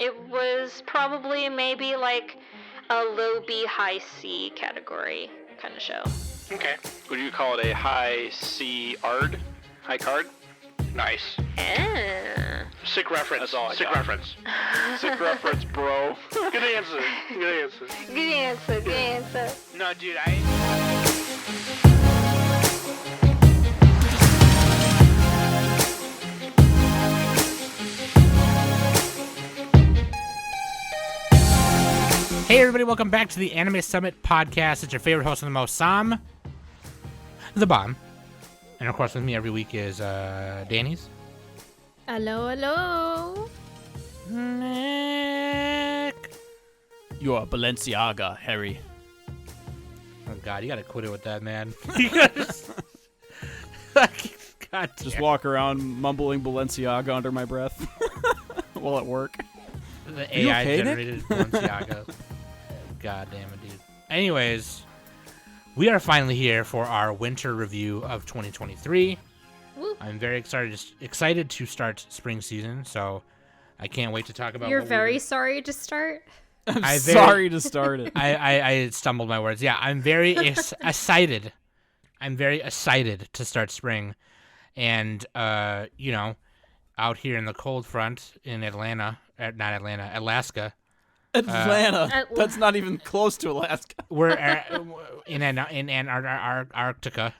It was probably maybe like a low B, high C category kind of show. Okay. Would you call it a high C ARD? High card? Nice. Sick reference. That's all I got. Reference. Sick reference, bro. Good answer. Good answer. Good answer. Good answer. No, dude, Hey everybody, welcome back to the Anime Summit podcast. It's your favorite host of the most, Sam, the Bomb. And of course with me every week is Daddies. Hello, hello. Nick. You are Balenciaga, Harry. Oh god, you gotta quit it with that, man. God, just walk around mumbling Balenciaga under my breath while at work. The AI generated Balenciaga. God damn it, dude. Anyways, we are finally here for our winter review of 2023. Woo. I'm very excited to start spring season, so I can't wait to talk about. You're very sorry to start. I'm sorry to start it. I stumbled my words. Yeah, I'm very excited. I'm very excited to start spring, and out here in the cold front in Alaska. Atlanta. That's not even close to Alaska. We're in Antarctica.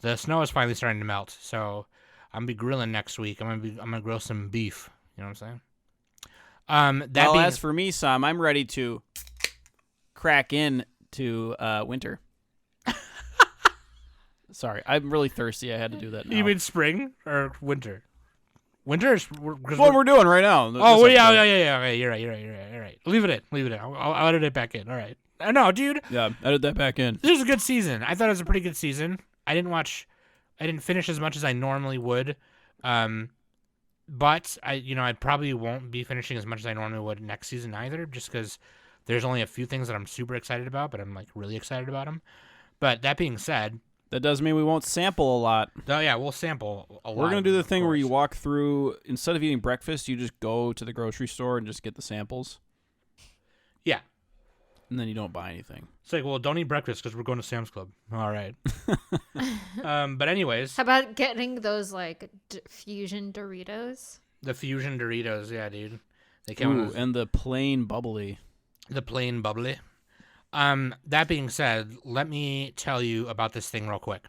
The snow is finally starting to melt, so I'm gonna be grilling next week. I'm gonna grill some beef. You know what I'm saying? As for me, Sam, I'm ready to crack into winter. Sorry, I'm really thirsty. I had to do that now. You mean spring or winter? Winter is what we're doing right now. Oh, yeah. Okay, you're right. Leave it in. I'll edit it back in. All right. No, dude. Yeah, edit that back in. This is a good season. I thought it was a pretty good season. I didn't finish as much as I normally would. But I probably won't be finishing as much as I normally would next season either, just because there's only a few things that I'm super excited about, but I'm like really excited about them. But that being said, that does mean we won't sample a lot. Oh yeah, we'll sample a lot. We're going to do the thing where you walk through, instead of eating breakfast, you just go to the grocery store and just get the samples. Yeah. And then you don't buy anything. It's like, well, don't eat breakfast because we're going to Sam's Club. All right. But anyways. How about getting those, fusion Doritos? The fusion Doritos, yeah, dude. They came and the plain bubbly. The plain bubbly. That being said, let me tell you about this thing real quick.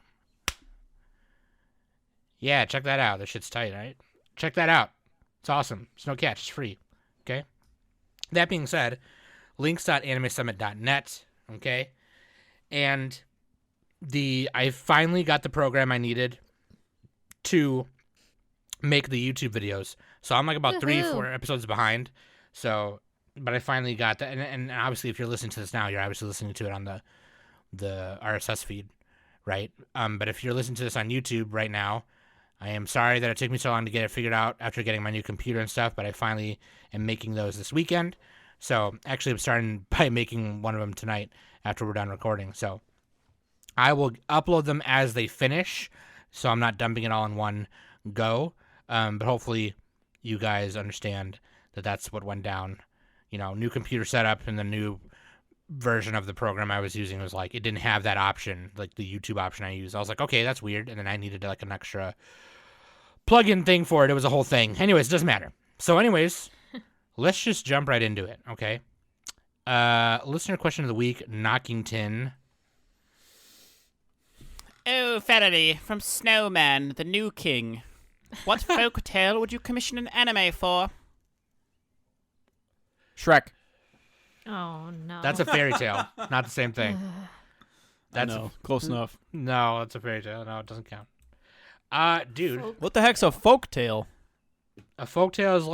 Yeah, check that out. This shit's tight, right? Check that out. It's awesome. It's no catch. It's free. Okay? That being said, links.animesummit.net, okay? And I finally got the program I needed to make the YouTube videos. So I'm like about 3-4 episodes behind. So... But I finally got that, and obviously, if you're listening to this now, you're obviously listening to it on the RSS feed, right? But if you're listening to this on YouTube right now, I am sorry that it took me so long to get it figured out after getting my new computer and stuff. But I finally am making those this weekend. So actually, I'm starting by making one of them tonight after we're done recording. So I will upload them as they finish, so I'm not dumping it all in one go. But hopefully, you guys understand that that's what went down. New computer setup, and the new version of the program I was using was it didn't have that option, like the YouTube option I used. I was like, okay, that's weird. And then I needed an extra plug-in thing for it. It was a whole thing. Anyways, it doesn't matter. So anyways, let's just jump right into it, okay? Listener question of the week, Knockington. Oh, Faraday, from Snowman, the new king. What folk tale would you commission an anime for? Shrek. Oh, no. That's a fairy tale. Not the same thing. Close enough. No, that's a fairy tale. No, it doesn't count. Dude. What the heck's a folk tale? A folk tale is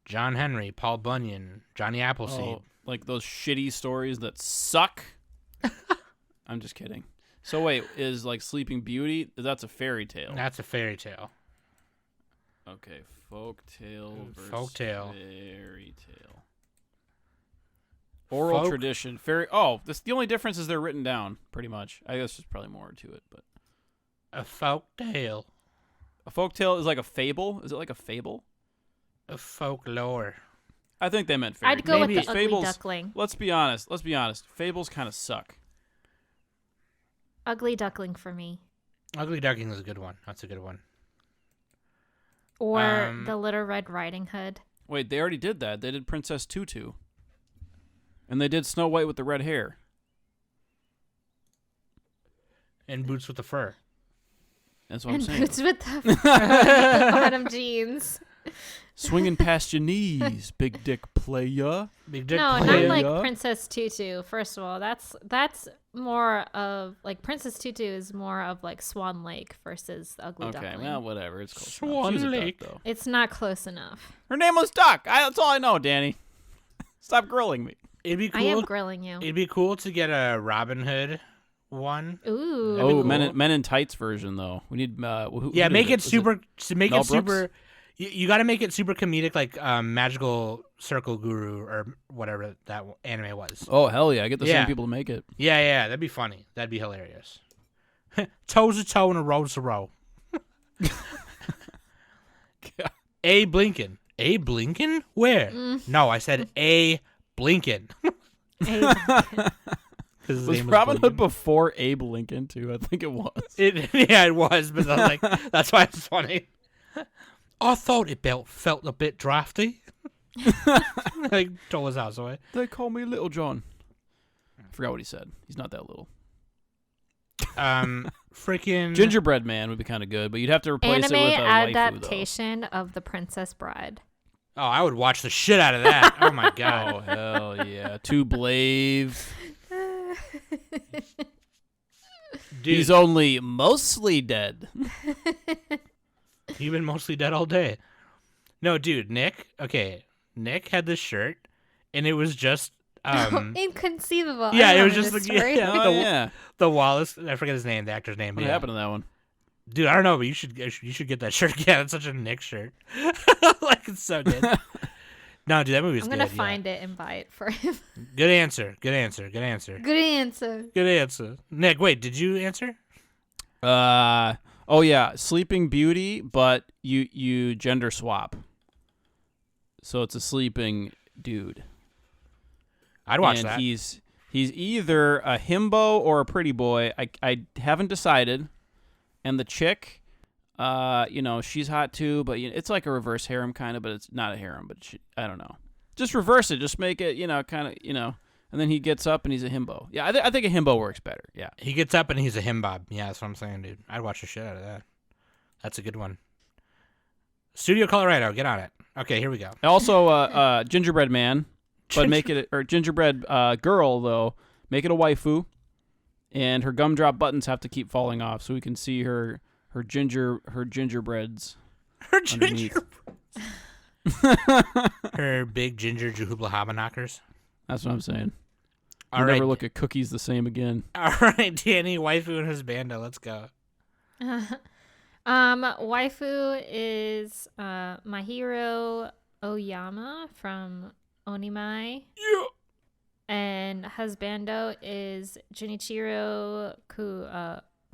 John Henry, Paul Bunyan, Johnny Appleseed. Oh, like those shitty stories that suck? I'm just kidding. So wait, is Sleeping Beauty, that's a fairy tale? That's a fairy tale. Okay, folk tale versus fairy tale. Oral tradition. Fairy. Oh, the only difference is they're written down, pretty much. I guess there's probably more to it, but a folk tale. A folk tale is like a fable. Is it like a fable? Folklore. I think they meant fairy. I'd go Maybe with the Fables, ugly duckling. Let's be honest. Fables kind of suck. Ugly duckling for me. Ugly Duckling is a good one. That's a good one. Or the Little Red Riding Hood. Wait, they already did that. They did Princess Tutu. And they did Snow White with the red hair. And Boots with the Fur. That's what And I'm saying. boots with the bottom jeans. Swinging past your knees, big dick playa. Big Dick No, Play. not like Princess Tutu. First of all, that's more of like Princess Tutu is more of like Swan Lake versus the Ugly Okay, Duckling. well, whatever. It's close Swan enough. She's a Lake. duck, though. It's not close enough. Her name was Duck. That's all I know, Danny. Stop grilling me. It'd be I am cool. grilling you. It'd be cool to get a Robin Hood one. Ooh. That'd be Oh, cool. Men in Tights version though. We need. Who Yeah, did make it Was super. Make Mel it super. Brooks? You got to make it super comedic, like Magical Circle Guru or whatever that anime was. Oh hell yeah! I get the Yeah. same people to make it. Yeah, that'd be funny. That'd be hilarious. Toes a toe and a row's a row. Abe Lincoln. Abe Lincoln? Where? No, I said A Blinken. Was Robin Hood before Abe Lincoln too? I think it was. Yeah, it was, but like that's why it's funny. I thought it felt a bit drafty. Like told his house away. They call me Little John. I forgot what he said. He's not that little. Freaking Gingerbread Man would be kind of good, but you'd have to replace Anime it with a waifu, adaptation of The Princess Bride. Oh, I would watch the shit out of that. Oh my though. god. Oh hell yeah! Two Blave. Dude, He's only mostly dead. you've been mostly dead all day. No, dude, Nick. Okay, Nick had this shirt, and it was just Inconceivable. yeah, I it was remember just this like story. yeah, Oh yeah. the Wallace. I forget his name, the actor's name. What But yeah. happened to that one? Dude, I don't know, but you should get that shirt. Yeah, it's such a Nick shirt. Like it's so good. No, dude, that movie's I'm good. gonna yeah. find it and buy it for him. Good answer. Good answer. Good answer. Good answer. Good answer. Nick, wait, did you answer? Oh yeah, Sleeping Beauty, but you gender swap. So it's a sleeping dude. I'd watch and that. he's either a himbo or a pretty boy. I haven't decided. And the chick, she's hot too, but it's like a reverse harem kind of, but it's not a harem. But I don't know. Just reverse it. Just make it, kind of, And then he gets up and he's a himbo. Yeah, I think a himbo works better. Yeah. He gets up and he's a himbob. Yeah, that's what I'm saying, dude. I'd watch the shit out of that. That's a good one. Studio Colorado, get on it. Okay, here we go. Also, gingerbread man, but make it or gingerbread girl though. Make it a waifu, and her gumdrop buttons have to keep falling off so we can see her gingerbreads. Her underneath. Her big ginger Jahubla Haba knockers. That's what I'm saying. All You'll right. never look at cookies the same again. All right, Danny, waifu and husbando. Let's go. Waifu is Mahiro Oyama from Onimai. Yeah. And husbando is Junichiro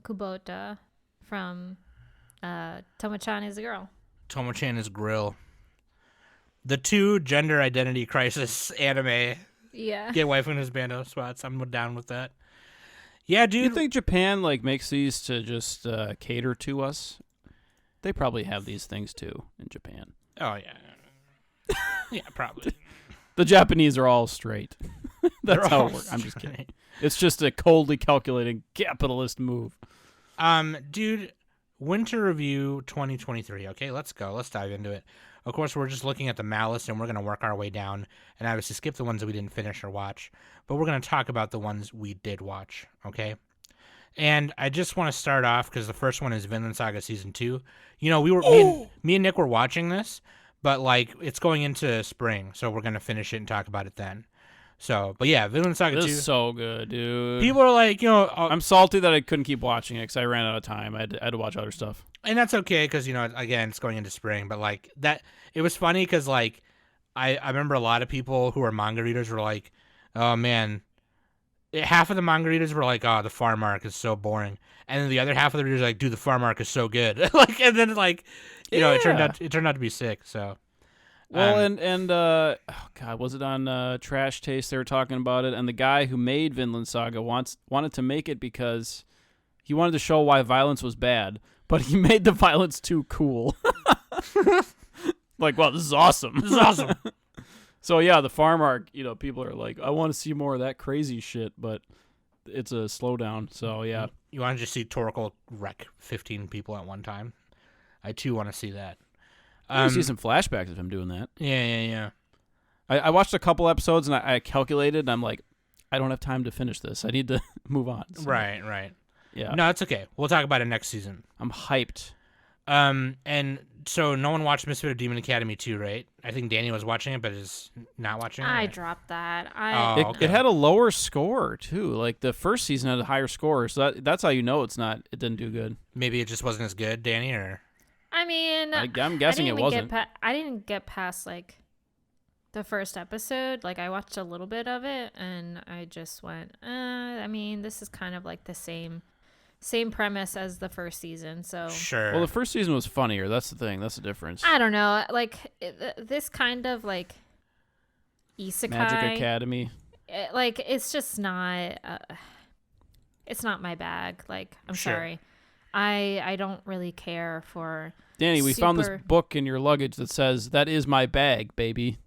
Kubota from Tomo-chan is a Girl. Tomo-chan is Grill. The two gender identity crisis anime. Yeah. Get waifu and husbando spots. I'm down with that. Yeah, Do dude. you think Japan makes these to just cater to us? They probably have these things too in Japan. Oh, yeah. Yeah, probably. The Japanese are all straight. That's They're how all it works. I'm just straight. kidding. It's just a coldly calculating capitalist move. Dude, Winter Review 2023. Okay, let's go. Let's dive into it. Of course, we're just looking at the malice, and we're going to work our way down, and obviously skip the ones that we didn't finish or watch, but we're going to talk about the ones we did watch, okay? And I just want to start off, because the first one is Vinland Saga Season 2. Me and Nick were watching this, but, it's going into spring, so we're going to finish it and talk about it then. So, but yeah, Vinland Saga This 2. is so good, dude. People are like, I'm salty that I couldn't keep watching it because I ran out of time. I had to watch other stuff. and that's okay because again, it's going into spring. But it was funny because I remember a lot of people who are manga readers were like, oh man, half of the manga readers were like, oh, the farm arc is so boring, and then the other half of the readers were like, dude, the farm arc is so good. And then it turned out to be sick. So, Well, oh God, was it on Trash Taste? They were talking about it, and the guy who made Vinland Saga wanted to make it because he wanted to show why violence was bad, but he made the violence too cool. Like, wow, this is awesome. This is awesome. So yeah, the farm arc, people are like, I want to see more of that crazy shit, but it's a slowdown. So yeah. You want to just see Torkel wreck 15 people at one time? I too want to see that. I see some flashbacks of him doing that. Yeah. I watched a couple episodes and I calculated, and I'm like, I don't have time to finish this. I need to move on. So, Right. yeah. No, it's okay. We'll talk about it next season. I'm hyped. And so no one watched Misfit of Demon Academy 2, right? I think Danny was watching it, but is not watching it. I dropped that. It had a lower score too. Like the first season had a higher score, so that's how you know it didn't do good. Maybe it just wasn't as good, Danny, or I mean, I'm guessing it wasn't. I didn't get past like the first episode. Like I watched a little bit of it, and I just went, I mean, this is kind of like the same premise as the first season. So sure. Well, the first season was funnier. That's the thing. That's the difference. I don't know. Like this kind of like isekai Magic Academy. It's just not. It's not my bag. Like I'm sorry. I don't really care for. Danny, we found this book in your luggage that says, "That is my bag, baby."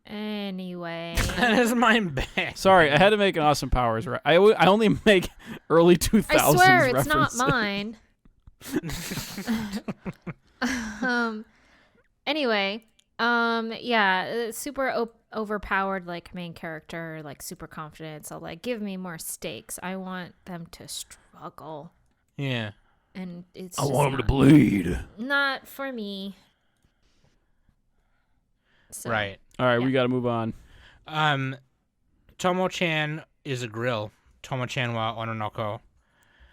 Anyway. That is my bag. Sorry, I had to make an Austin Powers. I only make early 2000s I swear references. it's not mine. Anyway, yeah, super overpowered like main character, like super confident. So like, give me more stakes. I want them to struggle. Yeah. And it's. I want them to bleed. Not for me. So, Right. All right, we got to move on. Tomo-chan is a grill. Tomo-chan wa Ononoko.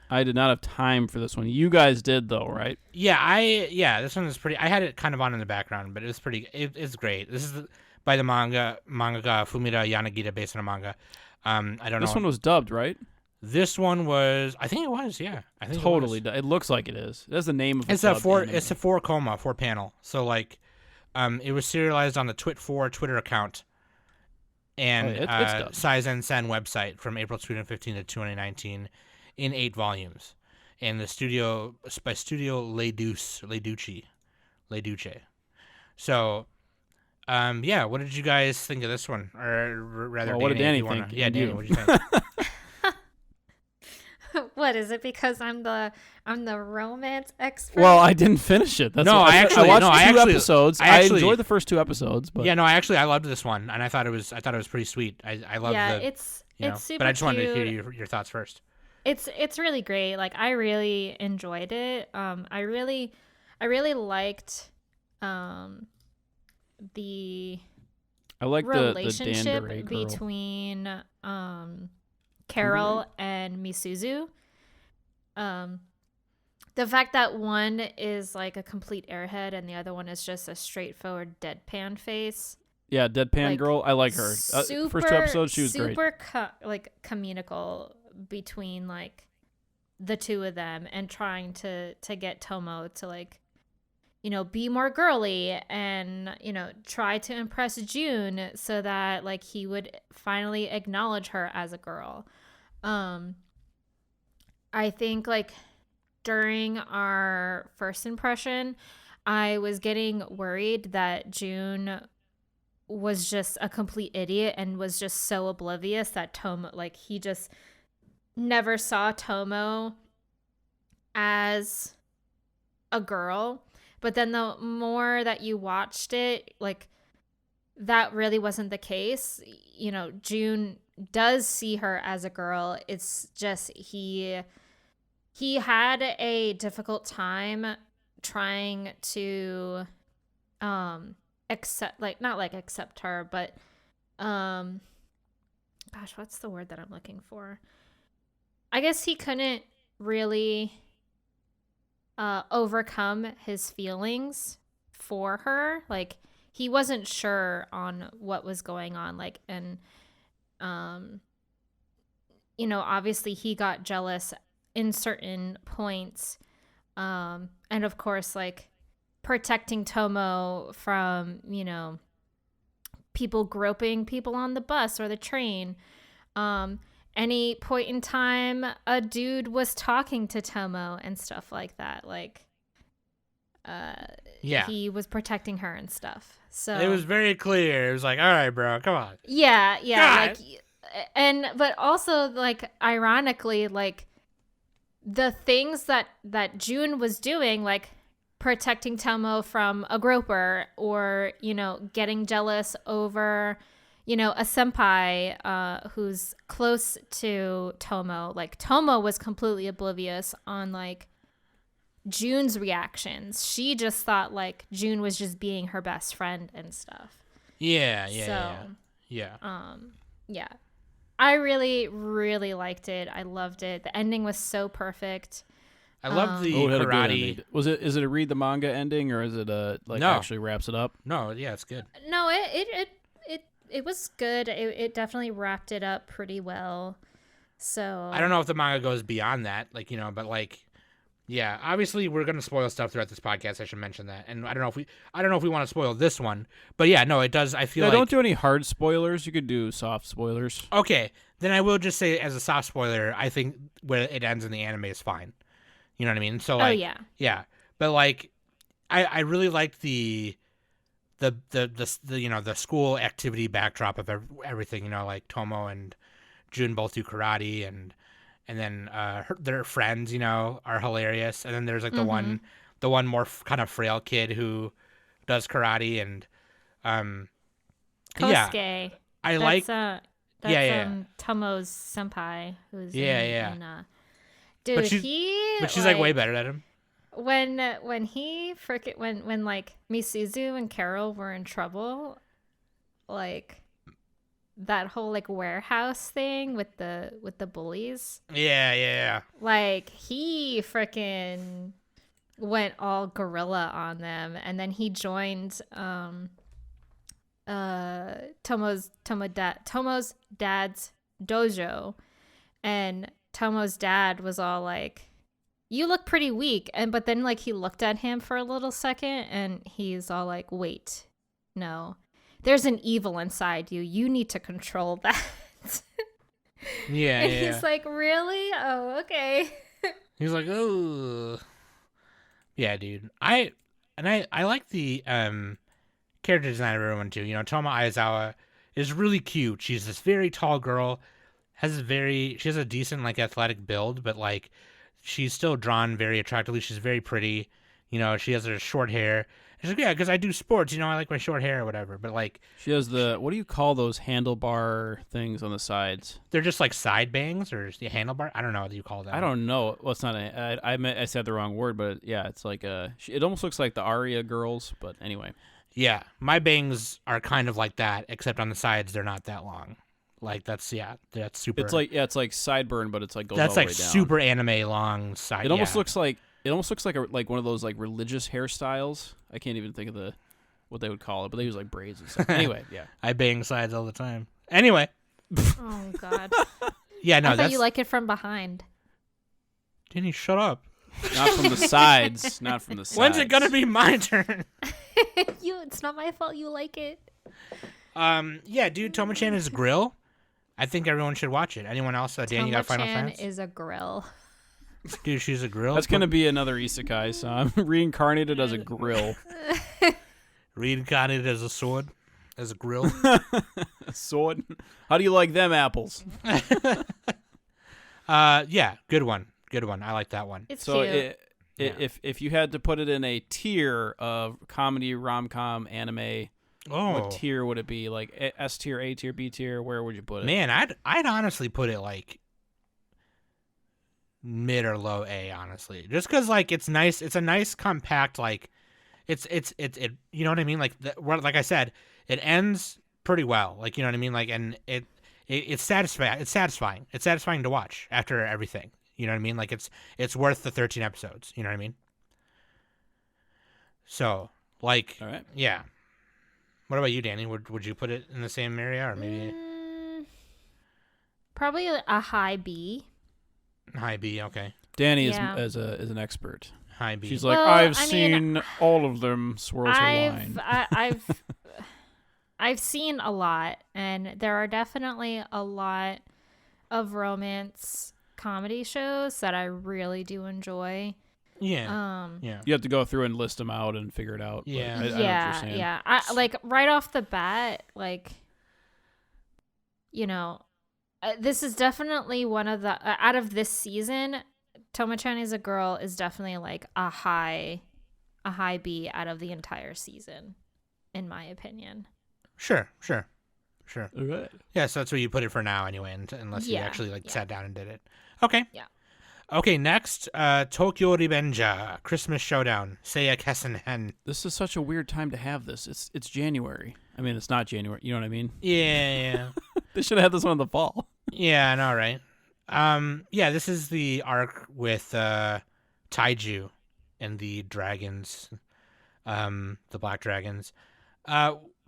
I did not have time for this one. You guys did though, right? Yeah, this one is pretty. I had it kind of on in the background, but it was pretty. It's great. This is by the mangaka Fumita Yanagita, based on a manga. I don't know. This one was dubbed, right? This one was. I think it was. Yeah, I think totally. It was. It looks like it is. That's the name of it. It's a four. It's a 4 panel. So like, it was serialized on the Twitter account, and Saizen Sen website from April 2015 to 2019, in 8 volumes, and the studio by Studio Le Duce. So, yeah. What did you guys think of this one, or rather, what did Danny think? Yeah, Danny, what did you think? What is it? Because I'm the romance expert. Well, I didn't finish it. That's no, I watched 2 episodes. I enjoyed the first 2 episodes, but yeah, no, I loved this one, and I thought it was pretty sweet. I loved it's super. But I just wanted to cute. hear your thoughts first. It's really great. Like I really enjoyed it. I really liked the relationship the between Carol and Misuzu. The fact that one is like a complete airhead and the other one is just a straightforward deadpan face. Yeah, deadpan girl. I like her. First 2 episodes, she was great. Super comedical between like the two of them, and trying to get Tomo to like, be more girly and, try to impress June so that like he would finally acknowledge her as a girl. I think like during our first impression, I was getting worried that June was just a complete idiot and was just so oblivious that Tomo, like he just never saw Tomo as a girl. But then the more that you watched it, like that really wasn't the case. June does see her as a girl. It's just he had a difficult time trying to accept her, but gosh, what's the word that I'm looking for? I guess he couldn't really overcome his feelings for her. Like he wasn't sure on what was going on, like, and obviously he got jealous in certain points, and of course like protecting Tomo from, people groping people on the bus or the train. Any point in time, a dude was talking to Tomo and stuff like that. Like, he was protecting her and stuff. So it was very clear. It was like, all right, bro, come on. Yeah. God. But also, like, ironically, like, the things that June was doing, like protecting Tomo from a groper, or getting jealous over a senpai who's close to Tomo. Like, Tomo was completely oblivious on like June's reactions. She just thought like June was just being her best friend and stuff. Yeah. I really, really liked it. I loved it. The ending was so perfect. I love the it had a good karate. ending. Is it a read the manga ending, or is it No. actually wraps it up? No, yeah, it's good. No, it was good. It definitely wrapped it up pretty well. So I don't know if the manga goes beyond that, like, but like, yeah, obviously we're gonna spoil stuff throughout this podcast. I should mention that, and I don't know if we want to spoil this one, but yeah, no, it does. I feel like don't do any hard spoilers. You could do soft spoilers. Okay, then I will just say as a soft spoiler, I think where it ends in the anime is fine. You know what I mean? So like, yeah, but like, I really liked the the school activity backdrop of everything. Like Tomo and Jun both do karate, and then their friends, are hilarious. And then there's like the one more kind of frail kid who does karate, and Kosuke. I like Tomo's senpai, who's dude, but she's like way better at him. When like Misuzu and Carol were in trouble, like that whole like warehouse thing with the bullies. Yeah. Like, he freaking went all gorilla on them, and then he joined Tomo's dad's dojo, and Tomo's dad was all like, "You look pretty weak," but then like he looked at him for a little second, and he's all like, "Wait, no, there's an evil inside you. You need to control that." Yeah. He's like, "Really? Oh, okay." He's like, "Oh, yeah, dude." I like the character design of everyone too. Tomo Aizawa is really cute. She's this very tall girl. She has a decent like athletic build, but like she's still drawn very attractively. She's very pretty. She has her short hair. She's like, yeah, because I do sports. I like my short hair or whatever. But like, she has what do you call those handlebar things on the sides? They're just like side bangs or the handlebar. I don't know what you call that. I don't know. Well, it's not. I said the wrong word, but yeah, it's like it almost looks like the Aria girls. But anyway. Yeah, my bangs are kind of like that, except on the sides they're not that long. Like that's super. It's like sideburn, but it's like goes that's all the like way down. super anime long side. It almost looks like one of those like religious hairstyles. I can't even think of what they would call it, but they use like braids and stuff. Anyway, yeah. I bang sides all the time. Anyway. Oh God. Yeah, no, I thought you like it from behind. Danny, shut up. Not from the sides. Not from the sides. When's it gonna be my turn? It's not my fault you like it. Yeah, dude, Tomo-chan is grill. I think everyone should watch it. Anyone else? Danny, you got final thoughts? Tomo-chan is a grill. Dude, she's a grill. That's gonna be another isekai, so I'm reincarnated as a grill. Reincarnated as a sword, as a grill. A sword. How do you like them apples? Yeah, good one. Good one. I like that one. It's so cute. If you had to put it in a tier of comedy, rom-com, anime, what tier would it be? Like S tier, A tier, B tier? Where would you put it? Man, I'd honestly put it like mid or low A, honestly, just because like it's nice. It's a nice compact like it. You know what I mean? Like like I said, it ends pretty well. Like, you know what I mean? Like, and it's satisfying. It's satisfying. It's satisfying to watch after everything. You know what I mean? Like it's worth the 13 episodes. You know what I mean? So like, all right, yeah. What about you, Danny? Would you put it in the same area or maybe? Probably a high B. High B, okay. Danny is an expert. High B. She's like, Well, I've I mean, seen all of them. Swirls her wine. I've seen a lot, and there are definitely a lot of romance comedy shows that I really do enjoy. Yeah. Yeah. You have to go through and list them out and figure it out. Yeah. I know what you're saying. Yeah. I like right off the bat, like, you know, this is definitely one of the out of this season. Tomo-chan is a girl is definitely like a high B out of the entire season, in my opinion. Sure. All right. Yeah, so that's where you put it for now anyway, unless you actually sat down and did it. Okay. Yeah. Okay, next, Tokyo Revenger, Christmas Showdown, Seiya Kessen Hen. This is such a weird time to have this. It's January. I mean, it's not January. You know what I mean? Yeah. They should have had this one in the fall. Yeah, I know, right? Yeah, this is the arc with Taiju and the dragons, the black dragons.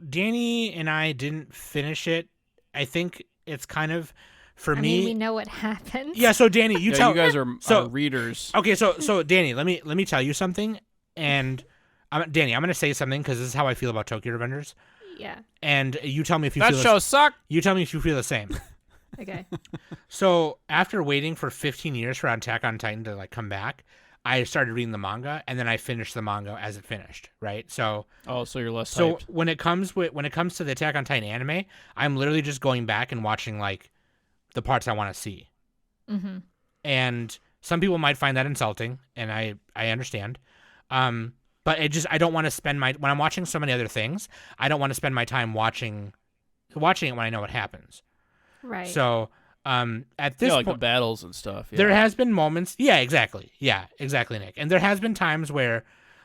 Danny and I didn't finish it. I think it's kind of, for me. I mean, we know what happens. Yeah, so Danny, you tell. You guys are readers. Okay, so Danny, let me tell you something, and Danny, I'm gonna say something because this is how I feel about Tokyo Revengers. Yeah. And you tell me if you That feel show sucked. You tell me if you feel the same. Okay. So after waiting for 15 years for Attack on Titan to come back, I started reading the manga, and then I finished the manga as it finished. Right. So. So you're less. So hyped. when it comes to the Attack on Titan anime, I'm literally just going back and watching the parts I want to see. Mm-hmm. And some people might find that insulting, and I understand. But I don't want to spend when I'm watching so many other things, I don't want to spend my time watching it when I know what happens. Right. So, at this point, the battles and stuff. Yeah. there has been moments. Yeah, exactly. Yeah, exactly, Nick. And there has been times where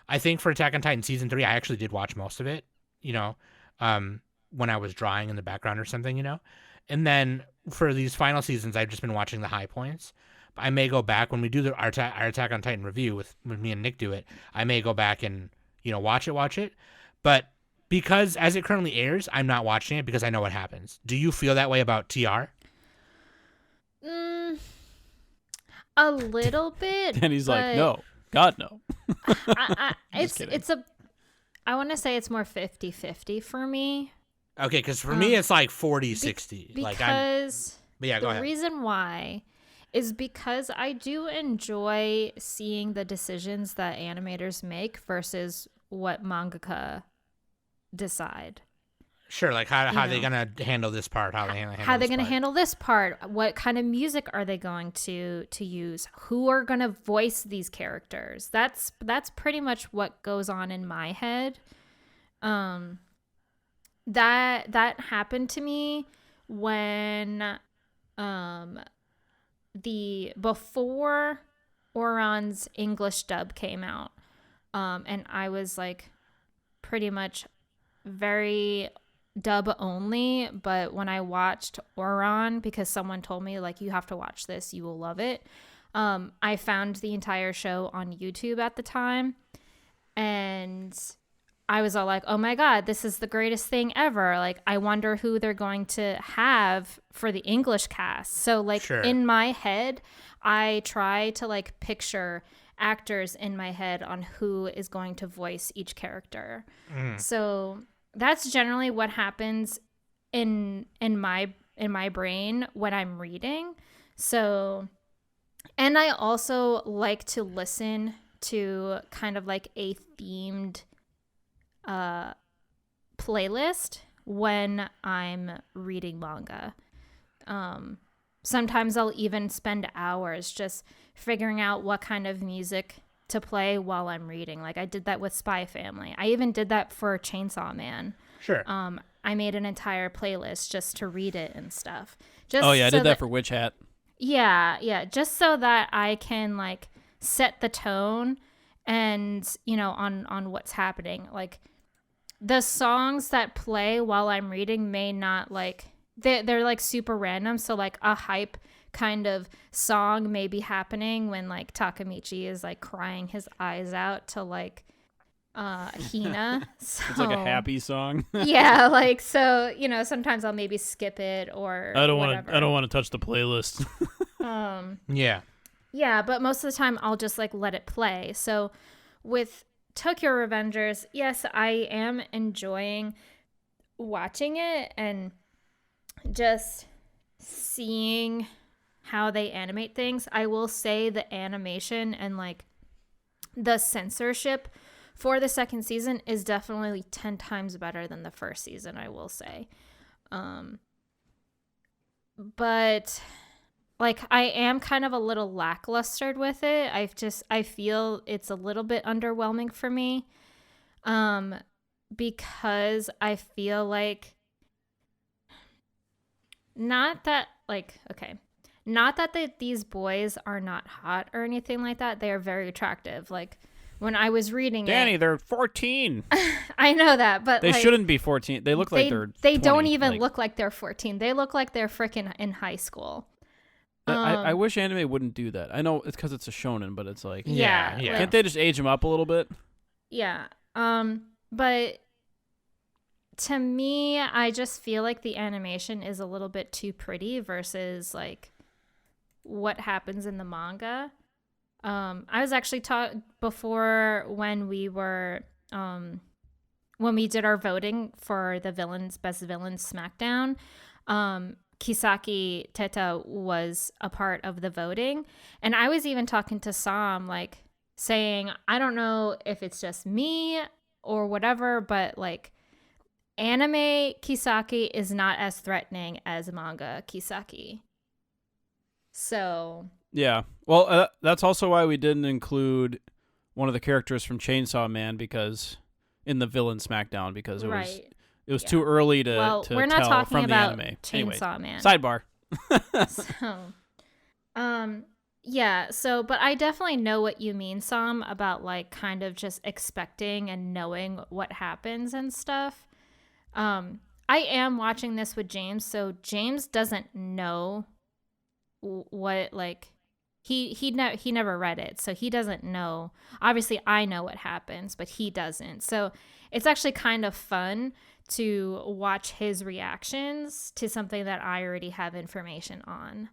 I think for Attack on Titan season 3, I actually did watch most of it, when I was drawing in the background or something, And then for these final seasons, I've just been watching the high points. I may go back when we do our Attack on Titan review with me and Nick do it. I may go back and watch it. But because as it currently airs, I'm not watching it because I know what happens. Do you feel that way about TR? A little bit. And he's like, no, God no. I want to say it's more 50-50 for me. Okay, because for me it's like 40-60. Because but yeah, go ahead. The reason why is because I do enjoy seeing the decisions that animators make versus what mangaka decide. Sure, how they gonna handle this part? How they gonna handle this part? What kind of music are they going to use? Who are gonna voice these characters? That's pretty much what goes on in my head. That happened to me when before Oran's English dub came out, and I was pretty much very dub only. But when I watched Oran, because someone told me you have to watch this, you will love it, I found the entire show on YouTube at the time, and I was all like, oh my God, this is the greatest thing ever. I wonder who they're going to have for the English cast. So Sure. In my head, I try to picture actors in my head on who is going to voice each character. So that's generally what happens in my brain when I'm reading. So, and I also like to listen to kind of a themed playlist when I'm reading manga. Sometimes I'll even spend hours just figuring out what kind of music to play while I'm reading. I did that with Spy Family. I even did that for Chainsaw Man. Sure. I made an entire playlist just to read it and stuff. I did that for Witch Hat. Yeah, just so that I can set the tone and on what's happening. The songs that play while I'm reading may not they're super random. So a hype kind of song may be happening when Takamichi is crying his eyes out to Hina. So, it's a happy song. Yeah, so sometimes I'll maybe skip it or I don't want to touch the playlist. Yeah. Yeah, but most of the time I'll just like let it play. So with Tokyo Revengers, yes, I am enjoying watching it and just seeing how they animate things. I will say the animation and like the censorship for the second season is definitely 10 times better than the first season, I will say. But like I am kind of a little lacklustered with it. I feel it's a little bit underwhelming for me. Because I feel like not that these boys are not hot or anything like that. They are very attractive. Like when I was reading Danny, they're 14. I know that, but they like, shouldn't be 14. They look like they're 20. They don't even look like they're 14. They look like they're freaking in high school. I wish anime wouldn't do that. I know it's because it's a shonen, but it's like yeah. Yeah. Can't they just age them up a little bit? Yeah. But to me, I just feel like the animation is a little bit too pretty versus like what happens in the manga. I was actually taught before when we were when we did our voting for the best villains SmackDown. Kisaki Teta was a part of the voting, and I was even talking to Sam, like saying, I don't know if it's just me or whatever, but like anime Kisaki is not as threatening as manga Kisaki. So yeah, well, that's also why we didn't include one of the characters from Chainsaw Man because in the villain SmackDown because it was too early to we're not tell talking from about the anime. Chainsaw Anyway, Man. Sidebar. Yeah, so but I definitely know what you mean, Sam, about like kind of just expecting and knowing what happens and stuff. I am watching this with James, so James doesn't know what like he never read it, so he doesn't know. Obviously I know what happens, but he doesn't. So it's actually kind of fun to watch his reactions to something that I already have information on.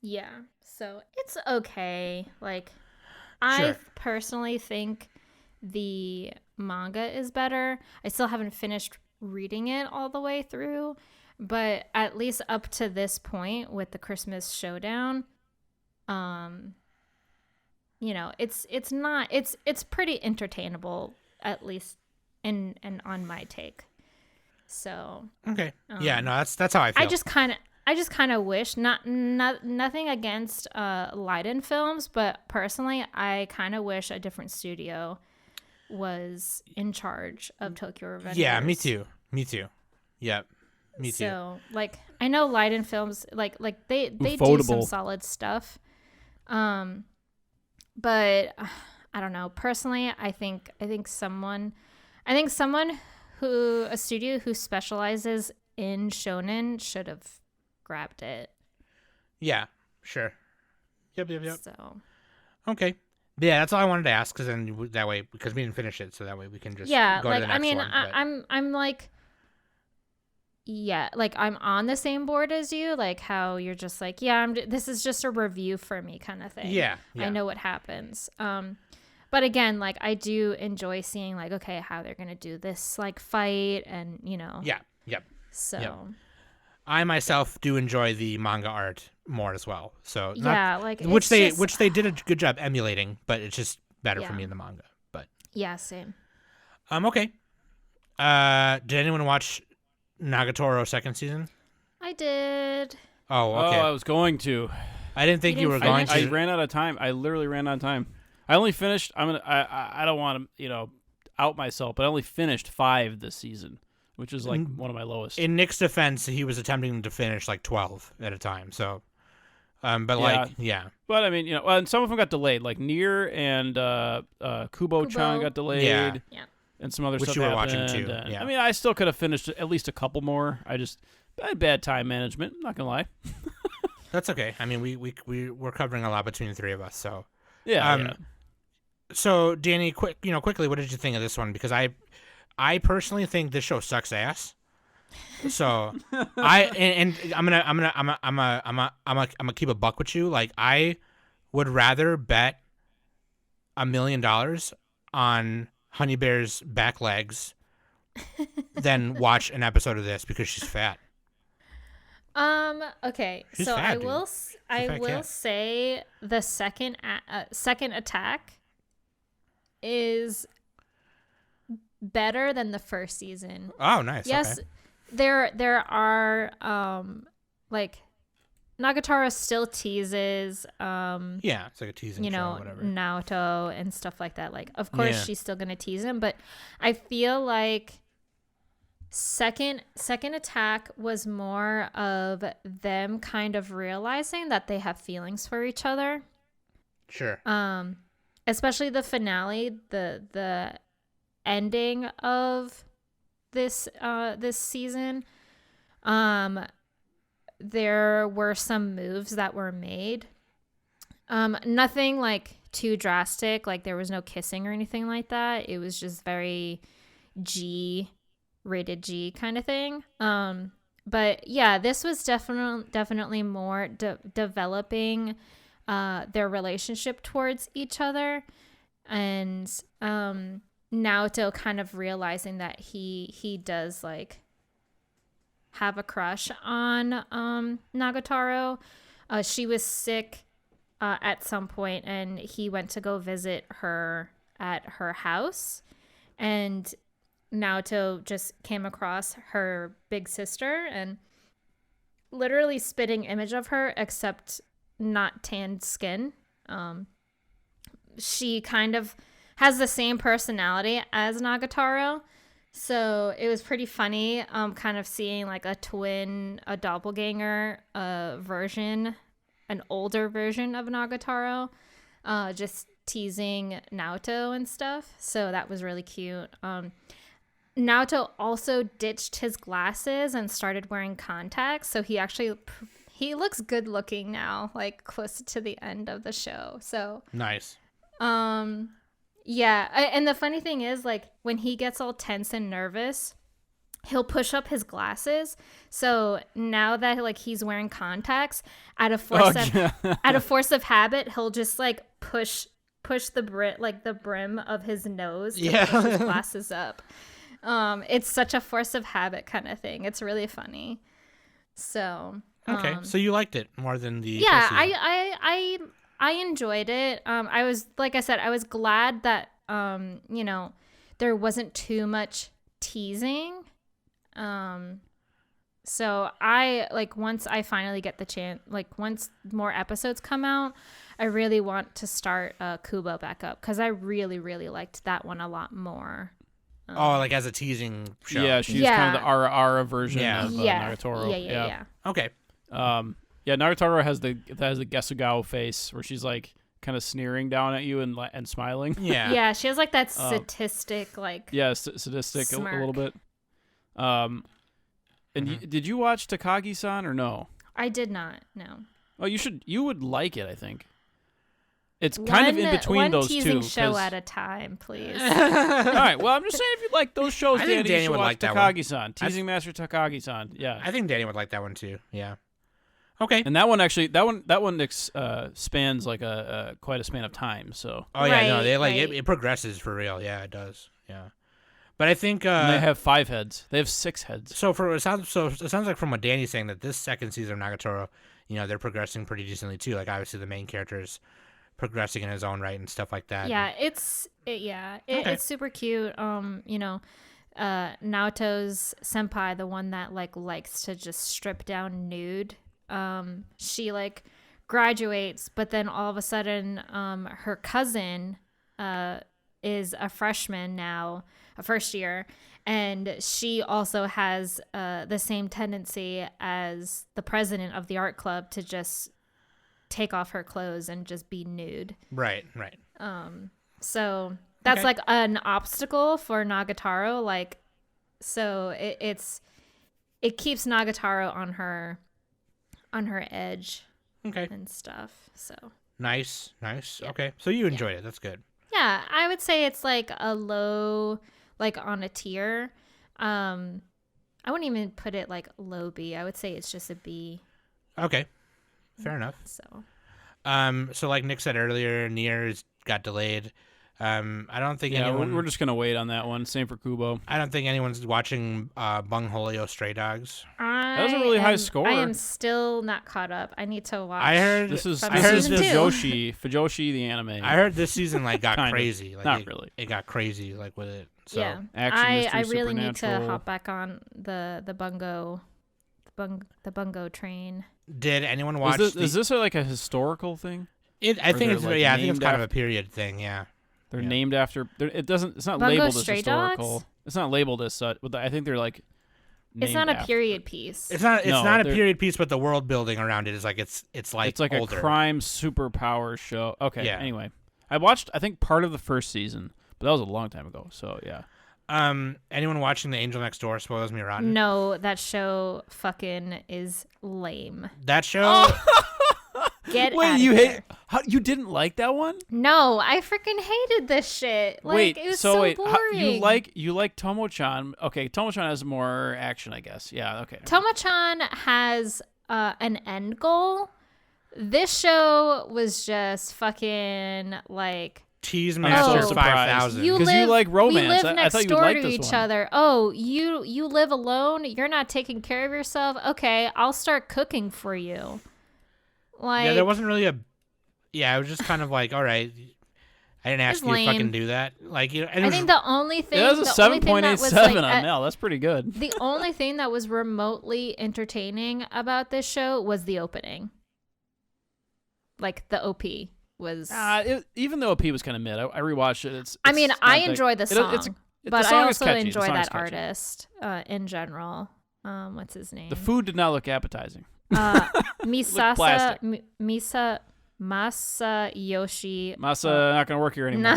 Yeah, so it's okay. Like, I personally think the manga is better. I still haven't finished reading it all the way through, but at least up to this point with the Christmas Showdown, you know, it's pretty entertainable, at least in on my take. So okay, yeah, no, that's how I feel. I just kind of wish nothing against Leiden Films, but personally, I kind of wish a different studio was in charge of Tokyo Revengers. Yeah, me too. Yep, me too. So like, I know Leiden Films like they do some solid stuff, but I don't know. Personally, I think someone a studio who specializes in shonen should have grabbed it. Yeah, sure. Yep. So. Okay. Yeah, that's all I wanted to ask, because then that way, because we didn't finish it, so that way we can just yeah, go like to the next I mean, one. I'm like, yeah, like I'm on the same board as you, like how you're just like, yeah, this is just a review for me kind of thing. Yeah. I know what happens. But again, like I do enjoy seeing like, okay, how they're gonna do this like fight, and you know. Yeah. Yep. So. Yep. I myself do enjoy the manga art more as well. So which they did a good job emulating, but it's just better for me in the manga. But yeah, same. Okay. Did anyone watch Nagatoro second season? I did. Oh, okay. Oh, I was going to. I didn't think you were going to. I ran out of time. I literally ran out of time. I only finished. I don't want to out myself, but I only finished 5 this season, which is like one of my lowest. In Nick's defense, he was attempting to finish like 12 at a time. So, But I mean, and some of them got delayed. Like Nier and Kubo-chan got delayed. Yeah. And some other Which stuff you were happened. watching too. I mean, I still could have finished at least a couple more. I had bad time management. I'm not gonna lie. That's okay. I mean, we're covering a lot between the three of us, so yeah. So Danny, quickly, what did you think of this one? Because I personally think this show sucks ass. So I'm gonna keep a buck with you. Like, I would rather bet $1 million on Honey Bear's back legs than watch an episode of this because she's fat. Okay. She's so fat, I dude. will fat cat. say the second attack is better than the first season. Oh, nice. Yes, Okay. there are like Nagatoro still teases Yeah, it's like a teasing you show know, or whatever. Naoto and stuff like that. Like, of course Yeah. she's still gonna tease him, but I feel like second attack was more of them kind of realizing that they have feelings for each other. Sure. Especially the finale, the ending of this season. There were some moves that were made. Nothing like too drastic, like there was no kissing or anything like that. It was just very rated G kind of thing. But yeah, this was definitely more developing their relationship towards each other, and Naoto kind of realizing that he does like have a crush on Nagatoro. She was sick at some point, and he went to go visit her at her house, and Naoto just came across her big sister and literally spitting image of her, except not tanned skin. She kind of has the same personality as Nagatoro, so it was pretty funny kind of seeing like a doppelganger version, an older version of Nagatoro, just teasing Naoto and stuff. So that was really cute. Naoto also ditched his glasses and started wearing contacts, so he looks good looking now, like close to the end of the show. So Nice. yeah, and the funny thing is, like, when he gets all tense and nervous, he'll push up his glasses. So now that like he's wearing contacts, out of force of habit, he'll just like push the brim of his nose to push his glasses up. It's such a force of habit kind of thing. It's really funny. So Okay, so you liked it more than the yeah, first season. I enjoyed it. I was, like I said, I was glad that you know, there wasn't too much teasing. So I like, once I finally get the chance, like once more episodes come out, I really want to start Kubo back up, because I really liked that one a lot more. Like as a teasing show. Yeah, she's kind of the Ara version of Yeah. Nagatoro. Yeah. Okay. Yeah, Nagatoro has the Gesugawa face where she's like kind of sneering down at you and smiling. Yeah. Yeah, she has like that sadistic like sadistic a smirk. little bit. And did you watch Takagi-san or no? I did not. No. Oh, you would like it, I think. It's kind of in between those two. One teasing show at a time, please. All right. Well, I'm just saying, if you like those shows, I think Danny, Danny you should would watch like that one. Takagi-san. Teasing Master Takagi-san. Yeah. I think Danny would like that one too. Yeah. Okay. And that one actually, spans like a quite a span of time. So. Oh yeah, no, they like right. it progresses for real. Yeah, it does. Yeah. But I think And they have 5 heads. They have 6 heads. so it sounds like from what Danny's saying that this second season of Nagatoro, you know, they're progressing pretty decently too. Like obviously the main character is progressing in his own right and stuff like that. Yeah, it's super cute. You know, Naoto's senpai, the one that likes to just strip down nude. She like graduates, but then all of a sudden, her cousin, is a freshman now, a first year, and she also has the same tendency as the president of the art club to just take off her clothes and just be nude. Right. So that's like an obstacle for Nagatoro. Like, so it keeps Nagatoro on her edge. Okay. And stuff. So Nice. Yeah. Okay. So you enjoyed it. That's good. yeah, I would say it's like a low, like on a tier. I I wouldn't even put it like low B. I would say it's just a B. Okay, fair enough. So like Nick said earlier, Nier's got delayed. I don't think anyone. We're just gonna wait on that one. Same for Kubo. I don't think anyone's watching Bungholio Stray Dogs. That was a really high score. I am still not caught up. I need to watch. I heard this is Fujoshi the anime. I heard this season like got crazy. Like, not really. It got crazy like with it. So. Yeah, Action, mystery, I really need to supernatural. hop back on the bungo train. Did anyone watch? Is this like a historical thing? I think it's like I think it's kind of after- a period thing. Yeah. They're named after. It's not Bungo labeled as Stray historical. Dogs? It's not labeled as such. But I think they're like. It's not named a after- period piece. It's not. It's No, not a they're- period piece, but the world building around it is like it's like It's like older. a crime superpower show. Okay. Yeah. Anyway, I watched I think part of the first season, but that was a long time ago. So yeah. Anyone watching The Angel Next Door spoils me rotten? No, that show fucking is lame. That show. Get Wait, outta you here. hate? How you didn't like that one? No, I freaking hated this shit. Like, Wait, it was so wait, boring. you like Tomo-chan? Okay, Tomo-chan has more action, I guess. Yeah, okay. Tomo-chan has an end goal. This show was just fucking like. Tease I'm Master so 5000. You 'Cause you live, like romance. We live I next thought you'd door like to this each one. other. Oh, you live alone. You're not taking care of yourself. Okay, I'll start cooking for you. Like, Yeah, there wasn't really a. Yeah, it was just kind of like, all right. I didn't ask It's you to fucking lame. do that. Like, you know, and it I was, think the only thing. It was a the only thing that was, like, 7.87 on Mel. That's pretty good. The only thing that was remotely entertaining about this show was the opening. Like the OP was. Even though OP was kind of mid, I rewatched it. I mean, not I that- enjoy the song, the but I song is also catchy. The enjoy song is that catchy. artist in general. What's his name? The food did not look appetizing. Misasa plastic. Masayoshi. Masa not gonna work here anymore.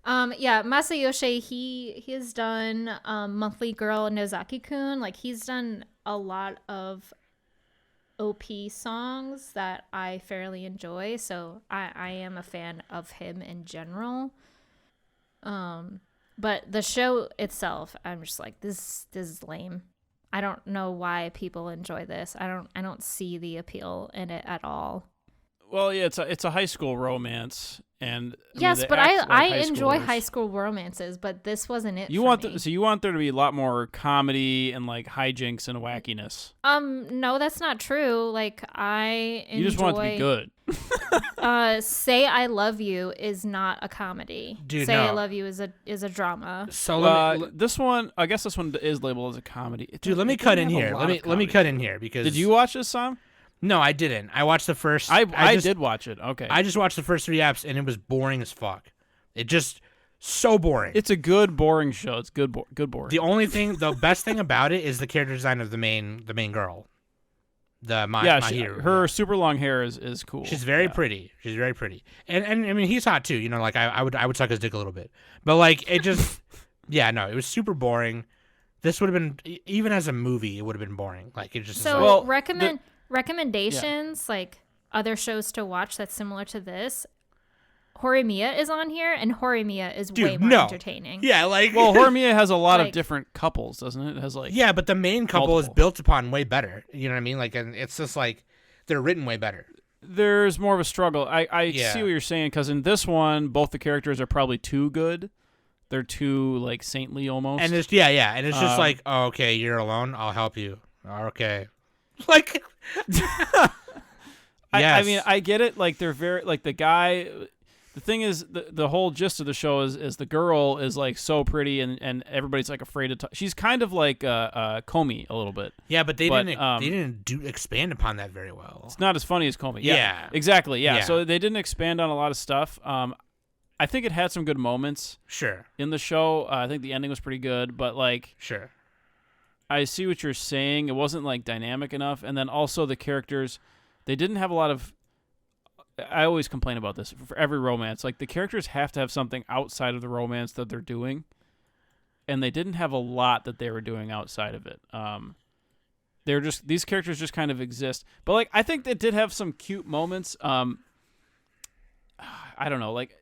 Yeah, Masayoshi. He has done Monthly Girl Nozaki-kun. Like, he's done a lot of OP songs that I fairly enjoy. So I am a fan of him in general. But the show itself, I'm just like, this is lame. I don't know why people enjoy this. I don't see the appeal in it at all. Well, yeah, it's a high school romance, and Yes, but I enjoy high school romances, but this wasn't it. You for want me. so you want there to be a lot more comedy and like hijinks and wackiness. No, that's not true. Like, I enjoy. You just want it to be good. Say I Love You is not a comedy. Dude, Say I no. Love You is a drama. So let me, This one, I guess this one is labeled as a comedy. dude, let me cut in here. Let me cut in here because. Did you watch this song? No, I didn't. I watched the first. I did watch it. Okay. I just watched the first 3 apps and it was boring as fuck. It just so boring. It's a good boring show. It's good boring. The best thing about it is the character design of the main girl. Mahiro. Her super long hair is cool. She's very pretty. She's very pretty. And I mean he's hot too, you know, like I would suck his dick a little bit. But like it just yeah, no, it was super boring. This would have been even as a movie, it would have been boring. Like it just So like, recommendations, like other shows to watch that's similar to this. Horimiya is on here, and Horimiya is way more entertaining. Yeah, like Well, Horimiya has a lot of Like- different couples, doesn't it? It has like yeah, but the main couple is multiple. built upon way better. You know what I mean? Like, and it's just like they're written way better. There's more of a struggle. I Yeah. see what you're saying because in this one, both the characters are probably too good. They're too like saintly almost. And it's and it's just like, oh, okay, you're alone. I'll help you. Okay, like, I mean, I get it. Like they're very like the guy. The thing is, the whole gist of the show is the girl is like so pretty and everybody's like afraid to talk. She's kind of like Comey a little bit. yeah, but they didn't expand upon that very well. It's not as funny as Comey. Yeah. Exactly. Yeah. Yeah. So they didn't expand on a lot of stuff. I think it had some good moments Sure, in the show. I think the ending was pretty good, but like sure. I see what you're saying. It wasn't like dynamic enough, and then also the characters, they didn't have a lot of. I always complain about this for every romance. Like the characters have to have something outside of the romance that they're doing, and they didn't have a lot that they were doing outside of it. They're just these characters just kind of exist. But like I think they did have some cute moments. I don't know, like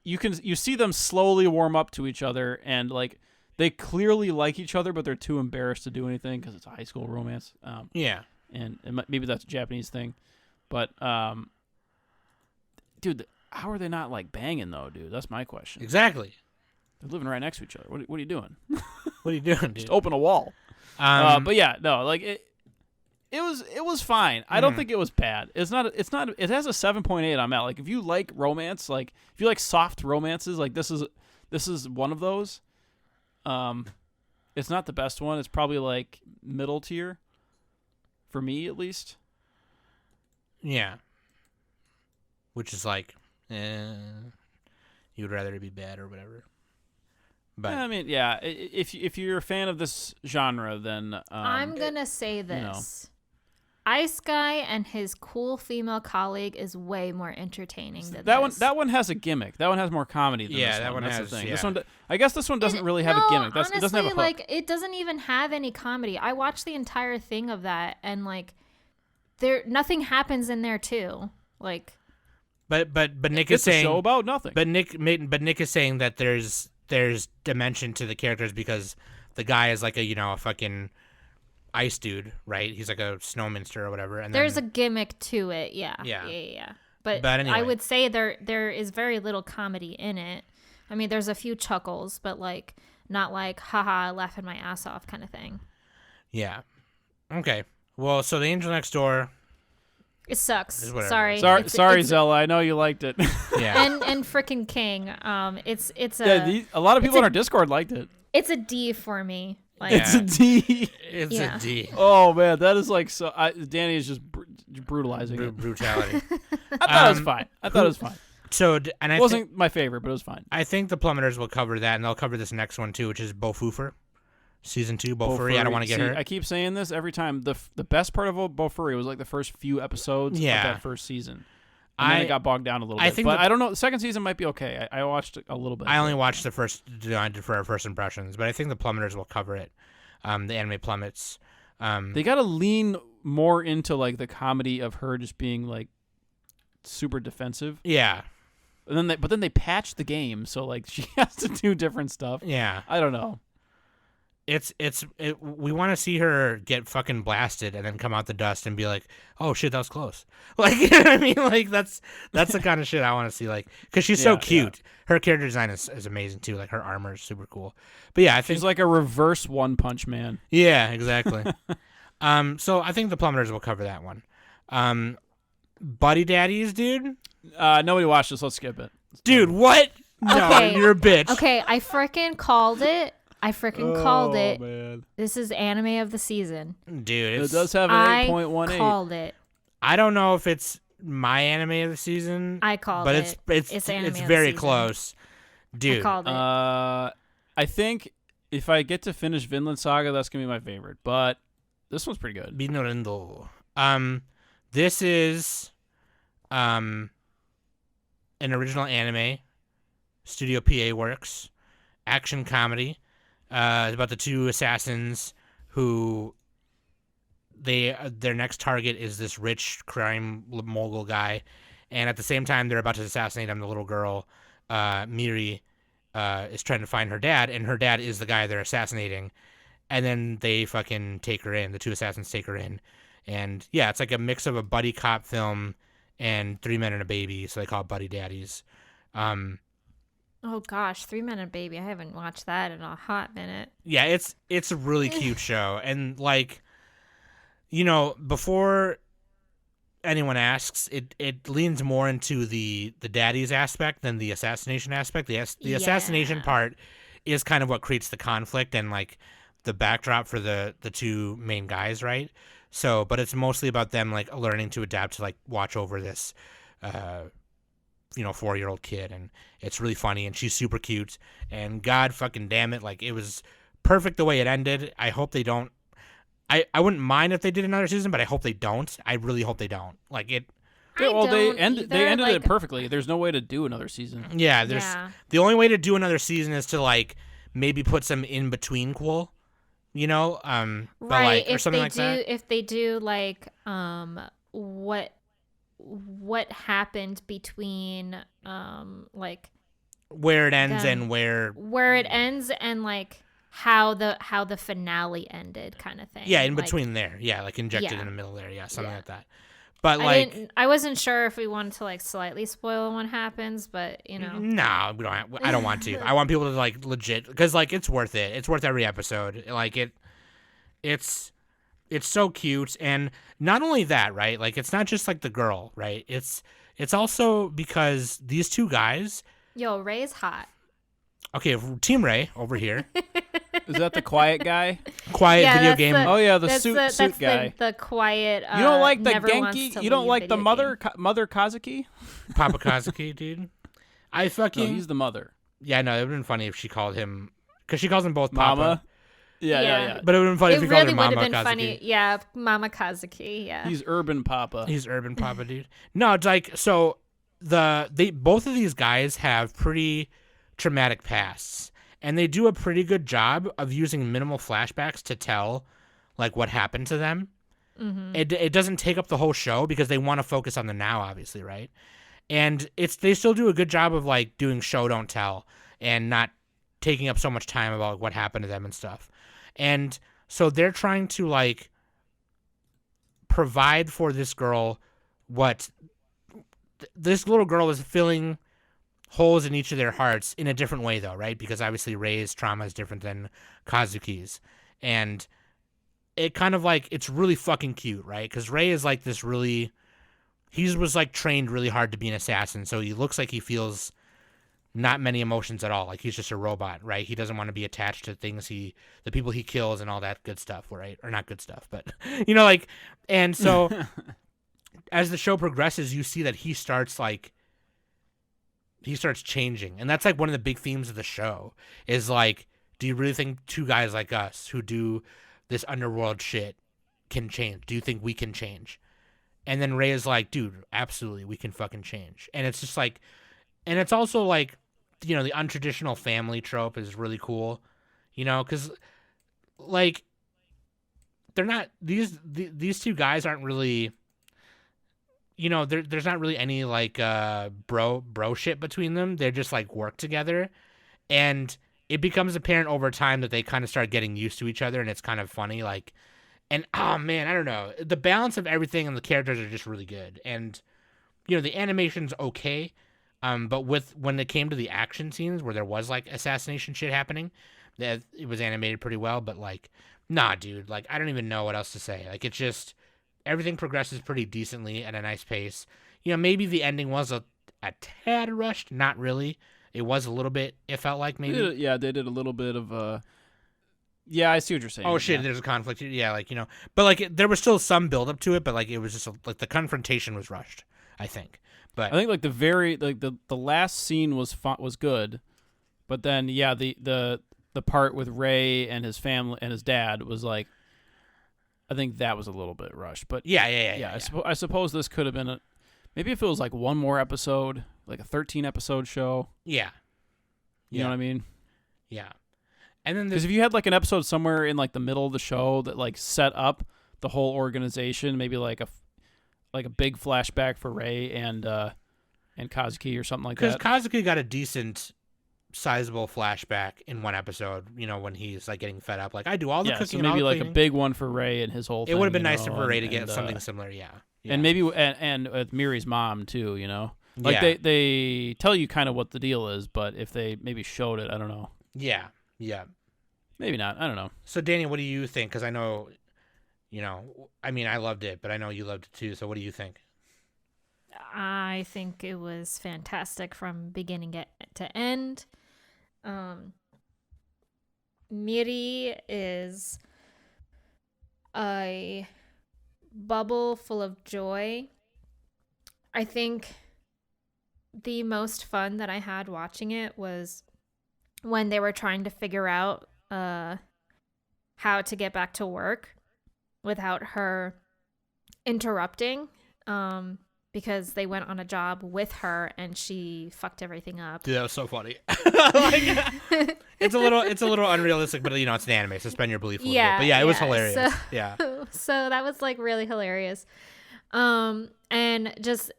you see them slowly warm up to each other, and like they clearly like each other, but they're too embarrassed to do anything because it's a high school romance. Yeah. And maybe that's a Japanese thing, but dude, how are they not like banging though, dude? That's my question. Exactly. They're living right next to each other. What are you doing? What are you doing, dude? Just open a wall. But yeah, no, like it was fine. I don't think it was bad. It has a 7.8 on Matt. Like if you like romance, like if you like soft romances, like this is one of those. It's not the best one. It's probably like middle tier for me at least. Yeah. Which is like you'd rather it be bad or whatever. But I mean, yeah, if you're a fan of this genre, then I'm gonna say this: Ice Guy and his cool female colleague is way more entertaining than that this. one. That one has a gimmick. That one has more comedy than this that one That's has. the thing. Yeah. This one, I guess, this one doesn't really have a gimmick. Honestly, It doesn't have a hook. like it doesn't even have any comedy. I watched the entire thing of that, and like, nothing happens in there too. Like, but Nick it's is saying a show about nothing. But Nick is saying that there's dimension to the characters because the guy is like a fucking ice dude, right? He's like a snowminster or whatever. And there's a gimmick to it, yeah. But anyway. I would say there is very little comedy in it. I mean, there's a few chuckles, but like not like haha laughing my ass off kind of thing. Yeah. Okay. Well, so the Angel Next Door. It sucks. Is whatever. Sorry. Sorry, It's- Zella. I know you liked it. Yeah. and frickin' King. It's A lot of people on our Discord liked it. it's a D for me. Like, Yeah. It's a D. It's Yeah. a D. Oh man, that is like so. Danny is just brutalizing it. Brutality. I thought it was fine. So, and It wasn't my favorite, but it was fine. I think the Plummeters will cover that, and they'll cover this next one too, which is Bofurfer, season 2. Bofuri. I don't want to get hurt. I keep saying this every time. The best part of Bofuri was like the first few episodes of that first season. And then it got bogged down a little bit. But I don't know. The second season might be okay. I watched a little bit. I only watched the first for our first impressions, but I think the Plummeters will cover it. The anime plummets. They got to lean more into like the comedy of her just being like super defensive. Yeah. And then they patched the game, so like she has to do different stuff. Yeah. I don't know. We want to see her get fucking blasted and then come out the dust and be like, oh shit, that was close. Like, you know what I mean? Like that's the kind of shit I want to see. Like, because she's so cute. Her character design is amazing too. Like her armor is super cool. But yeah, I think She's like a reverse One Punch Man. yeah, exactly. So I think the Plummeters will cover that one. Buddy Daddies, dude. Nobody watched this. Let's skip it. Dude, what? No, Okay. you're a bitch. okay, I frickin' called it. Called it. Man. This is anime of the season. Dude, It does have an I 8.18. called it. I don't know if it's my anime of the season. I called but it. it's anime of the very season. close, dude. I called it. I think if I get to finish Vinland Saga, that's gonna be my favorite. But this one's pretty good. Binorendo. This is an original anime. Studio PA Works, action comedy. It's about the two assassins who their next target is this rich crime mogul guy, and at the same time they're about to assassinate him. The little girl, Miri, is trying to find her dad, and her dad is the guy they're assassinating. And then they fucking take her in. The two assassins take her in, and yeah, it's like a mix of a buddy cop film and 3 Men and a Baby, so they call it Buddy Daddies. Oh gosh, 3 Men and a Baby. I haven't watched that in a hot minute. Yeah, it's a really cute show, and like, before anyone asks, it leans more into the daddies aspect than the assassination aspect. The assassination part is kind of what creates the conflict and like the backdrop for the two main guys, right? So, but it's mostly about them like learning to adapt to like watch over this 4-year-old kid, and it's really funny, and she's super cute, and god fucking damn it, like it was perfect the way it ended. I hope they don't. I wouldn't mind if they did another season, but I hope they don't. I really hope they don't. Like it. Yeah, well, they ended like, it perfectly. There's no way to do another season. Yeah, the only way to do another season is to like maybe put some in between cool, but right, like or something like that. If they do like what happened between like Where it ends them- and where it ends and like how the finale ended, kind of thing. Yeah, in Like, between there. Yeah, like injected Yeah. in the middle there. Yeah, something Yeah. like that. But like, I wasn't sure if we wanted to like slightly spoil what happens, but you know. no, we don't. I don't want to. I want people to like legit, because like it's worth it. It's worth every episode. Like it's so cute, and not only that, right? Like it's not just like the girl, right? It's also because these two guys. Yo, Ray's hot. Okay, Team Ray over here. Is that the quiet guy? Quiet Yeah, video that's game. Oh yeah, the That's suit guy. The quiet. You don't like the never wants Genki? to You don't leave like the video mother game. Mother Kazuki? Papa Kazuki, dude. I No, fucking he's the mother. yeah. No, it would have been funny if she called him, because she calls him both Mama. Papa. Yeah. But it would have been funny It if he called really her would Mama have been Kazuki. funny. Yeah, Mama Kazuki. Yeah. He's urban Papa. He's urban Papa, dude. No, it's like, so both of these guys have pretty traumatic pasts, and they do a pretty good job of using minimal flashbacks to tell like what happened to them. Mm-hmm. It doesn't take up the whole show because they want to focus on the now, obviously, right? And they still do a good job of like doing show don't tell and not taking up so much time about what happened to them and stuff. And so they're trying to like provide for this girl what this little girl is filling holes in each of their hearts in a different way, though, right? Because obviously Rei's trauma is different than Kazuki's, and it kind of like, it's really fucking cute, right? Because Rei is like this really, he was like trained really hard to be an assassin, so he looks like he feels not many emotions at all. Like he's just a robot, right? He doesn't want to be attached to things the people he kills and all that good stuff, right? Or not good stuff, but you know, like, and so as the show progresses, you see that he starts changing. And that's like one of the big themes of the show is like, do you really think two guys like us who do this underworld shit can change? Do you think we can change? And then Rei is like, dude, absolutely, we can fucking change. And it's just like, and it's also like, you know, the untraditional family trope is really cool, you know, because like they're not, these two guys aren't really, you know, there's not really any like bro shit between them. They're just like work together, and it becomes apparent over time that they kind of start getting used to each other, and it's kind of funny. Like, and oh man, I don't know, the balance of everything and the characters are just really good, and you know the animation's okay, but when it came to the action scenes where there was like assassination shit happening, it was animated pretty well. But like, nah, dude, like I don't even know what else to say. Like it's just, everything progresses pretty decently at a nice pace. You know, maybe the ending was a tad rushed. Not really. It was a little bit, it felt like maybe. They did a little bit of yeah, I see what you're saying. Oh shit, yeah. there's a conflict. Yeah, like, you know, but like there was still some build up to it, but like it was just like the confrontation was rushed, I think. But I think like the last scene was good, but then yeah, the part with Rei and his family and his dad was like, I think that was a little bit rushed. But yeah. I suppose this could have been maybe if it was like one more episode, like a 13 episode show. Yeah. You know what I mean? Yeah. And then because if you had like an episode somewhere in like the middle of the show that like set up the whole organization, maybe like a big flashback for Rei and Kazuki or something like that. Because Kazuki got a decent, sizable flashback in one episode. You know, when he's like getting fed up, like I do all the cooking. So and all maybe the like cleaning. a big one for Rei and his whole thing. It would have been nice know, for Rei to get something similar. Yeah. And maybe and with Miri's mom too. You know, like Yeah. they tell you kind of what the deal is, but if they maybe showed it, I don't know. Yeah. Maybe not. I don't know. So Danny, what do you think? Because I know, you know, I mean, I loved it, but I know you loved it too. So what do you think? I think it was fantastic from beginning to end. Miri is a bubble full of joy. I think the most fun that I had watching it was when they were trying to figure out how to get back to work without her interrupting, because they went on a job with her and she fucked everything up. Dude, that was so funny. Like, it's a little unrealistic, but you know, it's an anime, so suspend your belief a little bit. But yeah, it was hilarious. So that was like really hilarious. And just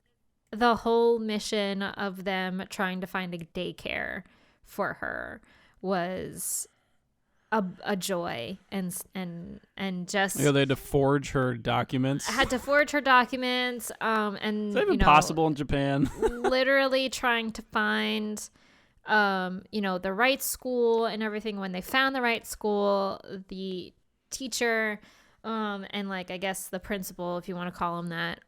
the whole mission of them trying to find a daycare for her was a joy and just they had to forge her documents. I had to forge her documents and Is that even possible in Japan? literally trying to find the right school and everything. When they found the right school, the teacher and like I guess the principal, if you want to call him that,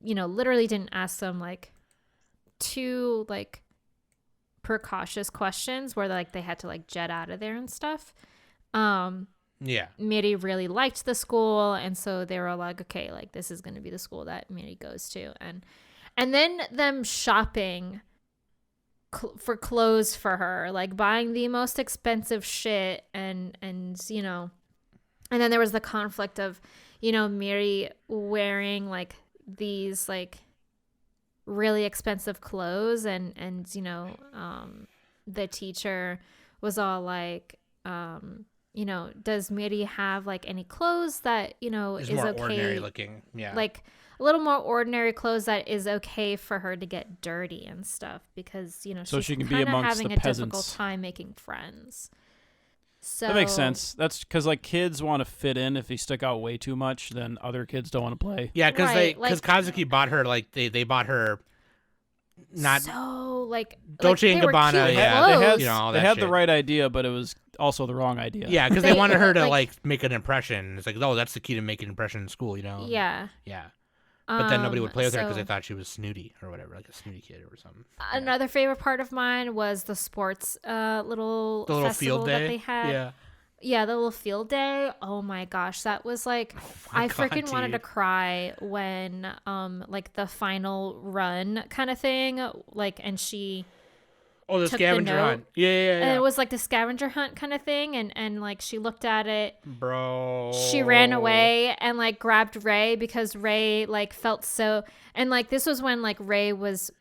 literally didn't ask them like too like precautious questions where like they had to like jet out of there and stuff. Miri really liked the school, and so they were like, okay, like this is going to be the school that Miri goes to, and then them shopping for clothes for her, like buying the most expensive shit, and then there was the conflict of Miri wearing like these like really expensive clothes, and the teacher was all like does Miri have like any clothes that is more okay, ordinary looking, like a little more ordinary clothes that is okay for her to get dirty and stuff, because so she's she can be kinda amongst having the a peasants. difficult time making friends. So That makes sense. That's because like kids want to fit in. If they stick out way too much, then other kids don't want to play. Yeah, because Right, Kazuki bought her like they bought her not so like Dolce like, and they were Gabbana, cute yeah. They clothes. had, all they that had the shit. right idea, but it was also the wrong idea. Yeah, because they They- wanted her to like- like make an impression. It's like, oh, that's the key to making an impression in school, Yeah. Yeah. But then nobody would play with her because so- they thought she was snooty or whatever, like a snooty kid or something. Another favorite part of mine was the sports little The little festival field day. that they had. Yeah. Yeah, the little field day. Oh my gosh, that was like my I God, freaking wanted to dude. cry when like the final run kind of thing, like, and she Oh, the took the scavenger note, hunt. Yeah. and it was like the scavenger hunt kind of thing, and like she looked at it, Bro. she ran away and like grabbed Ray because Ray like felt so, and like this was when like Ray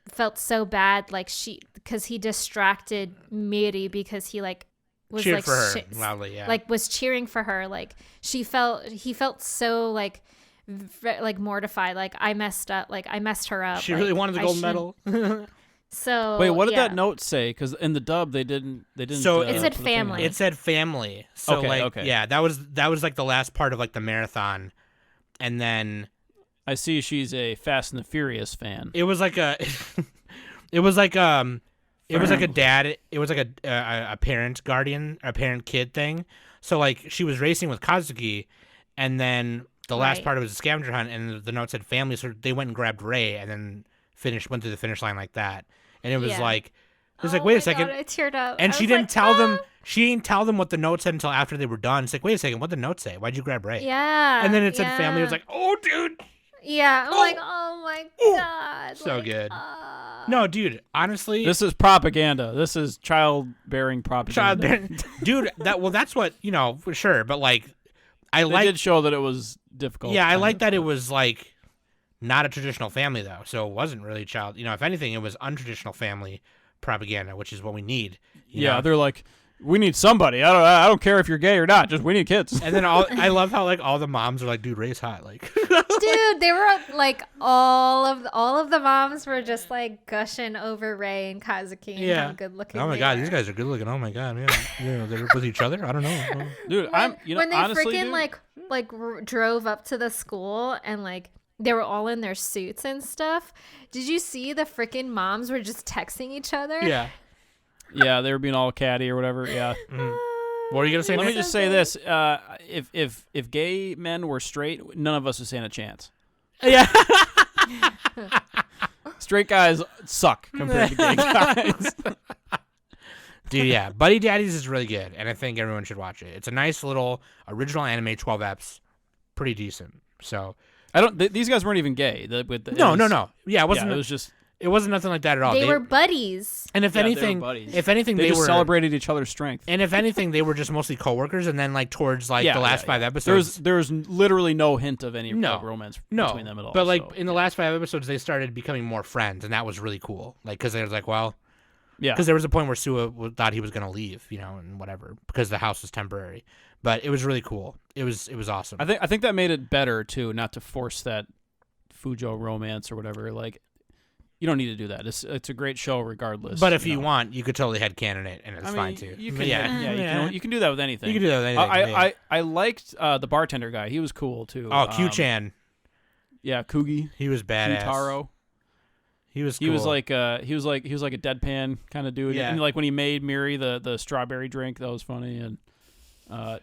felt so bad, like because he distracted Miri because he like was Cheered like for her shit, loudly, yeah. like was cheering for her, like he felt so like like mortified, like I messed her up. She like, really wanted the I gold shouldn't- medal. So Wait, what did yeah. that note say? Because in the dub they didn't. So It said put a thing family. on It said family. So Okay, like okay. yeah, that was like the last part of like the marathon. And then I see she's a Fast and the Furious fan. it was like a it was like a dad, it was like a parent guardian, a parent kid thing. So like she was racing with Kazuki, and then the last Right. part was a scavenger hunt, and the note said family, so they went and grabbed Ray and then went through the finish line like that. And it was Yeah. like it was Oh like, wait my a second. God, I teared up. And I she was didn't like, tell them. "Ah." She didn't tell them what the note said until after they were done. It's like, wait a second, what did the note say? Why'd you grab Ray? Yeah. And then it said family. It was yeah. like, oh, dude, Yeah, I'm like, oh my God. so like, good. No, dude, honestly, This is propaganda. This is childbearing propaganda. dude. That's what for sure. But like, I They like. did show that it was difficult. Yeah, I kind like of. that it was like not a traditional family though. So it wasn't really child. If anything, it was untraditional family propaganda, which is what we need. you Yeah, know? they're like, we need somebody. I don't care if you're gay or not. Just we need kids. And then I love how like all the moms are like, dude, Ray's hot. Like, Dude, they were like all of the moms were just like gushing over Ray and Kazuki and Yeah. how good looking. oh my they god, were. these guys are good looking. Oh my god, yeah, they're with each other. I don't know. Dude, when they honestly, freaking dude, drove up to the school and like they were all in their suits and stuff. Did you see the freaking moms were just texting each other? Yeah. yeah, they were being all catty or whatever. Yeah. What were you gonna say? Let me Nick? just say this: if gay men were straight, none of us would stand a chance. Yeah. Straight guys suck compared to gay guys. Dude, yeah, Buddy Daddies is really good, and I think everyone should watch it. It's a nice little original anime, 12 eps, pretty decent. So I don't. These guys weren't even gay. no. Yeah, it Yeah, wasn't. it was just It wasn't nothing like that at all. They were buddies. and if Yeah, they were anything, buddies. if anything, they they just were celebrated each other's strength. And if anything, they were just mostly coworkers. And then like towards like Yeah, the last yeah, five yeah. episodes, There was literally no hint of any No. like, romance no, between them at all. but like so, in the last 5 episodes, they started becoming more friends, and that was really cool. Like because they was like, well, yeah, because there was a point where Sua thought he was gonna leave, and whatever, because the house was temporary. But it was really cool. It was awesome. I think that made it better too, not to force that Fujo romance or whatever. Like, You don't need to do that. It's a great show regardless. But if you want, you could totally headcanon it, and it's I mean, fine too. You can, yeah, you can do that with anything. You can do that with anything. I liked the bartender guy. He was cool too. Oh, Q-chan. Yeah, Kugi. He was badass. Q-Taro. He was cool. He was like a deadpan kind of dude. Yeah. And like when he made Miri the strawberry drink, that was funny. And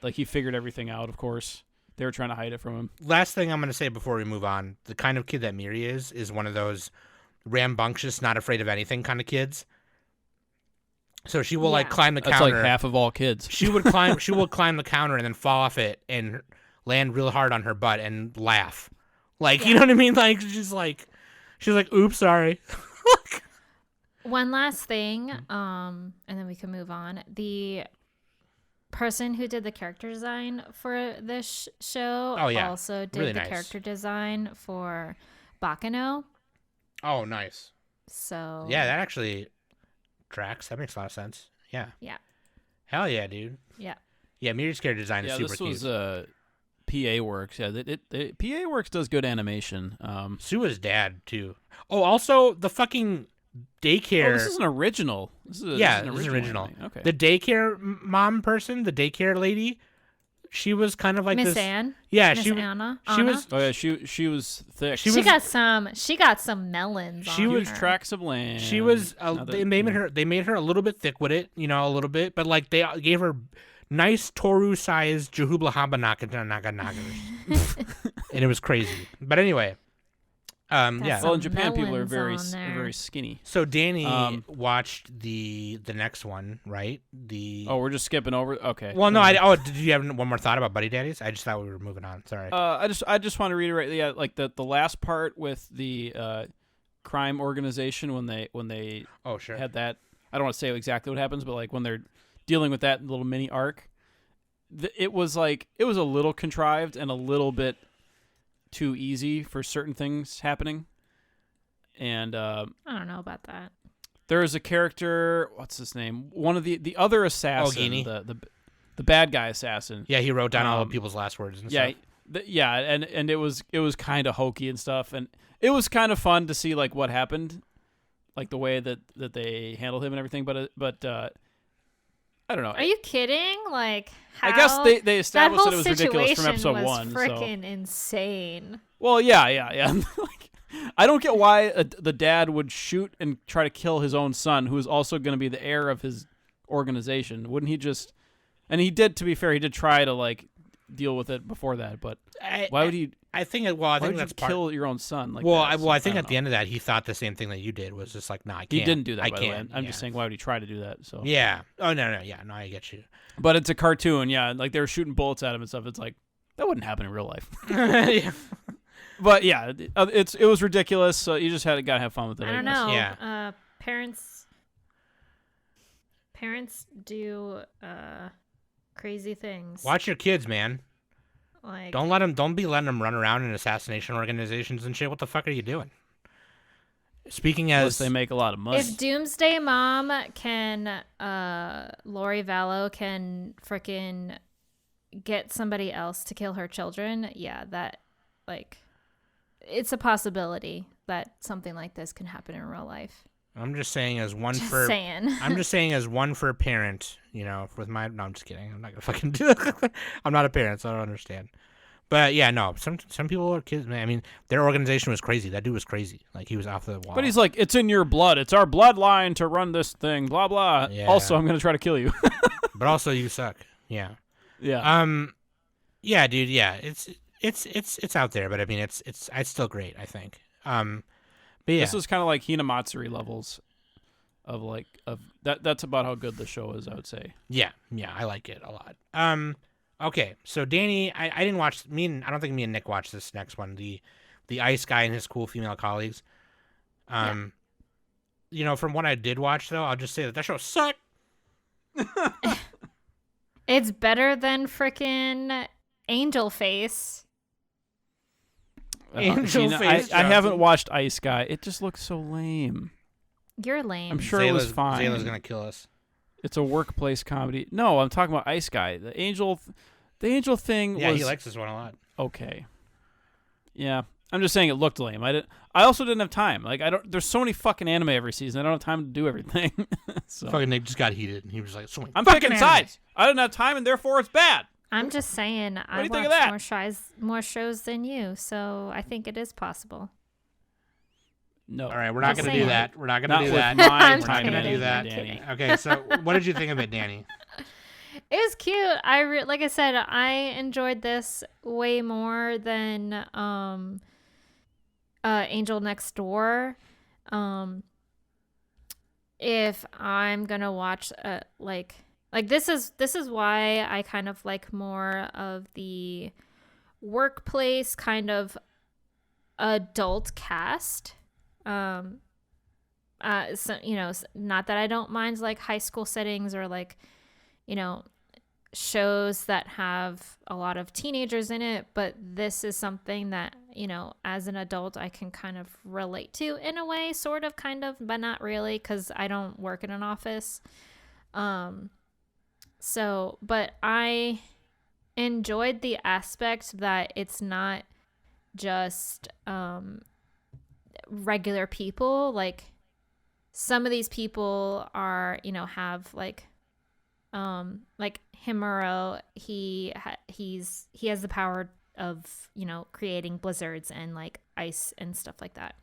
like he figured everything out. Of course, they were trying to hide it from him. Last thing I'm gonna say before we move on: the kind of kid that Miri is one of those rambunctious, not afraid of anything kind of kids. So she will like climb the counter. That's like half of all kids. She would climb. She will climb the counter and then fall off it and land real hard on her butt and laugh. Like you know what I mean? Like she's like, "Oops, sorry." One last thing, and then we can move on. The person who did the character design for this show also did really the nice. character design for Bakano. Oh, nice. So Yeah, that actually tracks. That makes a lot of sense. Yeah. Yeah. Hell yeah, dude. Yeah. Yeah, Miri's character design is super this cute. was PA Works. Yeah, PA Works does good animation. Sua's dad too. Oh, also the fucking daycare. Oh, this is an original. This is original. anime. Okay. The daycare mom person, the daycare lady, she was kind of like Miss this. Anne. Yeah, Miss Anna. She was. Oh yeah, she was thick. She got some melons. She on was her. tracks of land. She was. Now They made her a little bit thick with it, a little bit, but like they gave her nice Toru-sized Jehubla Hamba Nagas, and it was crazy. But anyway, yeah. Well, in Japan, people are melons very skinny. So Danny watched the next one, right? Oh, we're just skipping over. Okay. Well, no. Did you have one more thought about Buddy Daddies? I just thought we were moving on. Sorry. I just want to reiterate. Yeah, like the last part with the crime organization when they had that. I don't want to say exactly what happens, but like when they're dealing with that little mini arc, it was a little contrived and a little bit too easy for certain things happening. And I don't know about that. There is a character, what's his name? One of the other assassin, the bad guy assassin. Yeah, he wrote down all of people's last words and stuff. And it was kind of hokey and stuff, and it was kind of fun to see like what happened, like the way that they handled him and everything. But I don't know. Are you kidding? Like, how? I guess they established that it was ridiculous from episode was 1. Freaking insane. Well, yeah. Like, I don't get why the dad would shoot and try to kill his own son, who is also going to be the heir of his organization. Wouldn't he just? And he did. To be fair, he did try to like deal with it before that. But why would he? I think that's kill your own son. Like I think at the end of that, he thought the same thing that you did, was just like, nah, I can't. He didn't do that. I by the way. can't. I'm just saying, why would he try to do that? So yeah. Oh no, yeah, no, I get you. But it's a cartoon, yeah. Like they were shooting bullets at him and stuff. It's like that wouldn't happen in real life. Yeah. But yeah, it was ridiculous. So you just gotta have fun with it. I don't know. Yeah. Parents do crazy things. Watch your kids, man. Like, Don't be letting them run around in assassination organizations and shit. What the fuck are you doing? Speaking as unless they make a lot of money. If Doomsday Mom can, Lori Vallow can frickin' get somebody else to kill her children, yeah, that, like, it's a possibility that something like this can happen in real life. I'm just saying as one Just for saying. I'm just saying as one for a parent, with my no, I'm just kidding. I'm not gonna fucking do it. I'm not a parent, so I don't understand. But yeah, no, some people are kids, man. I mean, their organization was crazy. That dude was crazy. Like he was off the wall. But he's like, it's in your blood. It's our bloodline to run this thing. Blah blah. Yeah. Also, I'm gonna try to kill you. But also, you suck. Yeah. Yeah. Yeah, dude. Yeah, it's out there, but I mean, it's still great. I think. But yeah. This is kind of like Hinamatsuri levels of that. That's about how good the show is, I would say. Yeah, I like it a lot. Okay, so Danny, I didn't watch. I don't think me and Nick watched this next one. The ice guy and his cool female colleagues. From what I did watch though, I'll just say that show sucked. It's better than frickin' Angel Face. Angel Face. I haven't watched Ice Guy. It just looks so lame. You're lame. I'm sure it was fine. Zayla's gonna kill us. It's a workplace comedy. No, I'm talking about Ice Guy. The angel thing was... Yeah, he likes this one a lot. Okay. Yeah. I'm just saying it looked lame. I also didn't have time. Like there's so many fucking anime every season. I don't have time to do everything. So. Fucking Nick just got heated, and he was like, "So many I'm fucking picking anime." sides. I didn't have time, and therefore it's bad. I'm just saying do I you think of that? watch more shows than you, so I think it is possible. No. All right, we're not Just going to do saying. that. We're not going Not to do with that. my I'm We're not going to kidding. do that. I'm kidding. Okay, so what did you think of it, Danny? It was cute. Like I said, I enjoyed this way more than Angel Next Door. If I'm gonna watch like this is why I kind of like more of the workplace kind of adult cast. So, not that I don't mind like high school settings or like, shows that have a lot of teenagers in it, but this is something that, as an adult I can kind of relate to in a way, sort of, kind of, but not really, because I don't work in an office. But I enjoyed the aspect that it's not just regular people. Like, some of these people are, have like Himuro, he has the power of, creating blizzards and like ice and stuff like that.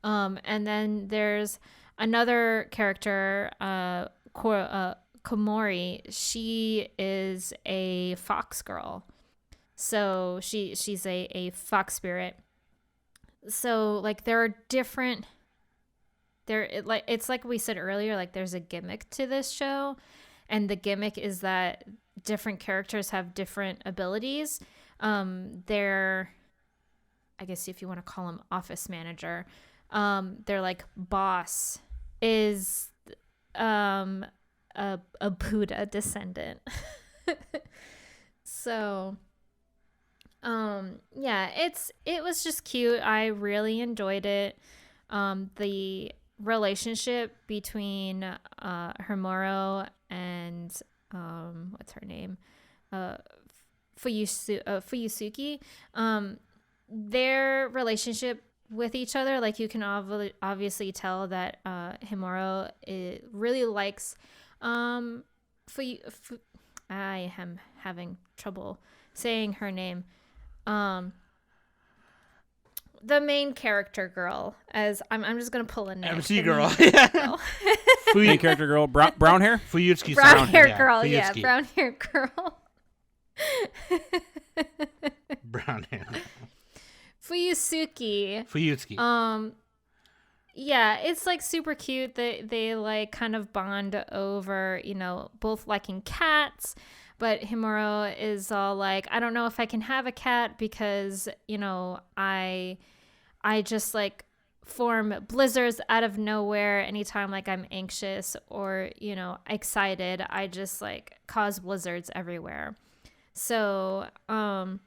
And then there's another character, Komori. She is a fox girl. So she's a fox spirit. So like there are different it's like we said earlier, like there's a gimmick to this show, and the gimmick is that different characters have different abilities. Their, I guess if you want to call him office manager, their like boss is a Buddha descendant. So yeah, it was just cute. I really enjoyed it. The relationship between Himuro and what's her name, Fuyusuki, their relationship with each other, like you can obviously tell that Himuro really likes I am having trouble saying her name, the main character girl, as I'm just gonna pull a name. MC girl. Main character girl, brown hair. Fuyutsuki. Brown hair yeah, girl, Fuyutsuki. yeah, brown hair girl. Brown hair. Fuyutsuki. Yeah, it's like super cute that they like kind of bond over, both liking cats. But Himuro is all like, I don't know if I can have a cat because, I just like form blizzards out of nowhere anytime like I'm anxious or, excited. I just like cause blizzards everywhere. So, and,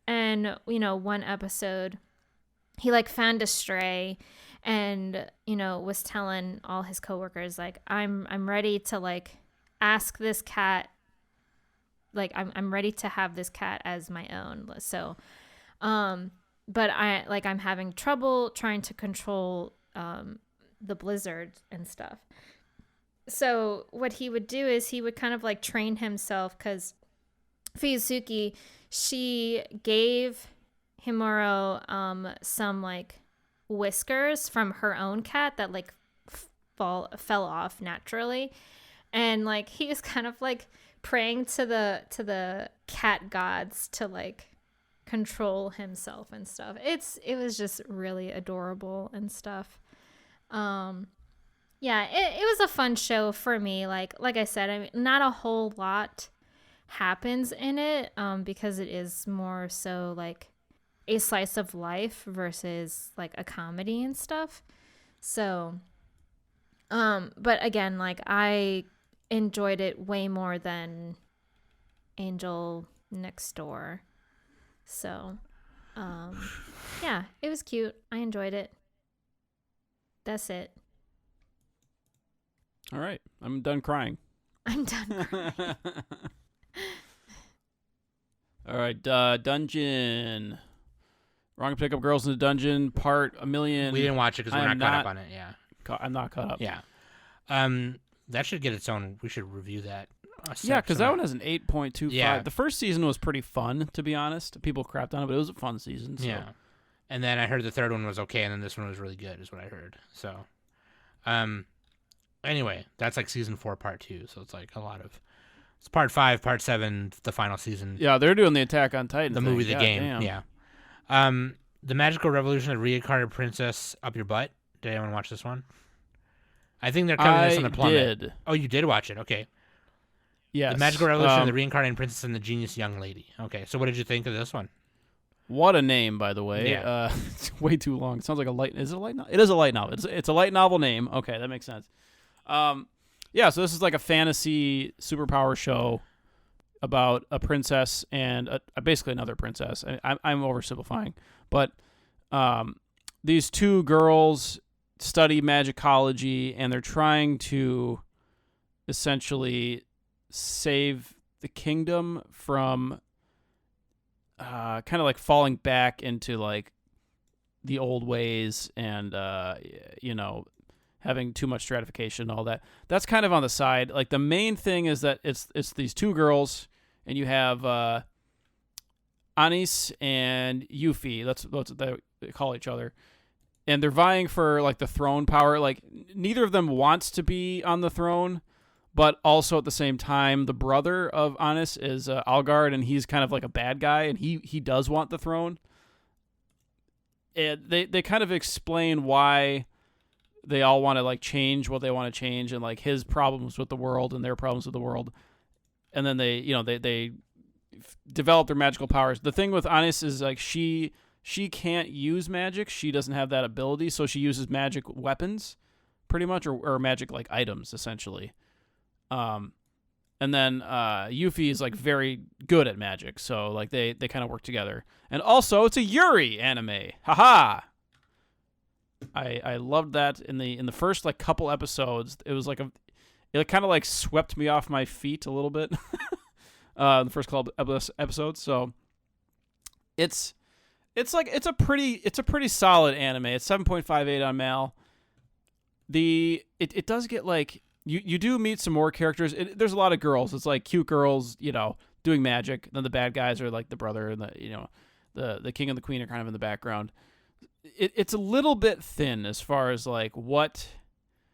one episode he like found a stray and, was telling all his coworkers, like, I'm ready to like ask this cat, like I'm ready to have this cat as my own. So, but I'm having trouble trying to control the blizzard and stuff. So what he would do is he would kind of like train himself, because Fuyusuki, she gave Himuro some like whiskers from her own cat that like fell off naturally, and like he was kind of like praying to the cat gods to like control himself and stuff. It was just really adorable and stuff. Yeah, it was a fun show for me. Like I said, I mean, not a whole lot happens in it, because it is more so like a slice of life versus like a comedy and stuff. So, but again, like I enjoyed it way more than Angel Next Door. So, yeah, it was cute. I enjoyed it. That's it. All right, I'm done crying. I'm done crying. All right, Dungeon. Wrong to Pick Up Girls in the Dungeon, part a million. We didn't watch it because we're not caught up on it. Yeah, I'm not caught up. Yeah. That should get its own. We should review that. Yeah, because that one has an 8.25. Yeah. The first season was pretty fun, to be honest. People crapped on it, but it was a fun season. So. Yeah. And then I heard the third one was okay, and then this one was really good, is what I heard. So, anyway, that's like season 4, part 2. So it's like a lot of. It's part 5, part 7, the final season. Yeah, they're doing the Attack on Titan. The movie, the game. Damn. Yeah. The Magical Revolution of the Reincarnated Princess Up Your Butt. Did anyone watch this one? I think they're covering this on the plummet. Did. Oh, you did watch it. Okay. Yes. The Magical Revolution of the Reincarnated Princess and the Genius Young Lady. Okay, so what did you think of this one? What a name, by the way. Yeah. It's way too long. It sounds like a light. Is it a light novel? It is a light novel. It's a light novel name. Okay, that makes sense. Yeah. So this is like a fantasy superpower show about a princess and basically another princess. I'm oversimplifying, but these two girls study magicology and they're trying to essentially save the kingdom from kind of like falling back into like the old ways and having too much stratification and all that. That's kind of on the side. Like the main thing is that it's these two girls and you have Anis and Yuffie. That's what they call each other. And they're vying for like the throne power. Like neither of them wants to be on the throne, but also at the same time, the brother of Anis is Algard, and he's kind of like a bad guy, and he does want the throne. And they kind of explain why they all want to like change what they want to change, and like his problems with the world and their problems with the world. And then they develop their magical powers. The thing with Anis is like she can't use magic. She doesn't have that ability, so she uses magic weapons, pretty much, or magic like items essentially. And then Yuffie is like very good at magic, so like they kind of work together. And also, it's a Yuri anime. Haha. I loved that in the first like couple episodes. It was like it kind of like swept me off my feet a little bit. In the first couple episodes, so it's a pretty solid anime. It's 7.58 on Mal. It does get like you do meet some more characters. There's a lot of girls. It's like cute girls, doing magic. Then the bad guys are like the brother and the king and the queen are kind of in the background. It's a little bit thin as far as like what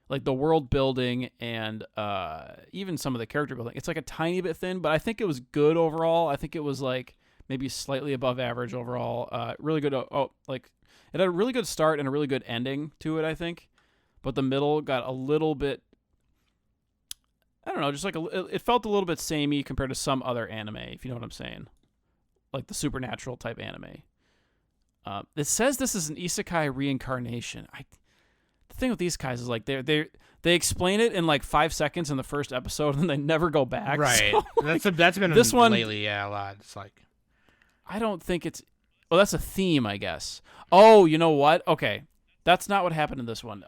like the world building and even some of the character building. It's like a tiny bit thin, but I think it was good overall. I think it was like maybe slightly above average overall. Really good. Like it had a really good start and a really good ending to it, I think. But the middle got a little bit, I don't know, just like it felt a little bit samey compared to some other anime, if you know what I'm saying. Like the supernatural type anime. It says this is an isekai reincarnation. The thing with these guys is like they explain it in like 5 seconds in the first episode and they never go back. Right. So, that's been this one lately, yeah, a lot. It's like I don't think it's. Oh, that's a theme, I guess. Oh, you know what? Okay, that's not what happened in this one.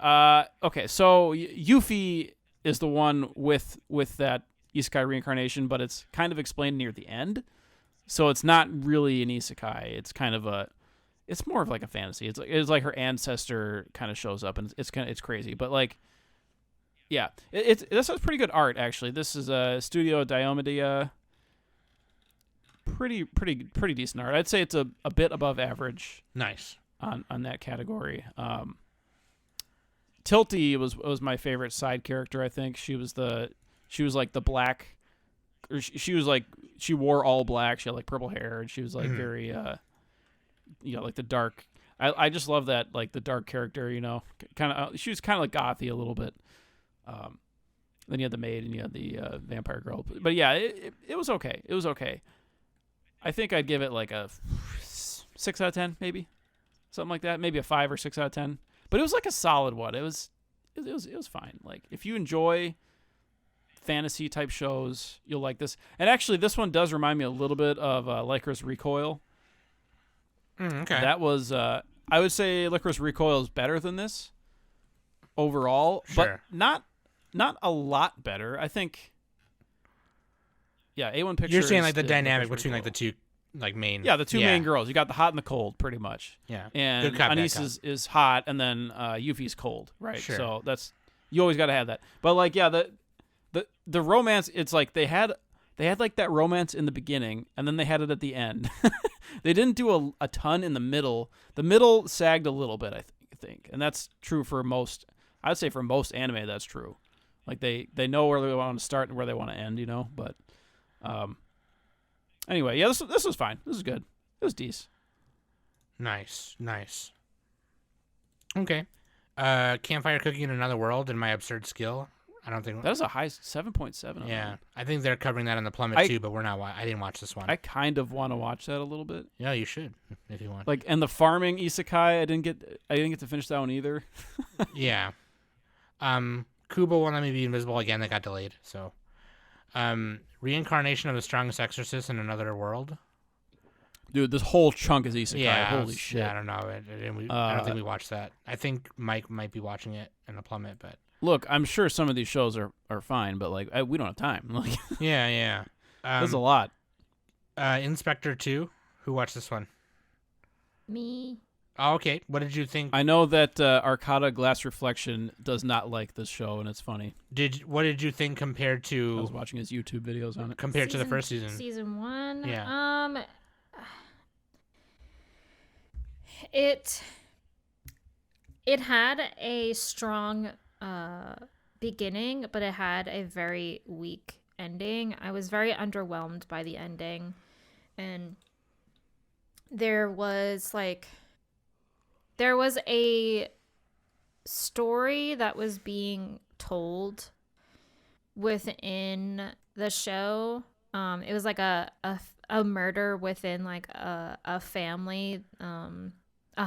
Okay, so Yuffie is the one with that isekai reincarnation, but it's kind of explained near the end, so it's not really an isekai. It's kind of it's more of like a fantasy. It's like her ancestor kind of shows up, and it's crazy. But like, yeah, this has pretty good art actually. This is a Studio Diomedia. Pretty decent art. I'd say it's a bit above average. Nice on that category. Tilty was my favorite side character. I think she was like the black, or she was like she wore all black. She had like purple hair, and she was like very like the dark. I just love that like the dark character. Kind of she was kind of like gothy a little bit. Then you had the maid and you had the vampire girl. But yeah, it was okay. It was okay. I think I'd give it like a 6 out of 10, maybe something like that. Maybe a 5 or 6 out of 10. But it was like a solid one. It was fine. Like if you enjoy fantasy type shows, you'll like this. And actually, this one does remind me a little bit of Lycra's Recoil. Okay. That was I would say Lycra's Recoil is better than this overall, sure. But not a lot better. I think. Yeah, A1 Pictures. You're saying like the dynamic between like the two like main. Yeah, the two main girls. You got the hot and the cold, pretty much. Yeah, and good cop, Anis is hot, and then Yuffie's cold, right? Sure. So that's you always got to have that. But like, yeah, the romance. It's like they had like that romance in the beginning, and then they had it at the end. They didn't do a ton in the middle. The middle sagged a little bit, I think, and that's true for most. I'd say for most anime, that's true. Like they know where they want to start and where they want to end, But anyway, yeah, this was fine. This is good. It was decent. Nice. Okay. Campfire cooking in another world and my absurd skill. I don't think that is a high 7.7. Yeah, I think they're covering that on the plummet too, but we're not. I didn't watch this one. I kind of want to watch that a little bit. Yeah, you should if you want. Like, and the farming isekai, I didn't get to finish that one either. Yeah. Kubo won't let me be invisible again. That got delayed. So, reincarnation of the strongest exorcist in another world. Dude, this whole chunk is isekai. Yeah, holy shit. Yeah, I don't know. I don't think we watched that. I think Mike might be watching it in the plummet, but. Look, I'm sure some of these shows are fine, but like we don't have time. Like, yeah. There's a lot. Inspector 2. Who watched this one? Me. Oh, okay. What did you think? I know that Arcada Glass Reflection does not like this show, and it's funny. What did you think compared to? I was watching his YouTube videos on it. Compared to the first season. Season 1. Yeah. It had a strong beginning, but it had a very weak ending. I was very underwhelmed by the ending, and there was a story that was being told within the show. It was like a murder within like a family. A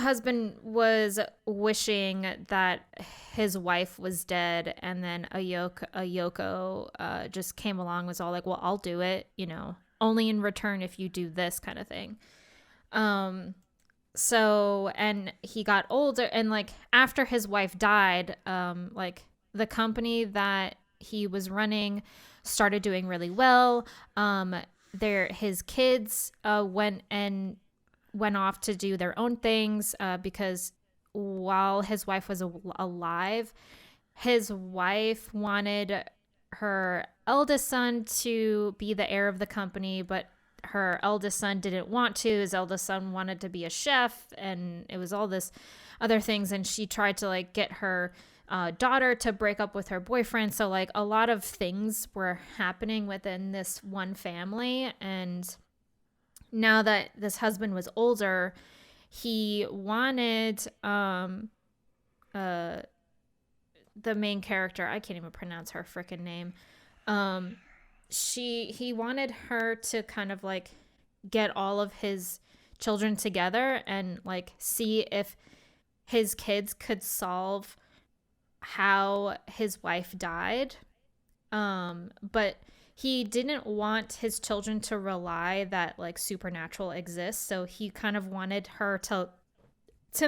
husband was wishing that his wife was dead, and then a Yoko just came along, was all like, well, I'll do it, only in return if you do this kind of thing. So, and he got older, and like after his wife died, like the company that he was running started doing really well. His kids went off to do their own things because while his wife was alive, his wife wanted her eldest son to be the heir of the company, but her eldest son didn't want to. His eldest son wanted to be a chef, and it was all this other things, and she tried to like get her daughter to break up with her boyfriend. So like a lot of things were happening within this one family, and now that this husband was older, he wanted the main character, I can't even pronounce her freaking name. He wanted her to kind of like get all of his children together and like see if his kids could solve how his wife died. But he didn't want his children to rely that like supernatural exists, so he kind of wanted her to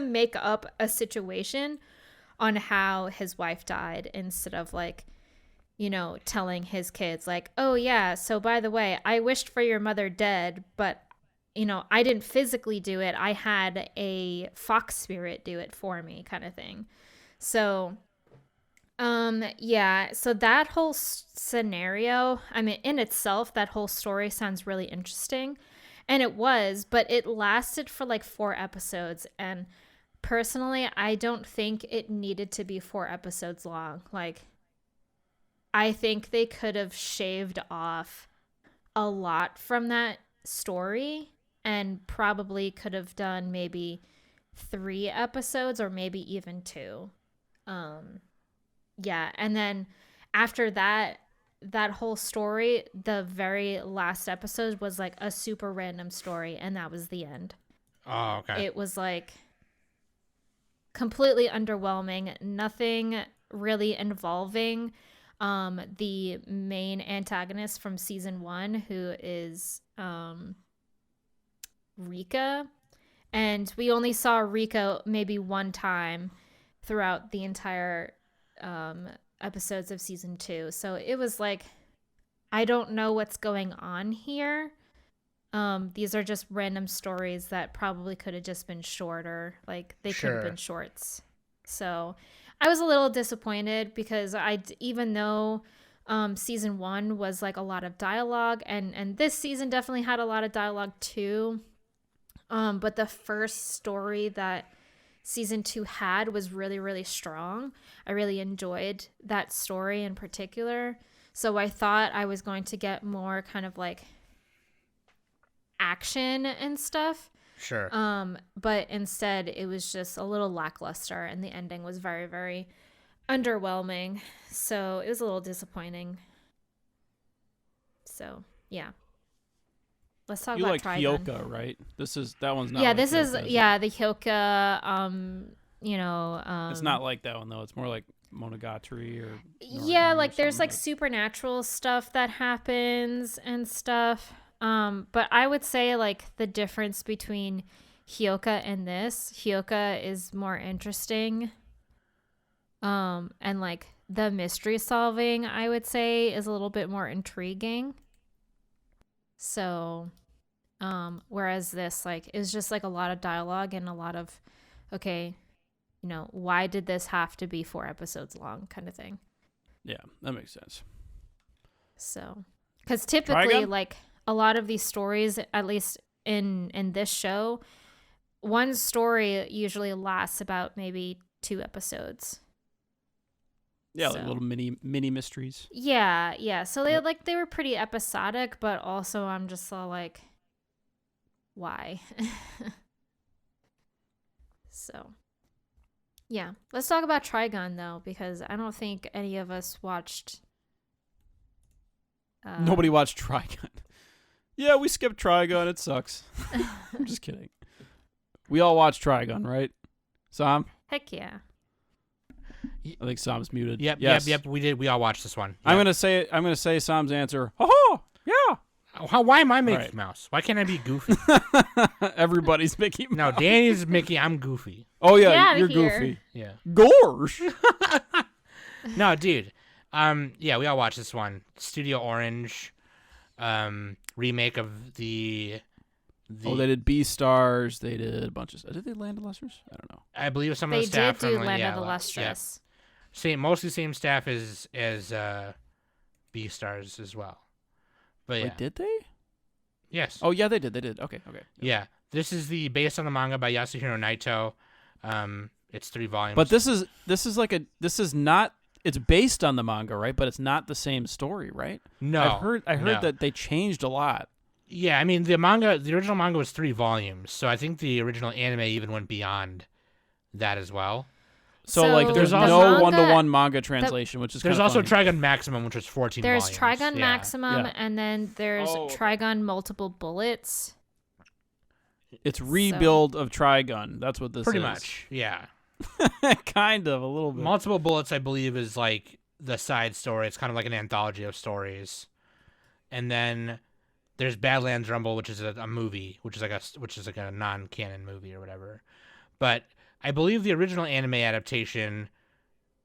make up a situation on how his wife died, instead of like, telling his kids like, oh yeah, so by the way, I wished for your mother dead, but I didn't physically do it. I had a fox spirit do it for me, kind of thing. So yeah, so that whole scenario, I mean, in itself, that whole story sounds really interesting, and it was, but it lasted for like 4 episodes, and personally, I don't think it needed to be 4 episodes long. Like, I think they could have shaved off a lot from that story and probably could have done maybe 3 episodes or maybe even 2. Yeah, and then after that whole story, the very last episode was like a super random story, and that was the end. Oh, okay. It was like completely underwhelming, nothing really involving the main antagonist from season 1, who is Rika. And we only saw Rika maybe one time throughout the entire episodes of season 2. So it was like I don't know what's going on here. These are just random stories that probably could have just been shorter. Like they could have been shorts. So I was a little disappointed because even though season 1 was like a lot of dialogue, and this season definitely had a lot of dialogue too. But the first story that season 2 had was really, really strong. I really enjoyed that story in particular. So I thought I was going to get more kind of like action and stuff. Sure. But instead it was just a little lackluster, and the ending was very, very underwhelming. So it was a little disappointing. So yeah. Let's talk about Trigun. You like Hyoka, right? That one's not. Yeah, like this Hyoka, is it? the Hyoka. It's not like that one though. It's more like Monogatari or. Yeah, like there's like that. supernatural stuff that happens and stuff. But I would say like the difference between Hyoka and this, Hyoka is more interesting. And like the mystery solving, I would say, is a little bit more intriguing. So, whereas this like is just like a lot of dialogue and a lot of, okay, why did this have to be 4 episodes long kind of thing. Yeah, that makes sense. So, because typically like a lot of these stories, at least in this show, one story usually lasts about maybe 2 episodes. Yeah, like little mini mysteries. Yeah. So they were pretty episodic, but also I'm just so like, why? So, yeah. Let's talk about Trigun though, because I don't think any of us watched. Nobody watched Trigun. Yeah, we skipped Trigun. It sucks. I'm just kidding. We all watched Trigun, right? Sam? Heck yeah. I think Sam's muted. Yep, yes. yep. We did. We all watched this one. Yep. I'm gonna say Sam's answer. Oh, yeah. Why am I Mickey Mouse? Why can't I be Goofy? Everybody's Mickey Mouse. No, Danny's Mickey. I'm Goofy. Oh yeah, you're here. Goofy. Yeah. Gosh. No, dude. Yeah, we all watched this one. Studio Orange, remake of the. They did Beastars. They did a bunch of. Did they Land of Lustrous? I don't know. I believe some of They the staff did do from Land of the Lustrous. Yeah. Mostly same staff as Beastars as well. But Wait, did they? Yes. Oh yeah, they did. Okay. Yeah. This is based on the manga by Yasuhiro Naito. It's 3 volumes. But this is not. It's based on the manga, right? But it's not the same story, right? No. I heard no. that they changed a lot. Yeah, I mean the original manga was 3 volumes, so I think the original anime even went beyond that as well. So like, there's no one-to-one manga translation, which is there's kind of also funny. Trigun Maximum, which was 14 There's volumes. Trigun Maximum, Yeah. and then there's Trigun Multiple Bullets. It's rebuild of Trigun. That's what this Pretty is. much, yeah. Kind of, a little bit. Multiple Bullets, I believe, is like the side story. It's kind of like an anthology of stories. And then there's Badlands Rumble, which is a movie, which is like a non-canon movie or whatever. But I believe the original anime adaptation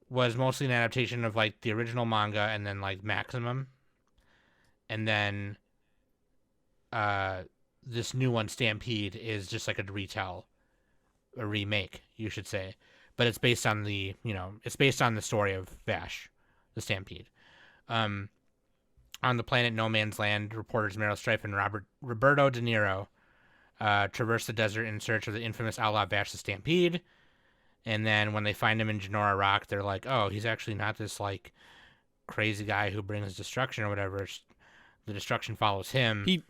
was mostly an adaptation of like the original manga and then like Maximum. And then this new one, Stampede, is just like a remake, you should say. But it's based on the story of Vash, the Stampede. On the planet No Man's Land, reporters Meryl Streep and Roberto De Niro traverse the desert in search of the infamous outlaw Vash the Stampede. And then when they find him in Genora Rock, they're like, oh, he's actually not this like crazy guy who brings destruction or whatever. The destruction follows him. It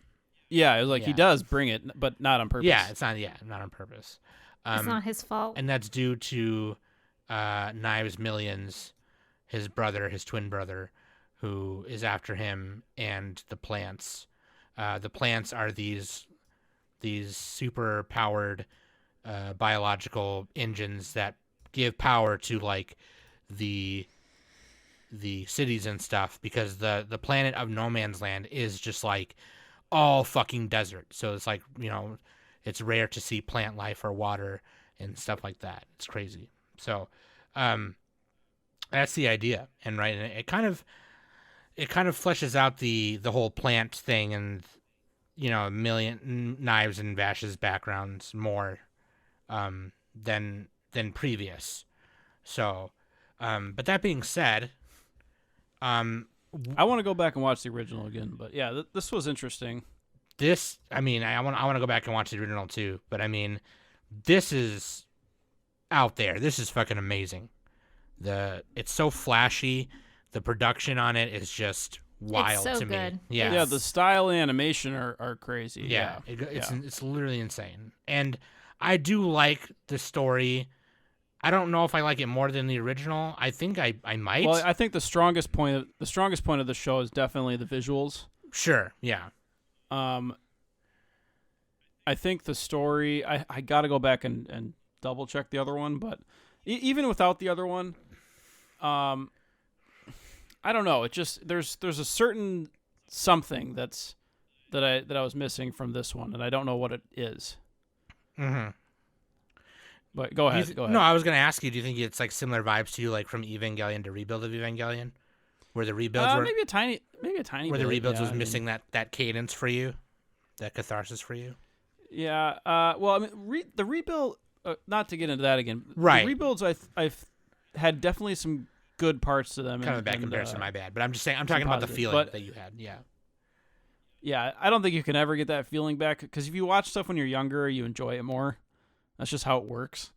was like he does bring it, but not on purpose. Yeah, it's not on purpose. It's not his fault. And that's due to Knives Millions, his twin brother, who is after him, and the plants. The plants are these super powered biological engines that give power to like the cities and stuff, because the planet of No Man's Land is just like all fucking desert. So it's like, it's rare to see plant life or water and stuff like that. It's crazy. So that's the idea. And it kind of, it kind of fleshes out the whole plant thing and, you know, a million Knives and Vash's backgrounds more than previous. So, but that being said, I want to go back and watch the original again, but yeah, this was interesting. This, I mean, I want to go back and watch the original too, but I mean, this is out there. This is fucking amazing. It's so flashy. The production on it is just wild it's so to good. me. Yeah, Yeah, the style and animation are crazy. yeah, it's literally insane. And I do like the story. I don't know if I like it more than the original. I think I might. Well, I think the strongest point of the show is definitely the visuals. Sure, yeah. I think the story. I got to go back and double check the other one, but even without the other one, I don't know. It just there's a certain something that I was missing from this one, and I don't know what it is. Mm-hmm. But go ahead. Go ahead. No, I was gonna ask you. Do you think it's like similar vibes to you, like from Evangelion to Rebuild of Evangelion, where the rebuilds were maybe a tiny where the bit, rebuilds yeah, was missing that cadence for you, that catharsis for you? Yeah. Well, I mean, the rebuild. Not to get into that again. Right. The rebuilds, I've had definitely some good parts to them. Kind of a bad comparison, my bad. But I'm just saying, I'm talking about the feeling that you had. Yeah. Yeah, I don't think you can ever get that feeling back, because if you watch stuff when you're younger, you enjoy it more. That's just how it works.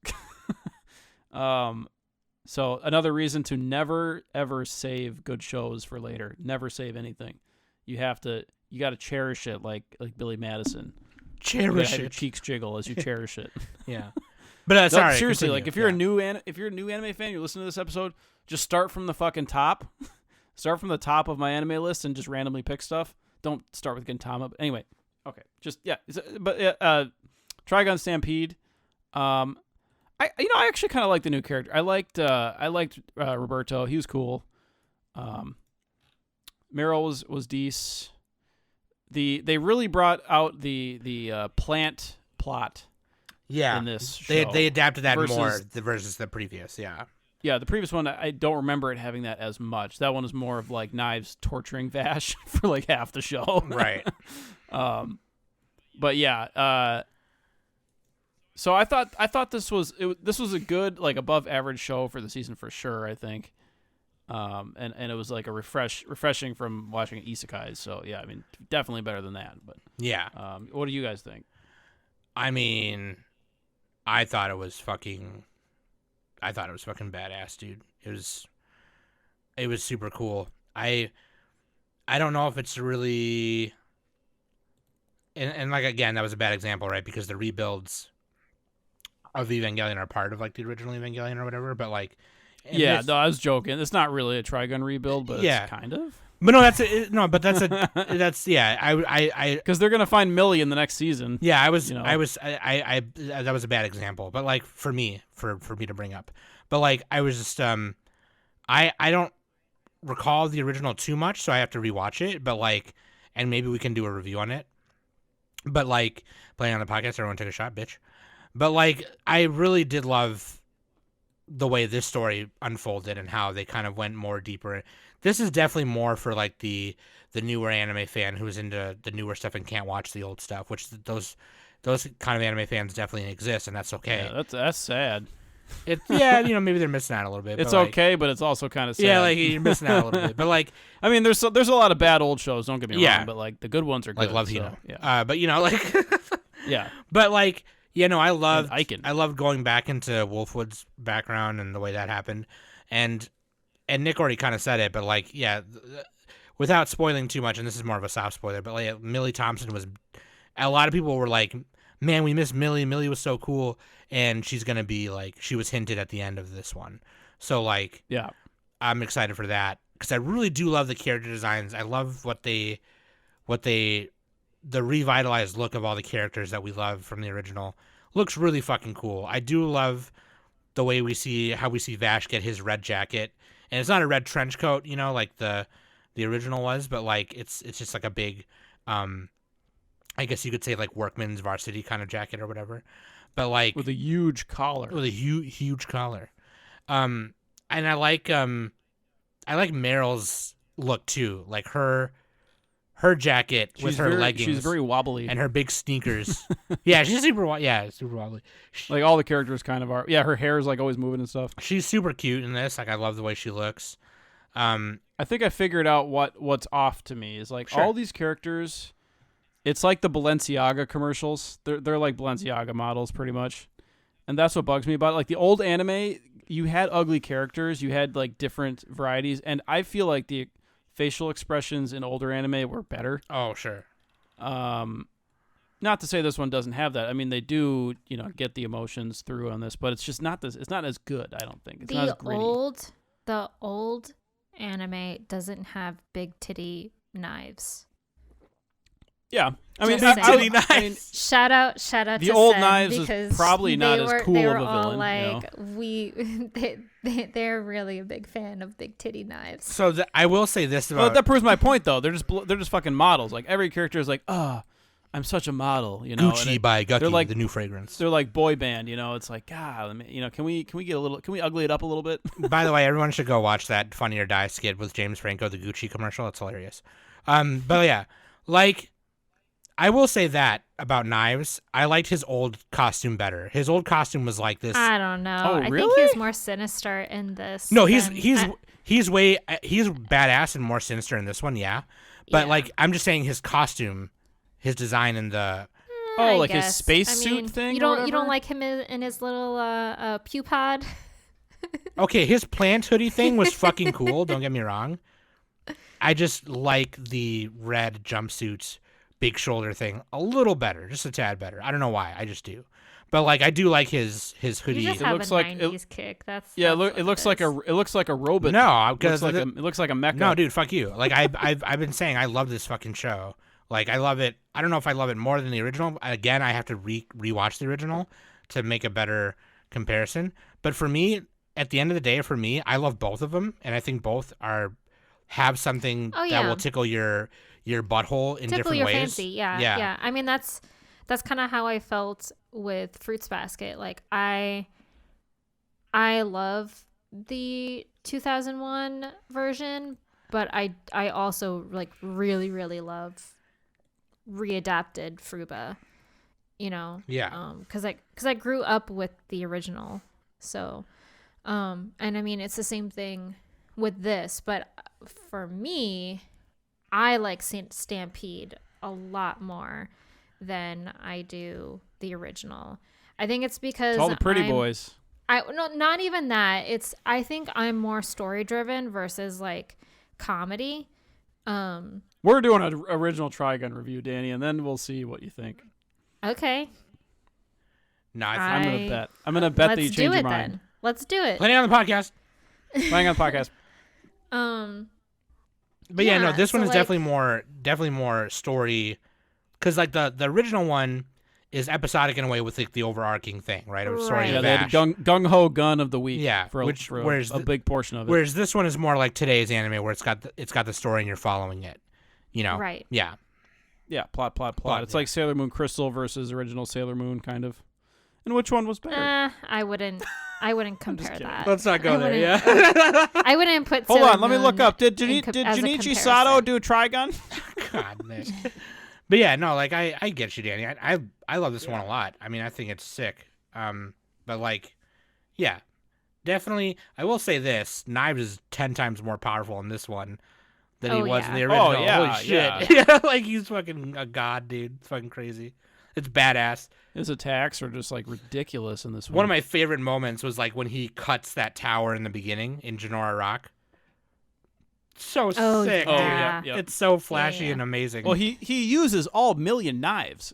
So another reason to never ever save good shows for later. Never save anything. You got to cherish it like Billy Madison. Cherish it. it. Your cheeks jiggle as you cherish it. Yeah. But sorry. Seriously, continue. like if you're a new anime fan, you listen to this episode, just start from the fucking top. Start from the top of my anime list and just randomly pick stuff. Don't start with Gintama. But anyway, okay. Just Trigun Stampede. I actually kind of like the new character. I liked Roberto. He was cool. Meryl was decent. They really brought out the plant plot. Yeah. In this show. They adapted that versus, more versus the previous. Yeah. Yeah, the previous one, I don't remember it having that as much. That one was more of like Knives torturing Vash for like half the show. Right. But yeah, so I thought this was a good, like, above average show for the season for sure, I think. And it was like a refreshing from watching isekais. So yeah, I mean, definitely better than that. But yeah. What do you guys think? I mean, I thought it was fucking badass, dude. It was super cool. I don't know if it's really, and like, again, that was a bad example, right? Because the rebuilds of Evangelion are part of like the original Evangelion or whatever, but like, yeah, no, I was joking. It's not really a Trigun rebuild, but it's kind of. But no, that's yeah. I because they're gonna find Millie in the next season. Yeah, that was a bad example, but like for me to bring up, but like I was just I don't recall the original too much, so I have to rewatch it. But like, and maybe we can do a review on it. But like, playing on the podcast, everyone take a shot, bitch. But like, I really did love the way this story unfolded and how they kind of went more deeper. This is definitely more for like the newer anime fan who's into the newer stuff and can't watch the old stuff, which those kind of anime fans definitely exist, and that's okay. Yeah, that's sad. Maybe they're missing out a little bit. It's but okay, but it's also kind of sad. Yeah, like you're missing out a little bit. But like, I mean, there's a lot of bad old shows. Don't get me wrong, but like the good ones are good. Like Love Hina. So, yeah. But like, yeah. But like, I loved Icon. I loved going back into Wolfwood's background and the way that happened, and Nick already kind of said it, but like, yeah, without spoiling too much, and this is more of a soft spoiler, but like Millie Thompson was, a lot of people were like, man, we miss Millie. Millie was so cool, and she's gonna be like, she was hinted at the end of this one, so like, yeah, I'm excited for that because I really do love the character designs. I love the revitalized look of all the characters that we love from the original. Looks really fucking cool. I do love the way how we see Vash get his red jacket. And it's not a red trench coat, like the original was, but like it's just like a big, I guess you could say like workman's varsity kind of jacket or whatever, but like with a huge collar. And I like Meryl's look too. Like her jacket with her leggings. She's very wobbly. And her big sneakers. Yeah, she's super wobbly. Like all the characters kind of are. Yeah, her hair is like always moving and stuff. She's super cute in this. Like I love the way she looks. I think I figured out what's off to me is like Sure. all these characters. It's like the Balenciaga commercials. They're like Balenciaga models pretty much, and that's what bugs me about it. Like the old anime, you had ugly characters, you had like different varieties, and I feel like the facial expressions in older anime were better. Oh sure. Not to say this one doesn't have that. I mean, they do, get the emotions through on this, but it's just not this. It's not as good. I don't think it's not as gritty. The old anime doesn't have big titty knives. Yeah, I mean, Just saying. I mean, Shout out the to old Sen, knives is because probably not as cool they of were a all villain. like, they're really a big fan of big titty knives. So I will say this Well, about that proves my point, though. They're just fucking models. Like every character is like, I'm such a model, Gucci by Gucci, they're like the new fragrance. They're like boy band, It's like, God, can we ugly it up a little bit? By the way, everyone should go watch that Funny or Die skit with James Franco, the Gucci commercial. It's hilarious. But yeah, like. I will say that about Knives. I liked his old costume better. His old costume was like this. I don't know. Oh, I really? think he's more sinister in this. No, he's badass and more sinister in this one, yeah. But Yeah. like I'm just saying his costume, his design and the Oh, I like his guess. spacesuit thing You or don't whatever? like him in his little pew pod? Okay, his plant hoodie thing was fucking cool, don't get me wrong. I just like the red jumpsuits big shoulder thing a little better, just a tad better. I don't know why, I just do. But like I do like his hoodie. You just It have looks a like 90s kick. That's Yeah, that's it what looks is. like a robot. No, it because looks like a mecha. No, dude, fuck you. Like I've been saying I love this fucking show. Like I love it. I don't know if I love it more than the original. Again, I have to rewatch the original to make a better comparison. But for me, at the end of the day, for me, I love both of them, and I think both have something that will tickle your butthole in tickle different your ways. fancy. Yeah. I mean, that's kind of how I felt with Fruits Basket. Like I love the 2001 version, but I also like really really love readapted Fruba. Yeah. Because I grew up with the original, so and I mean it's the same thing with this, but for me, I like Stampede a lot more than I do the original. I think it's because It's all the pretty boys. No, not even that. I think I'm more story driven versus like comedy. We're doing an original Trigun review, Danny, and then we'll see what you think. Okay. No, I'm gonna bet. I'm gonna bet that you change your mind. Then. Let's do it. playing on the podcast. Playing on the podcast. But yeah, no, Yeah, this one so, is like- definitely more story, because like the original one is episodic in a way with like the overarching thing, right? Of story Right. Yeah, of they had Ash. gung ho gun of the week. Yeah, for whereas a big portion of it. Whereas this one is more like today's anime, where it's got the story and you're following it. Right. Yeah. Yeah, plot. Plot, It's yeah. like Sailor Moon Crystal versus original Sailor Moon, kind of. And which one was better? I wouldn't compare kidding. that. Let's not go I there. wouldn't- Yeah. I wouldn't put. Hold Sailor on, let me look Moon up. Did as a Junichi Sato comparison. do Trigun? God, Nick. But yeah, no, like I get you, Danny. I love this one a lot. I mean, I think it's sick. But like, yeah, definitely. I will say this: Knives is 10 times more powerful in this one than he Oh, was in the yeah. original. Oh, yeah, Holy shit! yeah. Yeah, like he's fucking a god, dude. It's fucking crazy. It's badass. His attacks are just like ridiculous in this one. One of my favorite moments was like when he cuts that tower in the beginning in Genora Rock. So Oh, sick, yeah. dude. Oh, yeah, yeah. It's so flashy Yeah. and amazing. Well, he uses all million knives.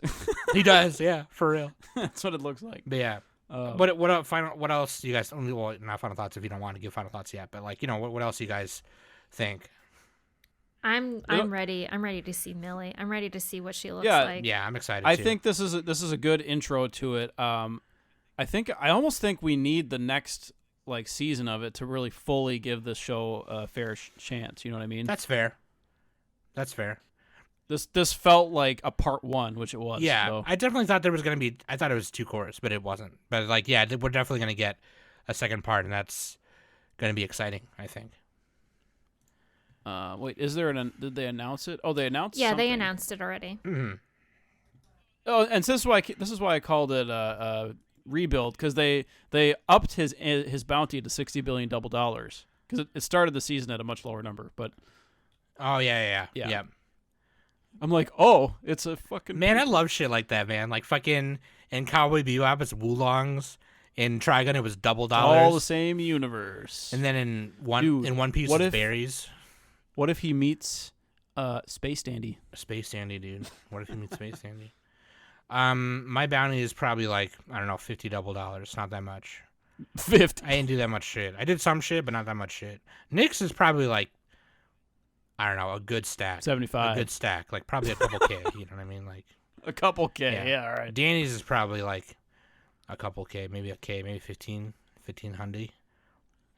he does, yeah, for real. That's what it looks like. But yeah. Uh, What else do you guys? Well, not final thoughts if you don't want to give final thoughts yet. But like, what else do you guys think? I'm ready. I'm ready to see Millie. I'm ready to see what she looks Yeah, like. Yeah, I'm excited. I too. think this is a good intro to it. I almost think we need the next like season of it to really fully give this show a fair chance. You know what I mean? that's fair. That's fair. This felt like a part one, which it was. Yeah, so. I definitely thought there was gonna be. I thought it was 2 cours, but it wasn't. But like, yeah, we're definitely gonna get a second part, and that's gonna be exciting. I think. Wait, is there did they announce it? Oh, they announced. Yeah, something. they announced it already. Mm-hmm. Oh, and so this is why I called it a rebuild, because they upped his bounty to $60 billion double dollars, because it started the season at a much lower number. But Oh yeah. I'm like, oh, it's a fucking Man, I love shit like that, man. Like fucking in Cowboy Bebop, it's Woolongs. In Trigun, it was double dollars. all the same universe. And then in One Piece, it's berries. What if he meets Space Dandy? Space Dandy, dude. What if he meets Space Dandy? My bounty is probably like, I don't know, 50 double dollars. Not that much. 50. I didn't do that much shit. I did some shit, but not that much shit. Nick's is probably like, I don't know, a good stack. 75. A good stack. Like probably a couple K. You know what I mean? Like A couple K. Yeah, all right. Danny's is probably like a couple K, maybe a K, maybe 1500.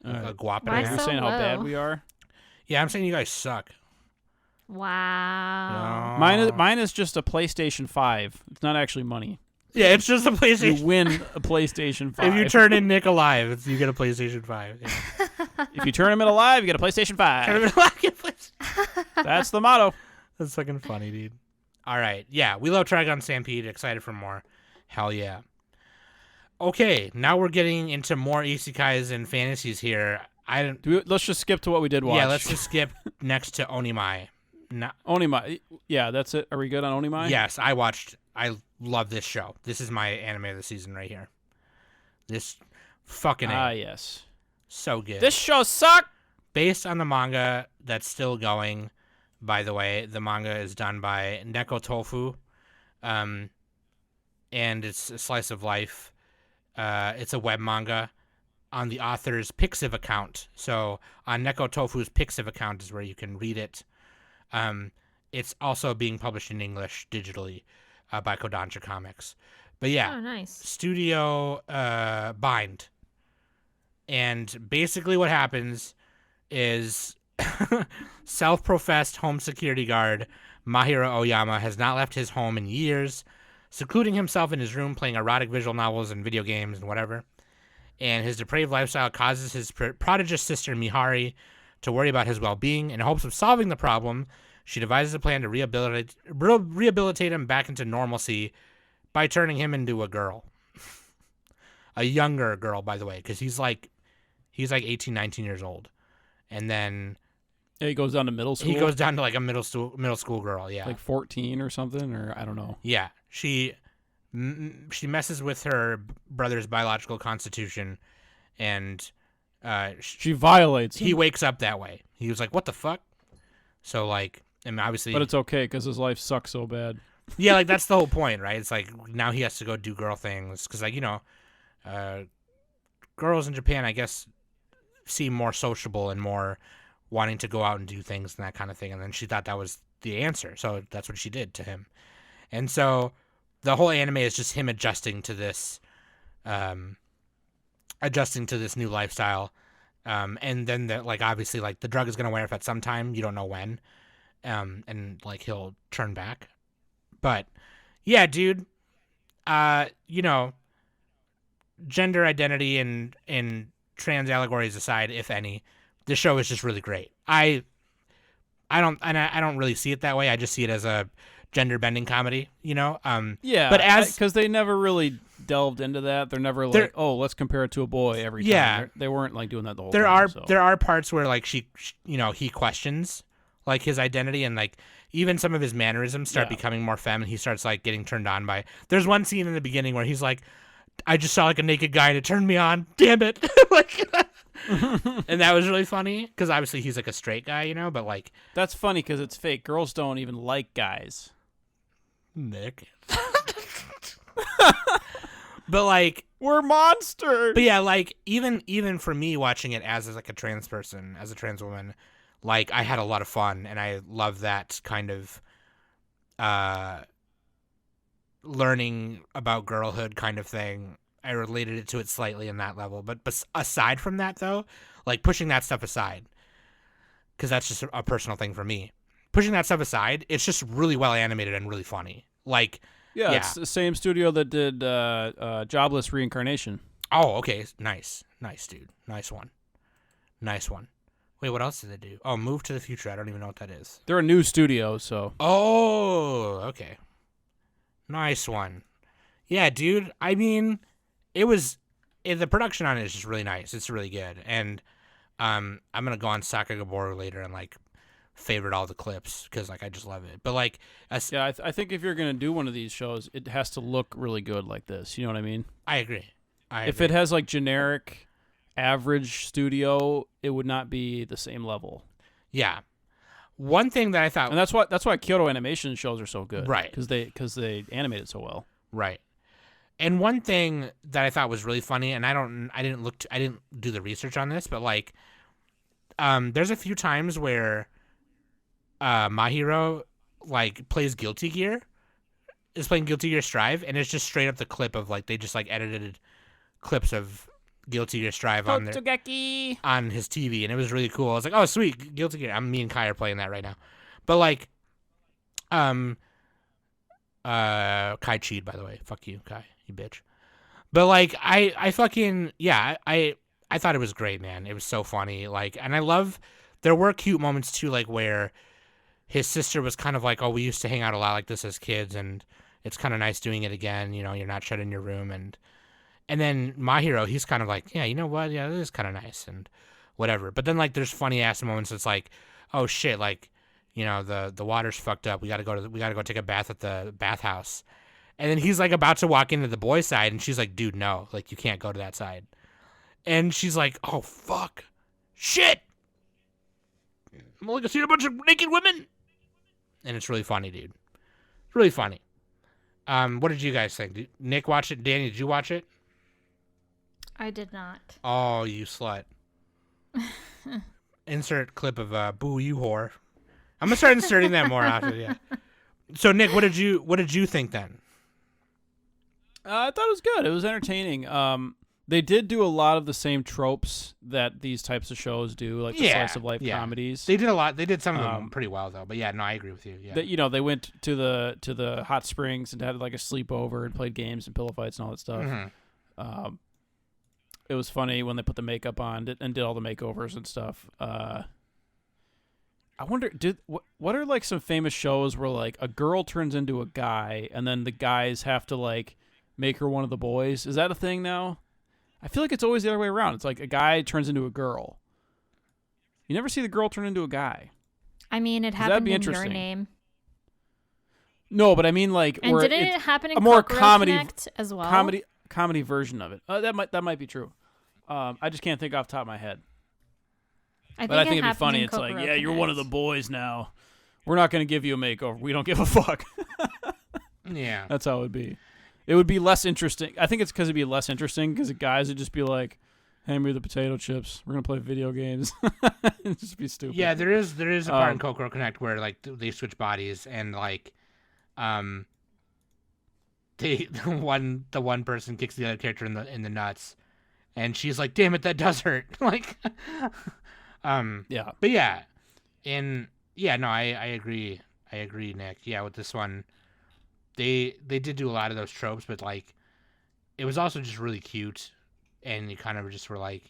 A guap and Why a You're half. so saying how bad low? we are? Yeah, I'm saying you guys suck. Wow. No. Mine is just a PlayStation 5. It's not actually money. Yeah, it's just a You PlayStation. win a PlayStation 5. If you turn in Nick alive, you get a PlayStation 5. Yeah. If you turn him in alive, you get a PlayStation 5. Turn him in alive, get a PlayStation. That's the motto. That's fucking funny, dude. All right. Yeah, we love Trigun Stampede. Excited for more. Hell yeah. Okay, now we're getting into more isekais and fantasies here. Let's just skip to what we did watch. Yeah, let's just skip next to Onimai. Onimai. Yeah, that's it. Are we good on Onimai? Yes, I love this show. This is my anime of the season right here. This fucking yes. so good. This show sucked. Based on the manga that's still going, by the way. The manga is done by Neko Tofu, and it's a slice of life. It's a web manga on the author's Pixiv account. So on Neko Tofu's Pixiv account is where you can read it. It's also being published in English digitally by Kodansha Comics. But yeah, Oh, nice. Studio Bind. And basically what happens is self-professed home security guard Mahiro Oyama has not left his home in years, secluding himself in his room playing erotic visual novels and video games and whatever. And his depraved lifestyle causes his prodigious sister Mihari to worry about his well-being. In hopes of solving the problem, she devises a plan to rehabilitate him back into normalcy by turning him into a girl. A younger girl, by the way, because he's like 18, 19 years old. And then Yeah, he goes down to middle school. he goes down to like a middle school girl, yeah. like 14 or something, or I don't know. Yeah, she messes with her brother's biological constitution, and She violates him. he wakes up that way. He was like, "What the fuck?" So like, and obviously, But it's okay because his life sucks so bad. yeah, like that's the whole point, right? It's like now he has to go do girl things because, like, girls in Japan, I guess, seem more sociable and more wanting to go out and do things and that kind of thing. And then she thought that was the answer, so that's what she did to him. And so the whole anime is just him adjusting to this new lifestyle. And then obviously like the drug is gonna wear off at some time. You don't know when. And like he'll turn back. But yeah, dude. Gender identity and trans allegories aside, if any, this show is just really great. I don't really see it that way. I just see it as a gender bending comedy, Yeah, But because they never really delved into that. They're never like, oh, let's compare it to a boy every time. Yeah. They weren't like doing that the whole there time. there are parts where like he questions like his identity, and like even some of his mannerisms start becoming more feminine. He starts like getting turned on by. There's one scene in the beginning where he's like, I just saw like a naked guy and it turned me on. Damn it. And that was really funny because obviously he's like a straight guy, but like That's funny because it's fake. Girls don't even like guys. Nick. But like We're monsters. But yeah, like even for me watching it as like a trans person, as a trans woman, like I had a lot of fun and I love that kind of learning about girlhood kind of thing. I related it to it slightly in that level. But aside from that though, like pushing that stuff aside, because that's just a personal thing for me. Pushing that stuff aside, it's just really well animated and really funny. Like Yeah, it's the same studio that did Jobless Reincarnation. Oh, okay. Nice, dude. Nice one. Wait, what else did they do? Oh, Move to the Future. I don't even know what that is. They're a new studio, so. Oh, okay. Nice one. Yeah, dude. I mean, the production on it is just really nice. It's really good. And I'm going to go on Sakagaboro later and, like, favorite all the clips because, like, I just love it. But, like... Yeah, I think if you're going to do one of these shows, it has to look really good like this. You know what I mean? I agree. If it has, like, generic... average studio, it would not be the same level. Yeah, one thing that I thought, and that's why Kyoto Animation shows are so good, right? Because they animate it so well, right? And one thing that I thought was really funny, and I didn't do the research on this, but like, there's a few times where Mahiro like plays Guilty Gear, is playing Guilty Gear Strive, and it's just straight up the clip of like they just like edited clips of Guilty Gear Strive on his TV, and it was really cool. I was like, "Oh, sweet, Guilty Gear." Me and Kai are playing that right now, but like, Kai cheated, by the way. Fuck you, Kai, you bitch. But like, I fucking yeah, I thought it was great, man. It was so funny, like, and I love. There were cute moments too, like where his sister was kind of like, "Oh, we used to hang out a lot like this as kids, and it's kind of nice doing it again. You know, you're not shut in your room." And then Mahiro, he's kind of like, yeah, you know what? Yeah, this is kind of nice and whatever. But then, like, there's funny ass moments. It's like, oh shit, like, you know, the water's fucked up. We gotta go take a bath at the bathhouse. And then he's like about to walk into the boys' side, and she's like, dude, no, like you can't go to that side. And she's like, oh fuck, shit, I'm only gonna see a bunch of naked women. And it's really funny, dude. It's really funny. What did you guys think? Did Nick watch it? Danny, did you watch it? I did not. Oh, you slut. Insert clip of boo you whore. I'm gonna start inserting that more often, yeah. So Nick, what did you think then? I thought it was good. It was entertaining. They did do a lot of the same tropes that these types of shows do, like the slice of life comedies. They did a lot. They did some of them pretty well though. But yeah, no, I agree with you. Yeah. They went to the hot springs and had like a sleepover and played games and pillow fights and all that stuff. Mm-hmm. It was funny when they put the makeup on and did all the makeovers and stuff. I wonder, what are like some famous shows where like a girl turns into a guy and then the guys have to like make her one of the boys? Is that a thing now? I feel like it's always the other way around. It's like a guy turns into a girl. You never see the girl turn into a guy. I mean, it happened in Your Name. No, but I mean like, and didn't it happen in a more Kokoro comedy Connect as well? Comedy version of it. That might be true. I just can't think off the top of my head. I think it'd be funny. It's like, yeah, you're one of the boys now. We're not going to give you a makeover. We don't give a fuck. Yeah. That's how it would be. It would be less interesting. I think it's because it'd be less interesting because the guys would just be like, hand me the potato chips. We're going to play video games. It'd just be stupid. Yeah, there is a part in Kokoro Connect where like they switch bodies and like the one person kicks the other character in the nuts, and she's like, "Damn it, that does hurt." Like, yeah, but yeah, no, I agree, Nick. Yeah, with this one, they did do a lot of those tropes, but like, it was also just really cute, and you kind of just were like,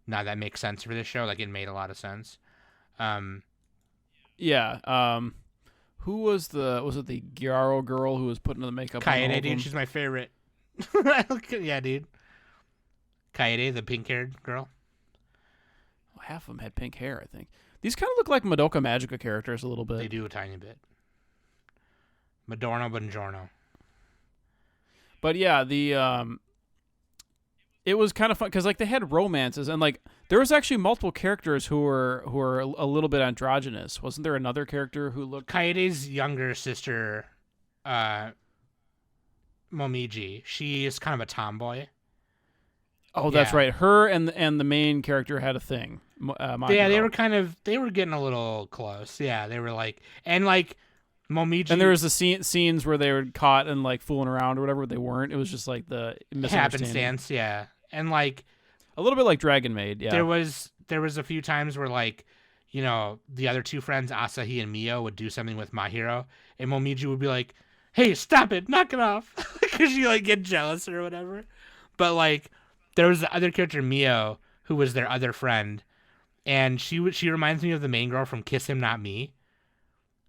"Nah, that makes sense for this show." Like, it made a lot of sense. Yeah. Who was it the Gyaro girl who was putting the makeup on? Kaede, dude, she's my favorite. Yeah, dude. Kaede, the pink-haired girl. Well, half of them had pink hair, I think. These kind of look like Madoka Magica characters a little bit. They do a tiny bit. Madorno Buongiorno. But yeah, it was kind of fun because like they had romances and like there was actually multiple characters who were a little bit androgynous. Wasn't there another character who looked? Kaede's younger sister, Momiji. She is kind of a tomboy. Oh, that's right. Her and the main character had a thing. Yeah, they were getting a little close. Yeah, they were like, and like Momiji. And there was the scenes where they were caught and like fooling around or whatever. But they weren't. It was just like the happenstance. Yeah, and like a little bit like Dragon Maid. Yeah, there was a few times where like, you know, the other two friends, Asahi and Mio, would do something with Mahiro, and Momiji would be like, "Hey, stop it, knock it off," because she like get jealous or whatever. But like, there was the other character Mio who was their other friend, And she reminds me of the main girl from Kiss Him Not Me,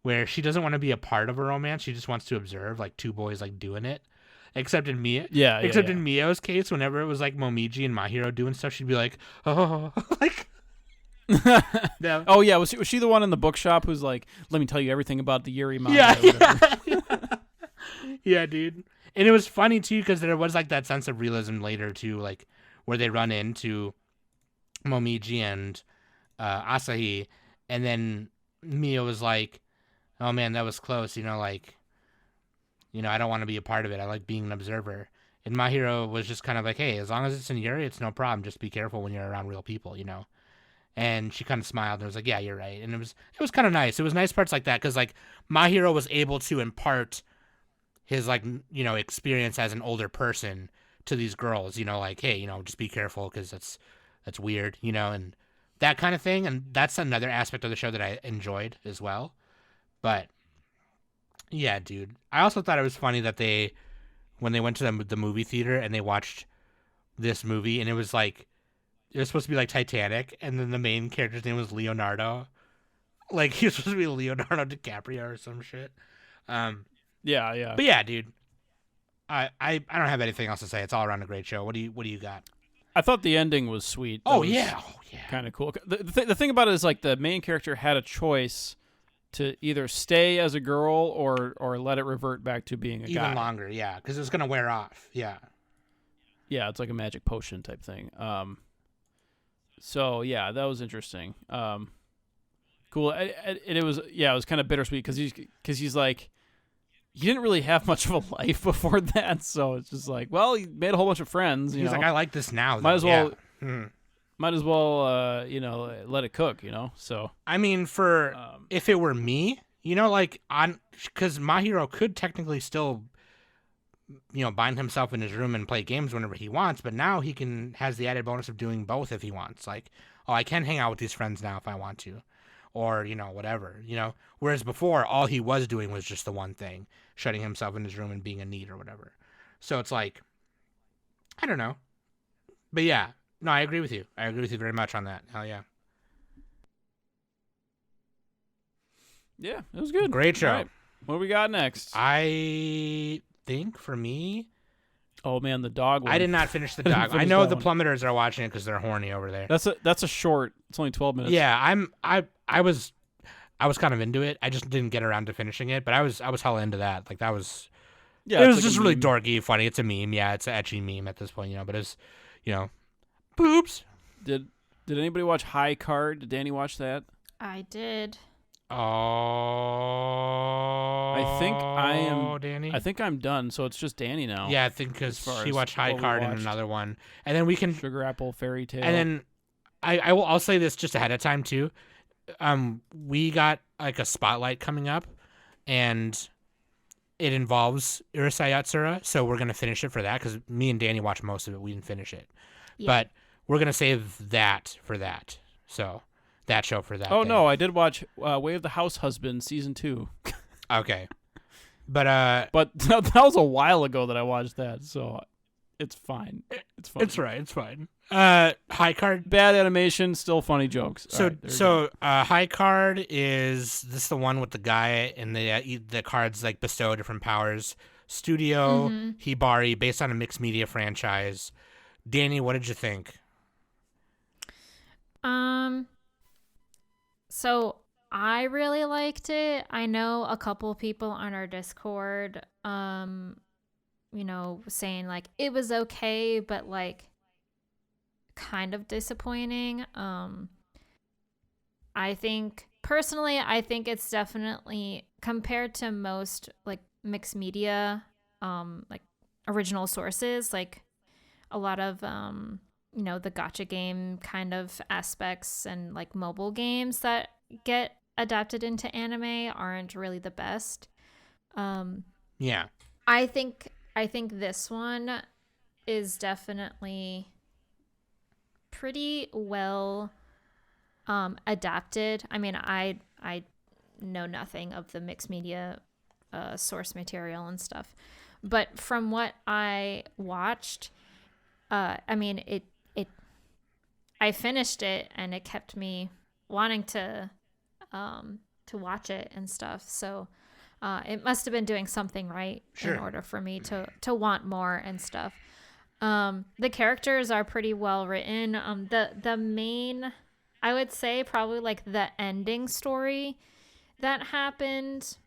where she doesn't want to be a part of a romance. She just wants to observe like two boys like doing it. Except in in Mio's case, whenever it was like Momiji and Mahiro doing stuff, she'd be like, oh, like. Yeah. Oh yeah, was she the one in the bookshop who's like, let me tell you everything about the Yuri manga? Yeah. Yeah, dude. And it was funny too because there was like that sense of realism later too, like where they run into Momiji and Asahi, and then Mio was like, oh man, that was close, like, I don't want to be a part of it. I like being an observer. And Mahiro was just kind of like, hey, as long as it's in Yuri, it's no problem. Just be careful when you're around real people, And she kind of smiled and was like, yeah, you're right. And it was kind of nice. It was nice parts like that because like Mahiro was able to impart his like, experience as an older person to these girls, like, hey, just be careful because that's weird, and that kind of thing. And that's another aspect of the show that I enjoyed as well. But yeah, dude. I also thought it was funny that when they went to the movie theater and they watched this movie and it was supposed to be like Titanic, and then the main character's name was Leonardo. Like he was supposed to be Leonardo DiCaprio or some shit. Yeah. But yeah, dude. I don't have anything else to say. It's all around a great show. What do you got? I thought the ending was sweet. Oh yeah. Kind of cool. The thing about it is like the main character had a choice to either stay as a girl or let it revert back to being a guy. Even longer, yeah, because it's gonna wear off. Yeah. Yeah, it's like a magic potion type thing. So yeah, that was interesting. Cool. It was kind of bittersweet because he's like, he didn't really have much of a life before that, so it's just like, well, he made a whole bunch of friends. He's like, I like this now. Might as well. Yeah. Might as well, let it cook. So I mean, if it were me, because Mahiro could technically still, bind himself in his room and play games whenever he wants, but now he has the added bonus of doing both if he wants. Like, oh, I can hang out with these friends now if I want to, or whatever. Whereas before, all he was doing was just the one thing, shutting himself in his room and being a NEET or whatever. So it's like, I don't know, but yeah. No, I agree with you. I agree with you very much on that. Hell yeah. Yeah, it was good. Great show. Right. What do we got next? I think for me... Oh, man, the dog one. I did not finish the dog. I know the plummeters are watching it because they're horny over there. That's a short. It's only 12 minutes. Yeah, I was kind of into it. I just didn't get around to finishing it, but I was hella into that. Like, that was... Yeah, it was just really dorky, funny. It's a meme. Yeah, it's an etchy meme at this point, but it's, boobs. Did anybody watch High Card? Did Danny watch that? I did. Oh, Danny. I think I'm done. So it's just Danny now. Yeah, I think because she watched High Card and another one, and then we can Sugar Apple Fairytale. And then I'll say this just ahead of time too. We got like a spotlight coming up, and it involves Urusei Yatsura, so we're gonna finish it for that because me and Danny watched most of it. We didn't finish it. Yeah. But we're going to save that for that. So, that show for that. Oh, no, I did watch Way of the House Husband Season 2. Okay. But that was a while ago that I watched that, so it's fine. It's fine. It's right. It's fine. High Card. Bad animation, still funny jokes. High Card is this the one with the guy and the cards like bestow different powers. Studio Hibari, based on a mixed media franchise. Danny, what did you think? So I really liked it. I know a couple people on our Discord, saying like it was okay, but like kind of disappointing. I think it's definitely compared to most like mixed media, like original sources, like a lot of the gacha game kind of aspects and like mobile games that get adapted into anime aren't really the best. Yeah. I think this one is definitely pretty well adapted. I mean, I know nothing of the mixed media source material and stuff, but from what I watched, I mean, I finished it and it kept me wanting to watch it and stuff. So it must have been doing something right in order for me to want more and stuff. The characters are pretty well written. The main, I would say probably like the ending story that happened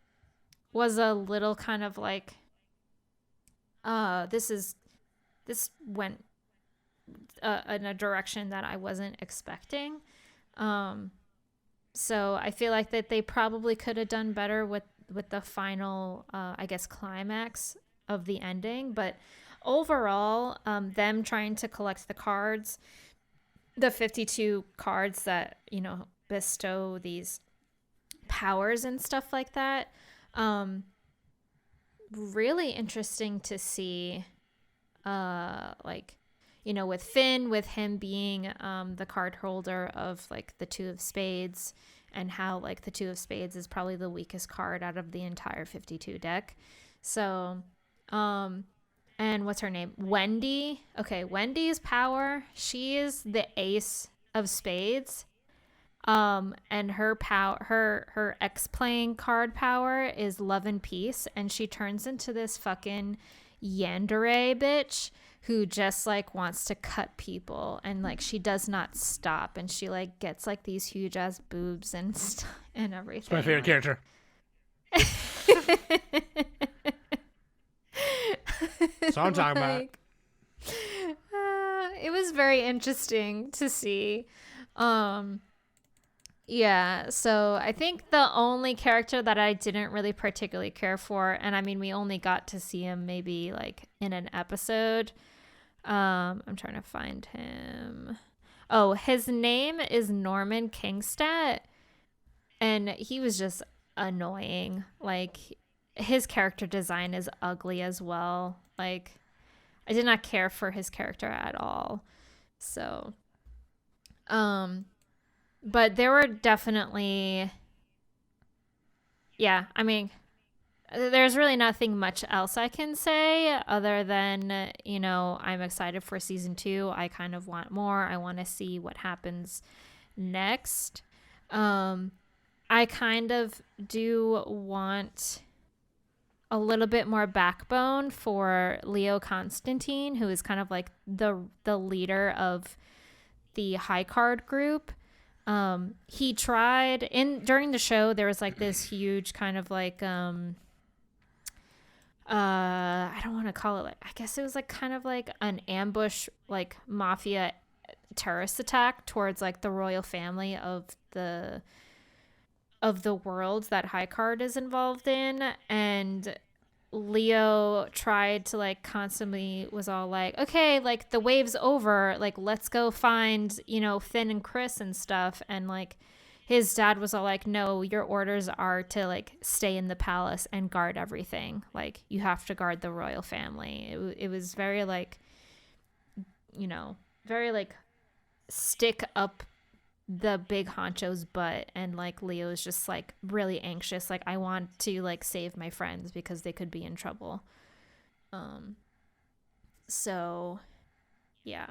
was a little kind of like, this went in a direction that I wasn't expecting. So I feel like that they probably could have done better with the final, I guess, climax of the ending. But overall, them trying to collect the cards, the 52 cards that, you know, bestow these powers and stuff like that, really interesting to see, like, you know, with Finn, with him being the card holder of like the Two of Spades, and how like the Two of Spades is probably the weakest card out of the entire 52 deck. So, and what's her name? Wendy. Okay, Wendy's power, she is the ace of spades. And her her X-playing card power is Love and Peace, and she turns into this fucking yandere bitch who just like wants to cut people, and like she does not stop, and she like gets like these huge ass boobs and and everything. It's my favorite character. That's what I'm talking about. It was very interesting to see. Yeah, so I think the only character that I didn't really particularly care for, and I mean, we only got to see him maybe like in an episode. I'm trying to find him. Oh, his name is Norman Kingstadt, and he was just annoying. Like, his character design is ugly as well. Like, I did not care for his character at all. So, but there were definitely, yeah, I mean, there's really nothing much else I can say other than, you know, I'm excited for season 2. I kind of want more. I want to see what happens next. I kind of do want a little bit more backbone for Leo Constantine, who is kind of like the leader of the high card group. He tried during the show, there was like this huge kind of like, I don't want to call it like, I guess it was like kind of like an ambush, like mafia terrorist attack towards like the royal family of the world that high card is involved in. And Leo tried to like constantly was all like, okay, like the wave's over, like let's go find, you know, Finn and Chris and stuff. And like his dad was all like, no, your orders are to like stay in the palace and guard everything. Like you have to guard the royal family. It was very like, you know, very like stick up the big honcho's butt, and like Leo's just like really anxious, like I want to like save my friends because they could be in trouble. So yeah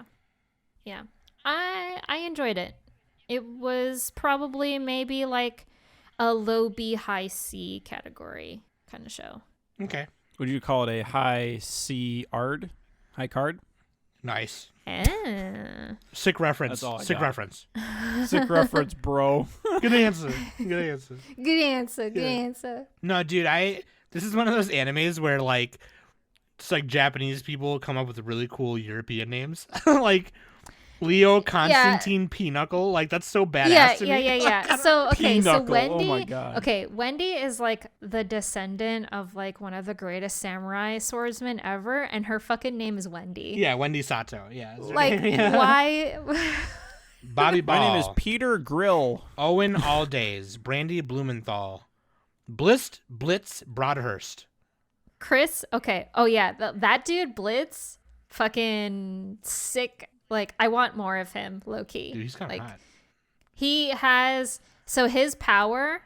I enjoyed it. It was probably maybe like a low B high C category kind of show. Okay. Would you call it a high C ARD? High card? Nice. Ah. Sick reference. That's all I Sick got. reference. Sick reference, bro. Good answer. Good answer. Good answer. Good Yeah. answer. No, dude, this is one of those animes where like it's like Japanese people come up with really cool European names. Like Leo Constantine Pinochle. Like that's so badass to me. Yeah. So okay, so Pinochle. Wendy. Oh my God. Okay, Wendy is like the descendant of like one of the greatest samurai swordsmen ever, and her fucking name is Wendy. Yeah, Wendy Sato. Yeah. is her Like name. Yeah. why? Bobby Ball. My name is Peter Grill. Owen Alldays. Brandy Blumenthal. Blitz Broadhurst. Chris. Okay. Oh yeah, that dude Blitz, fucking sick. Like I want more of him, low key. Dude, he's kind of like, hot. He has his power,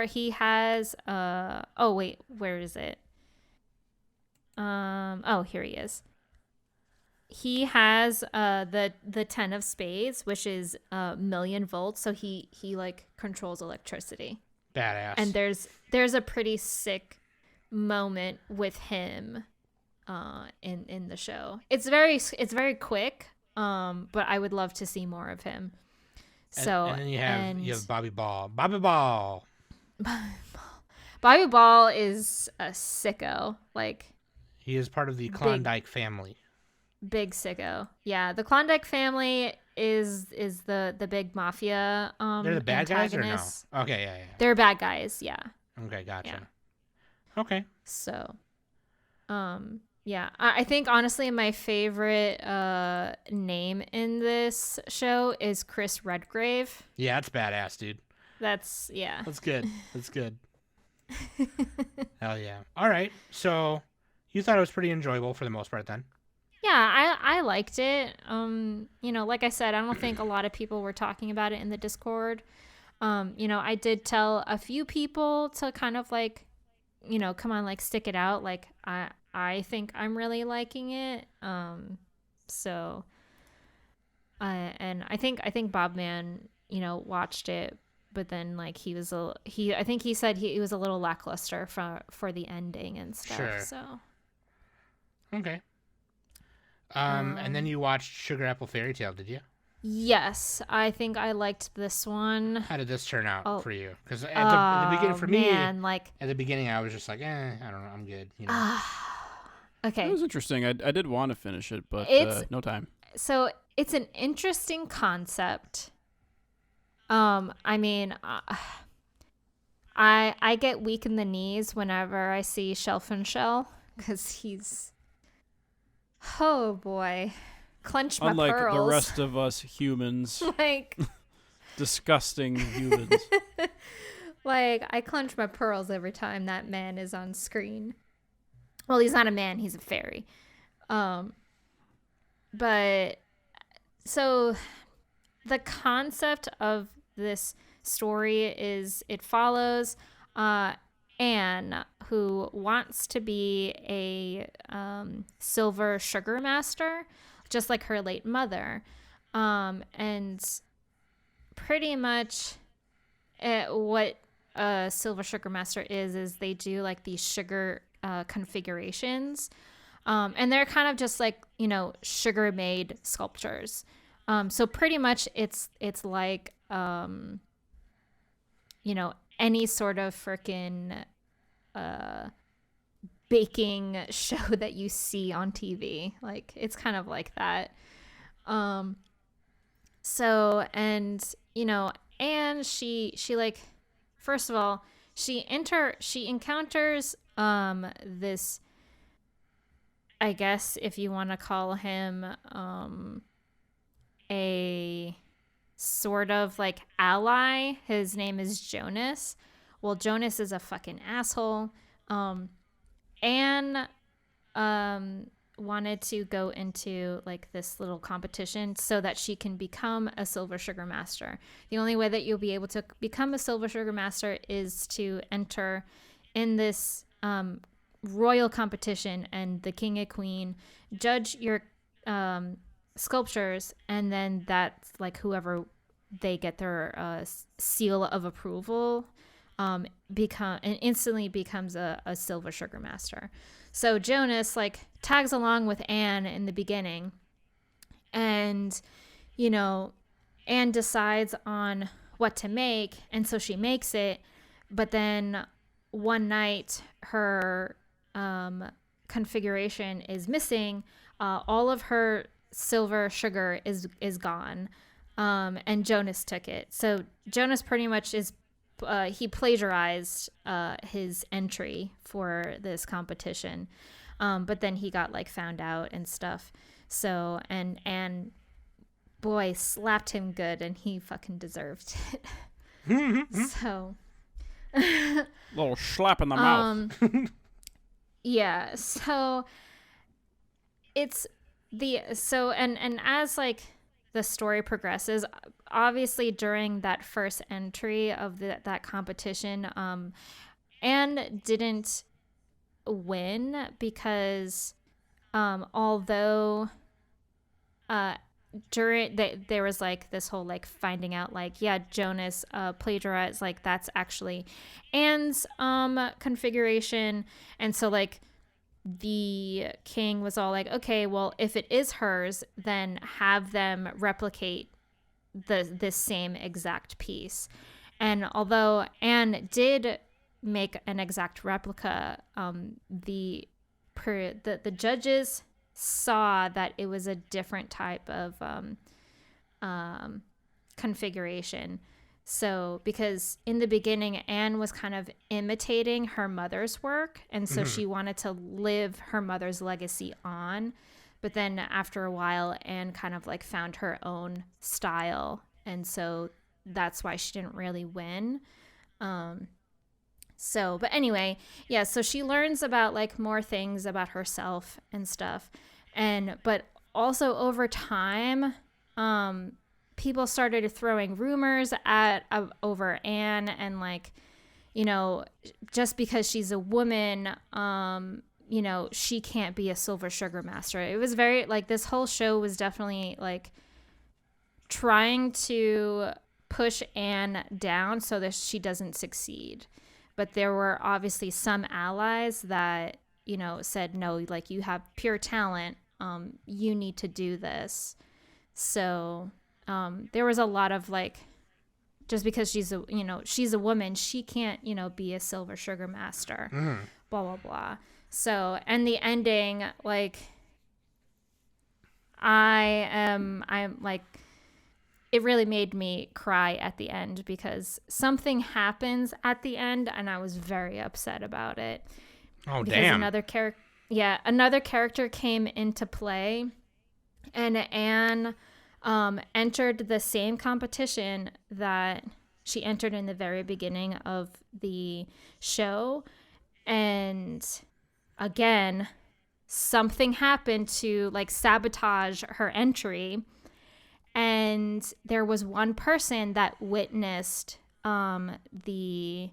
he has oh wait, where is it? Oh, here he is. he has the 10 of spades, which is 1,000,000 volts, so he like controls electricity. Badass. And there's a pretty sick moment with him in the show. It's very quick, but I would love to see more of him. So and then you have Bobby Ball. Bobby Ball. Bobby Ball is a sicko. Like, he is part of the Klondike family. Big sicko. Yeah, the Klondike family is the big mafia They're the bad guys or no? antagonists. Okay, yeah. They're bad guys, yeah. Okay, gotcha. Yeah. Okay. So, yeah, I think honestly my favorite name in this show is Chris Redgrave. Yeah, that's badass, dude. That's good. That's good. Hell yeah. All right. So you thought it was pretty enjoyable for the most part then? Yeah, I liked it. Like I said, I don't think a lot of people were talking about it in the Discord. I did tell a few people to kind of like, come on, like stick it out. Like I think I'm really liking it. So and I think Bobman, watched it, but then like I think he said he was a little lackluster for the ending and stuff. Sure. So okay. And then you watched Sugar Apple Fairytale, did you? Yes, I think I liked this one. How did this turn out for you? Because at the beginning, for me, like at the beginning, I was just like, I don't know, I'm good. Okay. It was interesting. I did want to finish it, but no time. So it's an interesting concept. I mean, I get weak in the knees whenever I see Shelf and Shell because he's, oh boy, clench my Unlike pearls. the rest of us humans, like disgusting humans. Like I clench my pearls every time that man is on screen. Well, he's not a man; he's a fairy. But so the concept of this story is it follows Anne, who wants to be a silver sugar master, just like her late mother. And pretty much what a silver sugar master is they do like these sugar configurations. And they're kind of just like, sugar made sculptures. So pretty much it's like, any sort of freaking baking show that you see on TV. Like it's kind of like that. So, and and she like, first of all, she encounters this, I guess if you want to call him a sort of like ally. His name is Jonas. Well, Jonas is a fucking asshole. Anne wanted to go into like this little competition so that she can become a silver sugar master. The only way that you'll be able to become a silver sugar master is to enter in this royal competition, and the king and queen judge your sculptures, and then that's like whoever they get their seal of approval instantly becomes a silver sugar master. So Jonas like tags along with Anne in the beginning, and Anne decides on what to make, and so she makes it, but then one night her configuration is missing. All of her silver sugar is gone, and Jonas took it. So Jonas pretty much is he plagiarized his entry for this competition, but then he got like found out and stuff. So and boy slapped him good, and he fucking deserved it. So little slap in the mouth. Yeah, so it's and as like the story progresses, obviously during that first entry of that competition, Anne didn't win because although during there was like this whole like finding out like, yeah, Jonas plagiarized, like that's actually Anne's configuration. And so like the king was all like, okay, well, if it is hers, then have them replicate this same exact piece. And although Anne did make an exact replica, the judges saw that it was a different type of configuration. So because in the beginning, Anne was kind of imitating her mother's work, and so she wanted to live her mother's legacy on. But then after a while, Anne kind of like found her own style, and so that's why she didn't really win. But anyway, yeah, so she learns about like more things about herself and stuff. But also over time, people started throwing rumors over Anne, and like, you know, just because she's a woman, you know, she can't be a silver sugar master. It was very like, this whole show was definitely like trying to push Anne down so that she doesn't succeed. But there were obviously some allies that, you know, said, no, like you have pure talent. You need to do this. So there was a lot of like, just because she's a woman, she can't, you know, be a silver sugar master, blah, blah, blah. So, and the ending, like, I'm like, it really made me cry at the end because something happens at the end and I was very upset about it. Oh, because damn. Another character came into play, and Anne entered the same competition that she entered in the very beginning of the show. And again, something happened to like sabotage her entry. And there was one person that witnessed the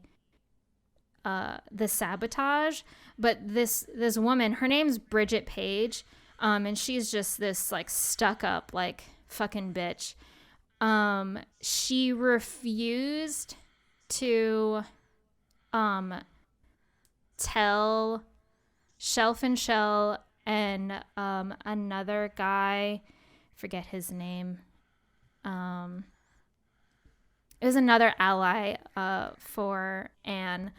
sabotage, but this woman, her name's Bridget Page, and she's just this like stuck up like fucking bitch. She refused to tell Shelf and Shell and another guy, forget his name. It was another ally for Anne.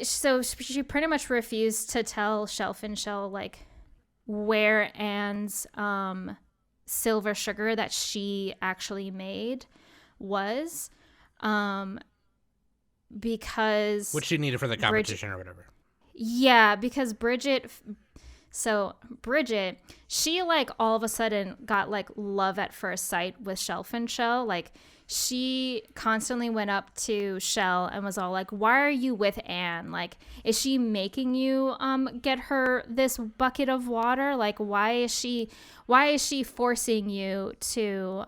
So she pretty much refused to tell Shelf and Shell like where Anne's silver sugar that she actually made was, because Which she needed for the competition or whatever. Yeah, because Bridget, she like all of a sudden got like love at first sight with Shelf and Shell. Like she constantly went up to Shell and was all like, why are you with Anne? Like, is she making you get her this bucket of water? Like, why is she forcing you to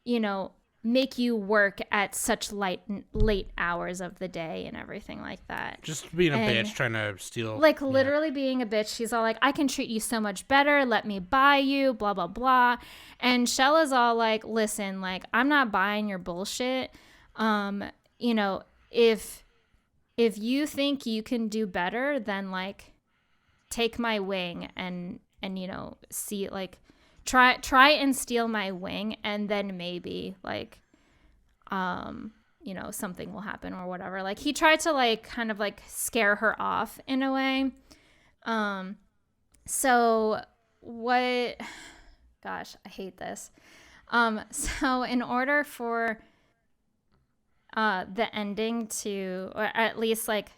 you know, make you work at such late hours of the day and everything like that? Just being a bitch, trying to steal. Like, literally being a bitch. She's all like, I can treat you so much better. Let me buy you, blah, blah, blah. And Shell is all like, listen, like, I'm not buying your bullshit. You know, if you think you can do better, then, like, take my wing and you know, see, like, try and steal my wing, and then maybe, like, you know, something will happen or whatever. Like, he tried to, like, kind of, like, scare her off in a way. So what, gosh, I hate this. So in order for the ending to, or at least, like,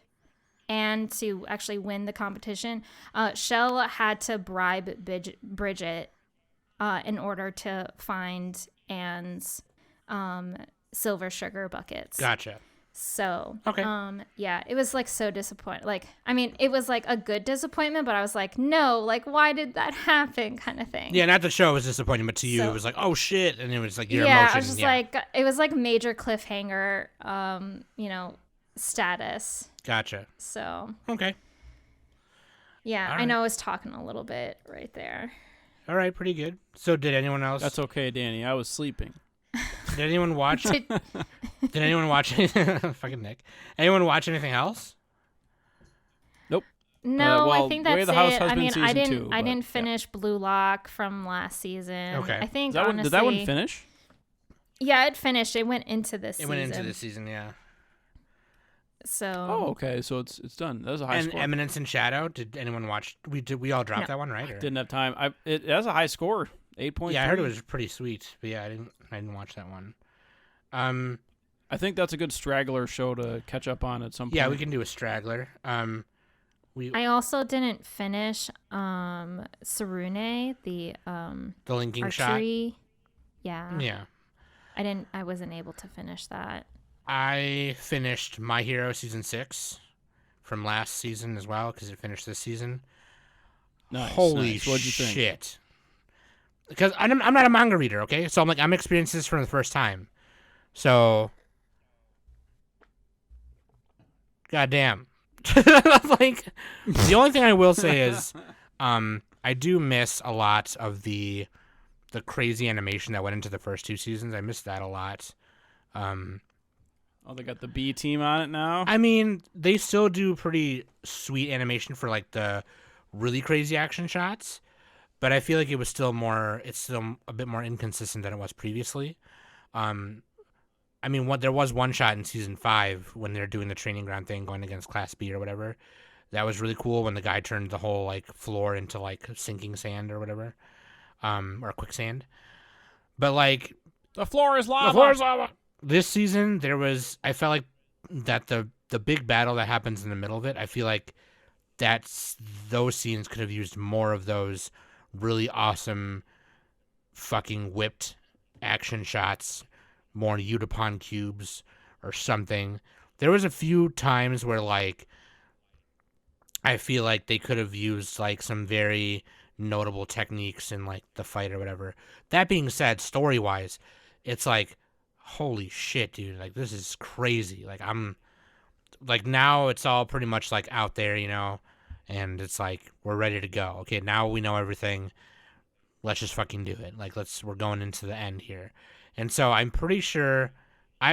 Anne to actually win the competition, Shell had to bribe Bridget in order to find Anne's silver sugar buckets. Gotcha. So, okay. Yeah, it was like so disappointing. Like, I mean, it was like a good disappointment, but I was like, no, like, why did that happen, kind of thing. Yeah, not the show was disappointing, but to you, it was like, oh shit, and it was like your emotion. Yeah, I was just like, it was like major cliffhanger, you know, status. Gotcha. So. Okay. Yeah, right. I know I was talking a little bit right there. All right, pretty good. So did anyone else? That's okay, Danny. I was sleeping. Did anyone watch? Did anyone watch? Fucking Nick. Anyone watch anything else? Nope. No, well, I think Way that's of the House it. has I been mean, season I didn't. 2, I but, didn't finish Blue Lock from last season. Okay. I think Did that one honestly, finish? Yeah, it finished. It went into this season. It went into this season, yeah. So. Oh, okay. So it's done. That was a high score. Eminence in Shadow. Did anyone watch? We all dropped No. that one, right? Or? Didn't have time. It has a high score. 8.3. Yeah, I heard it was pretty sweet, but yeah, I didn't watch that one. I think that's a good straggler show to catch up on at some point. Yeah, we can do a straggler. I also didn't finish Sarune, the linking archery. shot. Yeah. Yeah. I wasn't able to finish that. I finished My Hero season 6 from last season as well because it finished this season. Nice, Holy nice. What'd you think? shit! Because I'm not a manga reader, okay? So I'm experiencing this for the first time. So, goddamn. Like, the only thing I will say is, I do miss a lot of the crazy animation that went into the first 2 seasons. I miss that a lot. Oh, they got the B team on it now? I mean, they still do pretty sweet animation for like the really crazy action shots, but I feel like it's still a bit more inconsistent than it was previously. I mean, there was one shot in season 5 when they're doing the training ground thing going against Class B or whatever. That was really cool when the guy turned the whole like floor into like sinking sand or whatever, or quicksand. But like, the floor is lava. the floor is lava. This season, I felt like that the big battle that happens in the middle of it, I feel like those scenes could have used more of those really awesome fucking whipped action shots, more Udapon cubes or something. There was a few times where like I feel like they could have used like some very notable techniques in like the fight or whatever. That being said, story-wise, it's like, holy shit, dude, like this is crazy. Like I'm like, now it's all pretty much like out there, you know, and it's like we're ready to go. Okay, now we know everything. Let's just fucking do it. Like we're going into the end here. And so I'm pretty sure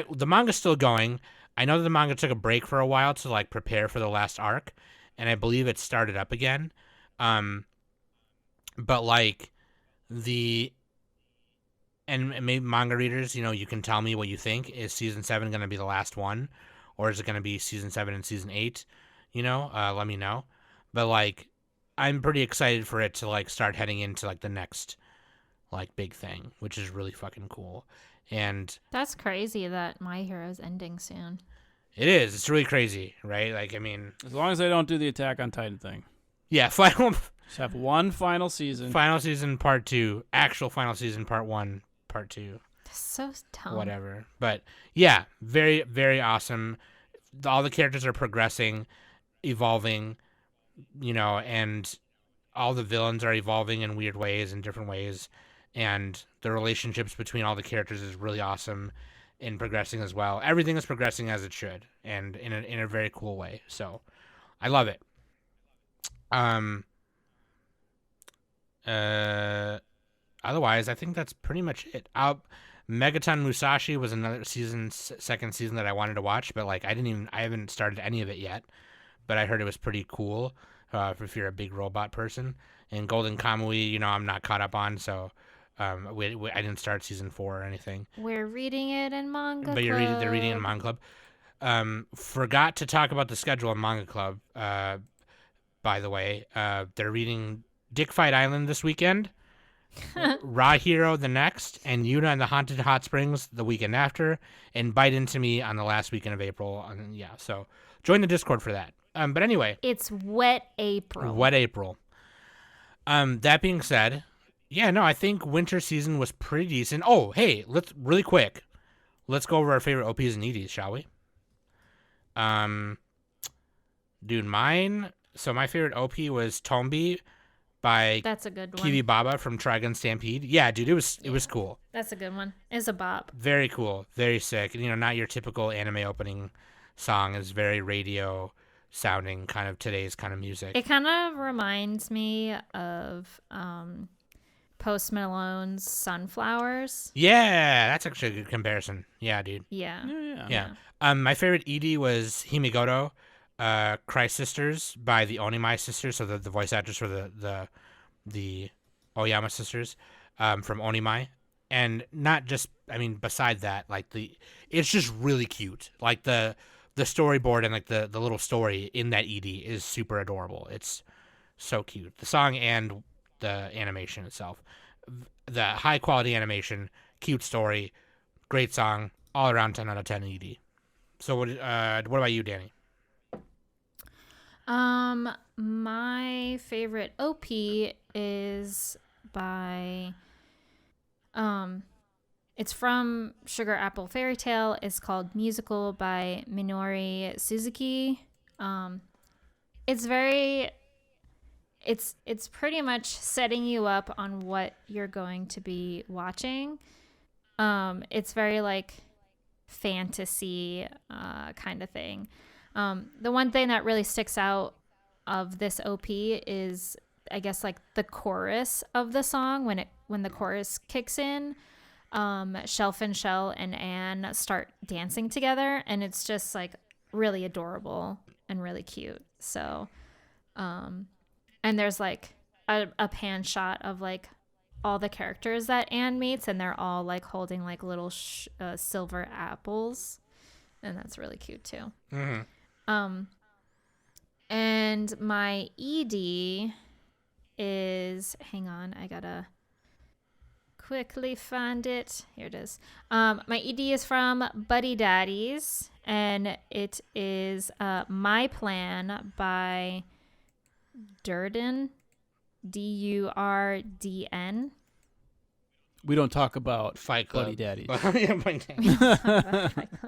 the manga's still going. I know that the manga took a break for a while to like prepare for the last arc, and I believe it started up again. But like and maybe manga readers, you know, you can tell me what you think. Is season 7 going to be the last one, or is it going to be season 7 and season 8? You know, let me know. But like, I'm pretty excited for it to like start heading into like the next like big thing, which is really fucking cool. And That's crazy that My Hero's ending soon. it is. It's really crazy, right? Like, I mean, As long as they don't do the Attack on Titan thing. yeah, final Just have one final season. season part 2, actual final season part 1, part 2. That's so dumb. Whatever. But yeah, very, very awesome. All the characters are progressing, evolving, you know, and all the villains are evolving in weird ways, in different ways. And the relationships between all the characters is really awesome and progressing as well. Everything is progressing as it should, and in a very cool way. So I love it. Otherwise, I think that's pretty much it. Megaton Musashi was another second season that I wanted to watch, but like I haven't started any of it yet. But I heard it was pretty cool if you're a big robot person. And Golden Kamui, you know, I'm not caught up on, so I didn't start season 4 or anything. We're reading it in Manga But Club. they're reading it in Manga Club. Forgot to talk about the schedule in Manga Club. By the way, they're reading Dick Fight Island this weekend. Raw Hero the next, and Yuna and the Haunted Hot Springs the weekend after, and Bite Into Me on the last weekend of April. And yeah, so join the Discord for that. But anyway, It's Wet April. Wet April. That being said, yeah, no, I think winter season was pretty decent. Oh, hey, let's go over our favorite OPs and EDs, shall we? Dude, my favorite OP was Tombi by That's a good one. Kiwi Baba from Trigun Stampede. Yeah, dude, it was cool. That's a good one. It's a bop. Very cool, very sick. You know, not your typical anime opening song. It's very radio sounding, kind of today's kind of music. It kind of reminds me of Post Malone's Sunflowers. Yeah, that's actually a good comparison. Yeah, dude. Yeah. Yeah. My favorite ED was Himigoto, Cry Sisters by the Onimai sisters, so the voice actors for the Oyama sisters, from Onimai. And not just, I mean, beside that, like it's just really cute. Like the storyboard and like the little story in that ED is super adorable. It's so cute. The song and the animation itself, the high quality animation, cute story, great song, all around 10 out of 10 ED. So what about you, Danny? My favorite OP is by it's from Sugar Apple Fairytale. It's called Musical by Minori Suzuki. It's pretty much setting you up on what you're going to be watching. It's very like fantasy kind of thing. The one thing that really sticks out of this OP is, I guess, like the chorus of the song. When the chorus kicks in, Shelf and Shell and Anne start dancing together, and it's just like really adorable and really cute. So, and there's like a pan shot of like all the characters that Anne meets, and they're all like holding like little silver apples, and that's really cute too. Mm-hmm. And my ED is, hang on, I gotta quickly find it. Here it is. My ED is from Buddy Daddies, and it is My Plan by Durden, Durdn. We don't talk about Fight Club. Buddy Daddies.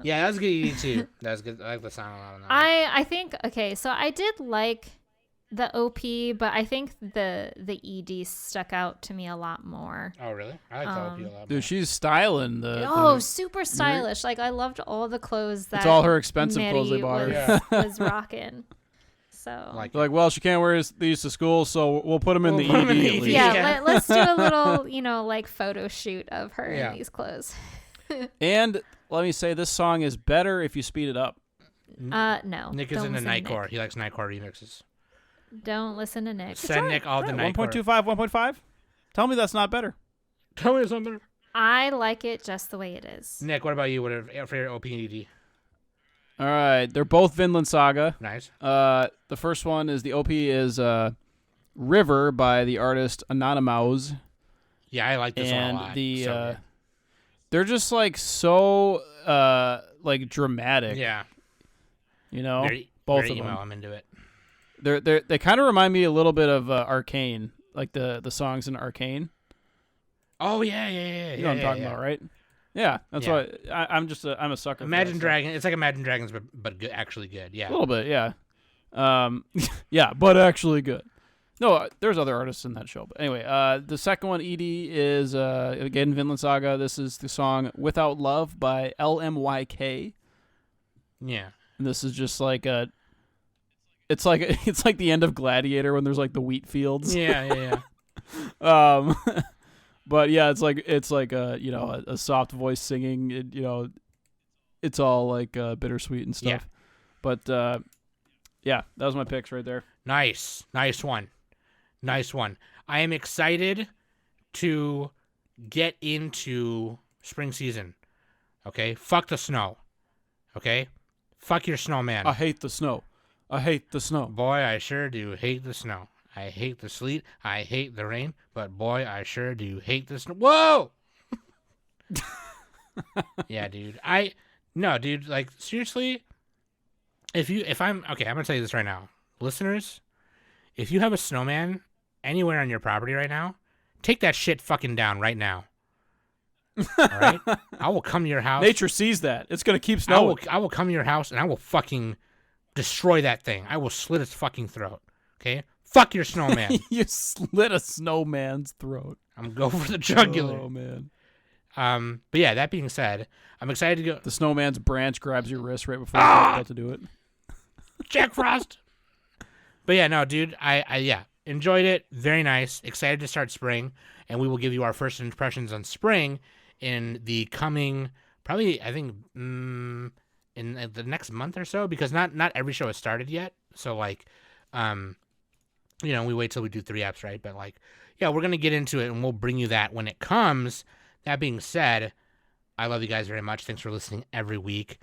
Yeah, that was good ED too. That was good. I like the sound a lot on that. I think, okay, so I did like the OP, but I think the ED stuck out to me a lot more. Oh, really? I like the OP a lot more. Dude, she's styling Super stylish. Like, I loved all the clothes that it's all her expensive clothes they bought her. was rocking. So Like, well, she can't wear these to school, so we'll put them in the ED. put 'em in the at ED. least. yeah, let's do a little, like photo shoot of her in these clothes. And let me say, this song is better if you speed it up. No. Nick is don't into listen to Nightcore. Nick. He likes Nightcore remixes. Don't listen to Nick. Send Nick all the Nightcore. 1.25, 1.5? Tell me that's not better. Tell me something. I like it just the way it is. Nick, what about you? What are your favorite OP and ED? All right, they're both Vinland Saga. Nice. The first one is the OP is River by the artist Oniimai. Yeah, I like this one a lot. And So they're just like so like dramatic. yeah. You know, Very, both very of emo. them. I'm into it. They kind of remind me a little bit of Arcane, like the songs in Arcane. Oh yeah. You know what I'm talking about, right? Yeah, that's why I'm a sucker. Imagine for that Dragon. It's like Imagine Dragons, but good, actually good. Yeah. stuff. A little bit, yeah. Yeah, but actually good. No, there's other artists in that show. But anyway, the second one, ED, is again Vinland Saga. This is the song "Without Love" by LMYK. Yeah. And this is just like it's like the end of Gladiator when there's like the wheat fields. Yeah. But yeah, it's like a soft voice singing. It's all like bittersweet and stuff. Yeah. But yeah, that was my picks right there. Nice one. I am excited to get into spring season. Okay, fuck the snow. Okay, fuck your snowman. I hate the snow. Boy, I sure do hate the snow. I hate the sleet. I hate the rain. But boy, I sure do hate the snow. Whoa! Yeah, dude. Dude. Like seriously, I'm gonna tell you this right now, listeners. If you have a snowman anywhere on your property right now, take that shit fucking down right now. All right, I will come to your house. Nature sees that. It's gonna keep snowing. I will come to your house and I will fucking destroy that thing. I will slit its fucking throat. Okay. Fuck your snowman. You slit a snowman's throat. I'm going for the jugular. Oh man. But yeah, that being said, I'm excited to go. The snowman's branch grabs your wrist right before you're about to do it. Jack Frost. But yeah, no, dude. I enjoyed it. Very nice. Excited to start spring, and we will give you our first impressions on spring in the coming, probably, I think, in the next month or so, because not every show has started yet. So, like, we wait till we do 3 eps, right? But, like, yeah, we're going to get into it, and we'll bring you that when it comes. That being said, I love you guys very much. Thanks for listening every week.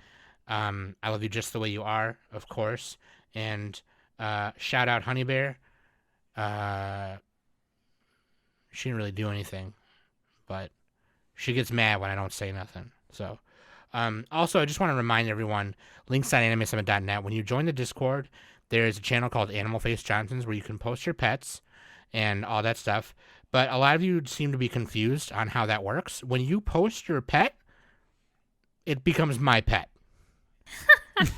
I love you just the way you are, of course. And shout out Honey Bear. She didn't really do anything, but she gets mad when I don't say nothing. So, also, I just want to remind everyone, links.animesummit.net, when you join the Discord, there's a channel called Animal Face Johnson's where you can post your pets and all that stuff. But a lot of you seem to be confused on how that works. When you post your pet, it becomes my pet.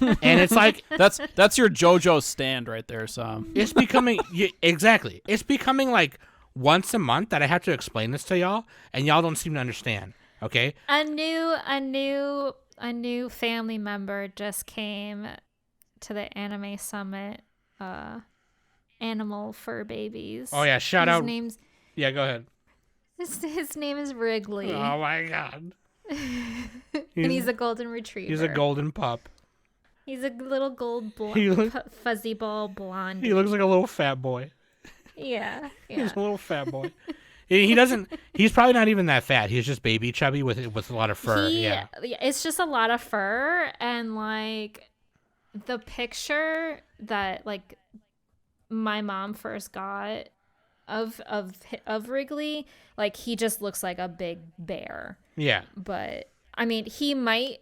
And it's like that's your JoJo stand right there, Sam. It's becoming exactly. It's becoming like once a month that I have to explain this to y'all, and y'all don't seem to understand. Okay. A new family member just came to the Anime Summit. Animal fur babies. Oh yeah, shout out. Name's Yeah, go ahead. his name is Wrigley. Oh my god. And he's a golden retriever. He's a golden pup. He's a little gold fuzzy ball blonde. He looks like a little fat boy. Yeah. He's a little fat boy. He's probably not even that fat. He's just baby chubby with a lot of fur. Yeah. It's just a lot of fur, and like the picture that like my mom first got of Wrigley, like he just looks like a big bear. Yeah. But I mean, he might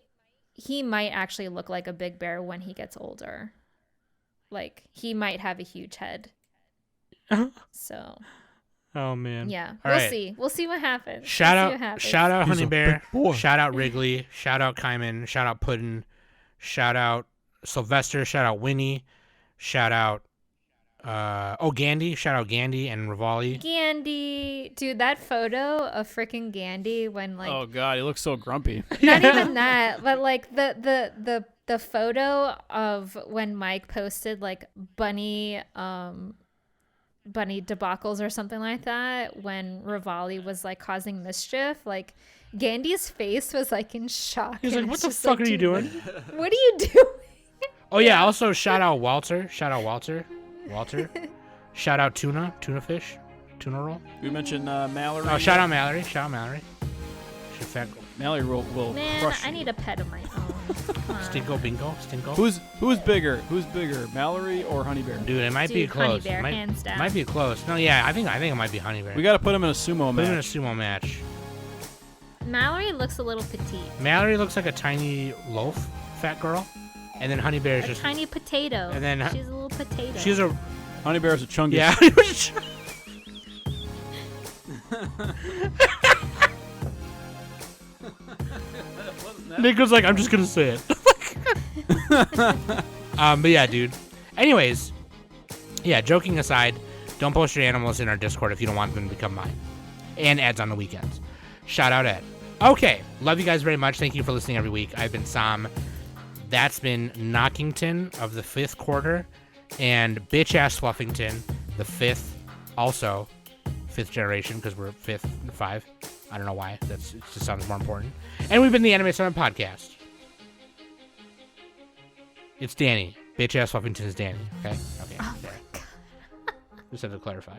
actually look like a big bear when he gets older. Like he might have a huge head. So. Oh man. Yeah, We'll see. We'll see what happens. Shout out He's Honey a Bear. big boy. Shout out Wrigley. Shout out Kaiman. Shout out Puddin'. Shout out Sylvester. Shout out Winnie. Shout out Gandhi. Shout out Gandhi and Rivali. Gandhi, dude, that photo of freaking Gandhi when like Oh god, he looks so grumpy. not even that, but like the photo of when Mike posted like bunny debacles or something like that when Rivali was like causing mischief, like Gandhi's face was like in shock. He's and like, it's what the just fuck like, are you dude, doing? What are you doing? Oh yeah, also shout out Walter. Shout out Walter. Shout out tuna fish, tuna roll. We mentioned Mallory. Oh, shout out Mallory. Shout out Mallory. She's fat. Mallory will Man, crush you. I need a pet of my own. Come on. Stinko bingo. Stinko. Who's bigger? Who's bigger, Mallory or Honey Bear? Dude, it might be Dude, close. Honey Bear, It might, hands down. might be close. No, yeah, I think it might be Honey Bear. We got to put him in a sumo Put him in a match. sumo match. Mallory looks a little petite. Mallory looks like a tiny loaf, fat girl, and then Honey Bear is A just tiny potato. And then- she's a little potato. she's a Honey Bear's a chungus. yeah. Nick was like, I'm just gonna say it. But yeah, dude. Anyways, yeah. Joking aside, don't post your animals in our Discord if you don't want them to become mine. And ads on the weekends. Shout out Ed. Okay, love you guys very much. Thank you for listening every week. I've been Sam. That's been Knockington of the 5th quarter, and Bitch Ass Fluffington, the 5th, also 5th generation because we're 5th and 5. I don't know why. It just sounds more important. And we've been the Anime Summit Podcast. It's Danny. Bitch Ass Fluffington is Danny. Okay. Oh there. my god. Just have to clarify.